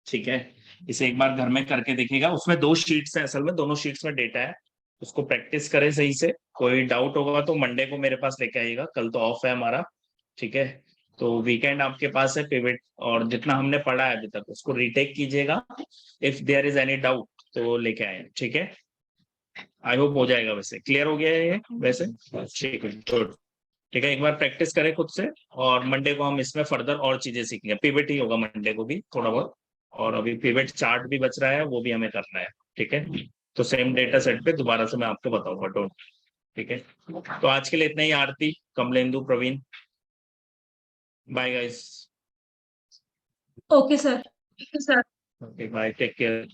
Speaker 1: ठीक है, इसे एक बार घर में करके देखिएगा। उसमें 2 शीट्स है, असल में दोनों शीट्स में डेटा है, उसको प्रैक्टिस करें सही से। कोई डाउट होगा तो मंडे को मेरे पास लेके आइएगा, कल तो ऑफ है हमारा। ठीक है, तो वीकेंड आपके पास है पिवट, और जितना हमने पढ़ा है अभी तक उसको रीटेक कीजिएगा। If there is any doubt तो लेके आए। ठीक है, आई होप हो जाएगा। वैसे क्लियर हो गया है ये वैसे? ठीक है, गुड। ठीक है, एक बार प्रैक्टिस करें खुद से, और मंडे को हम इसमें फर्दर और चीजें सीखेंगे। पिवट ही होगा मंडे को भी थोड़ा बहुत, और अभी पिवट चार्ट भी बच रहा है, वो भी हमें करना है। ठीक है, तो सेम डेटा सेट पे दोबारा से मैं आपको बताऊंगा। डोंट। ठीक है, तो आज के लिए इतना ही। Aarti, Kamalendu, Praveen, bye guys.
Speaker 3: Okay sir.
Speaker 1: Okay, bye, take care.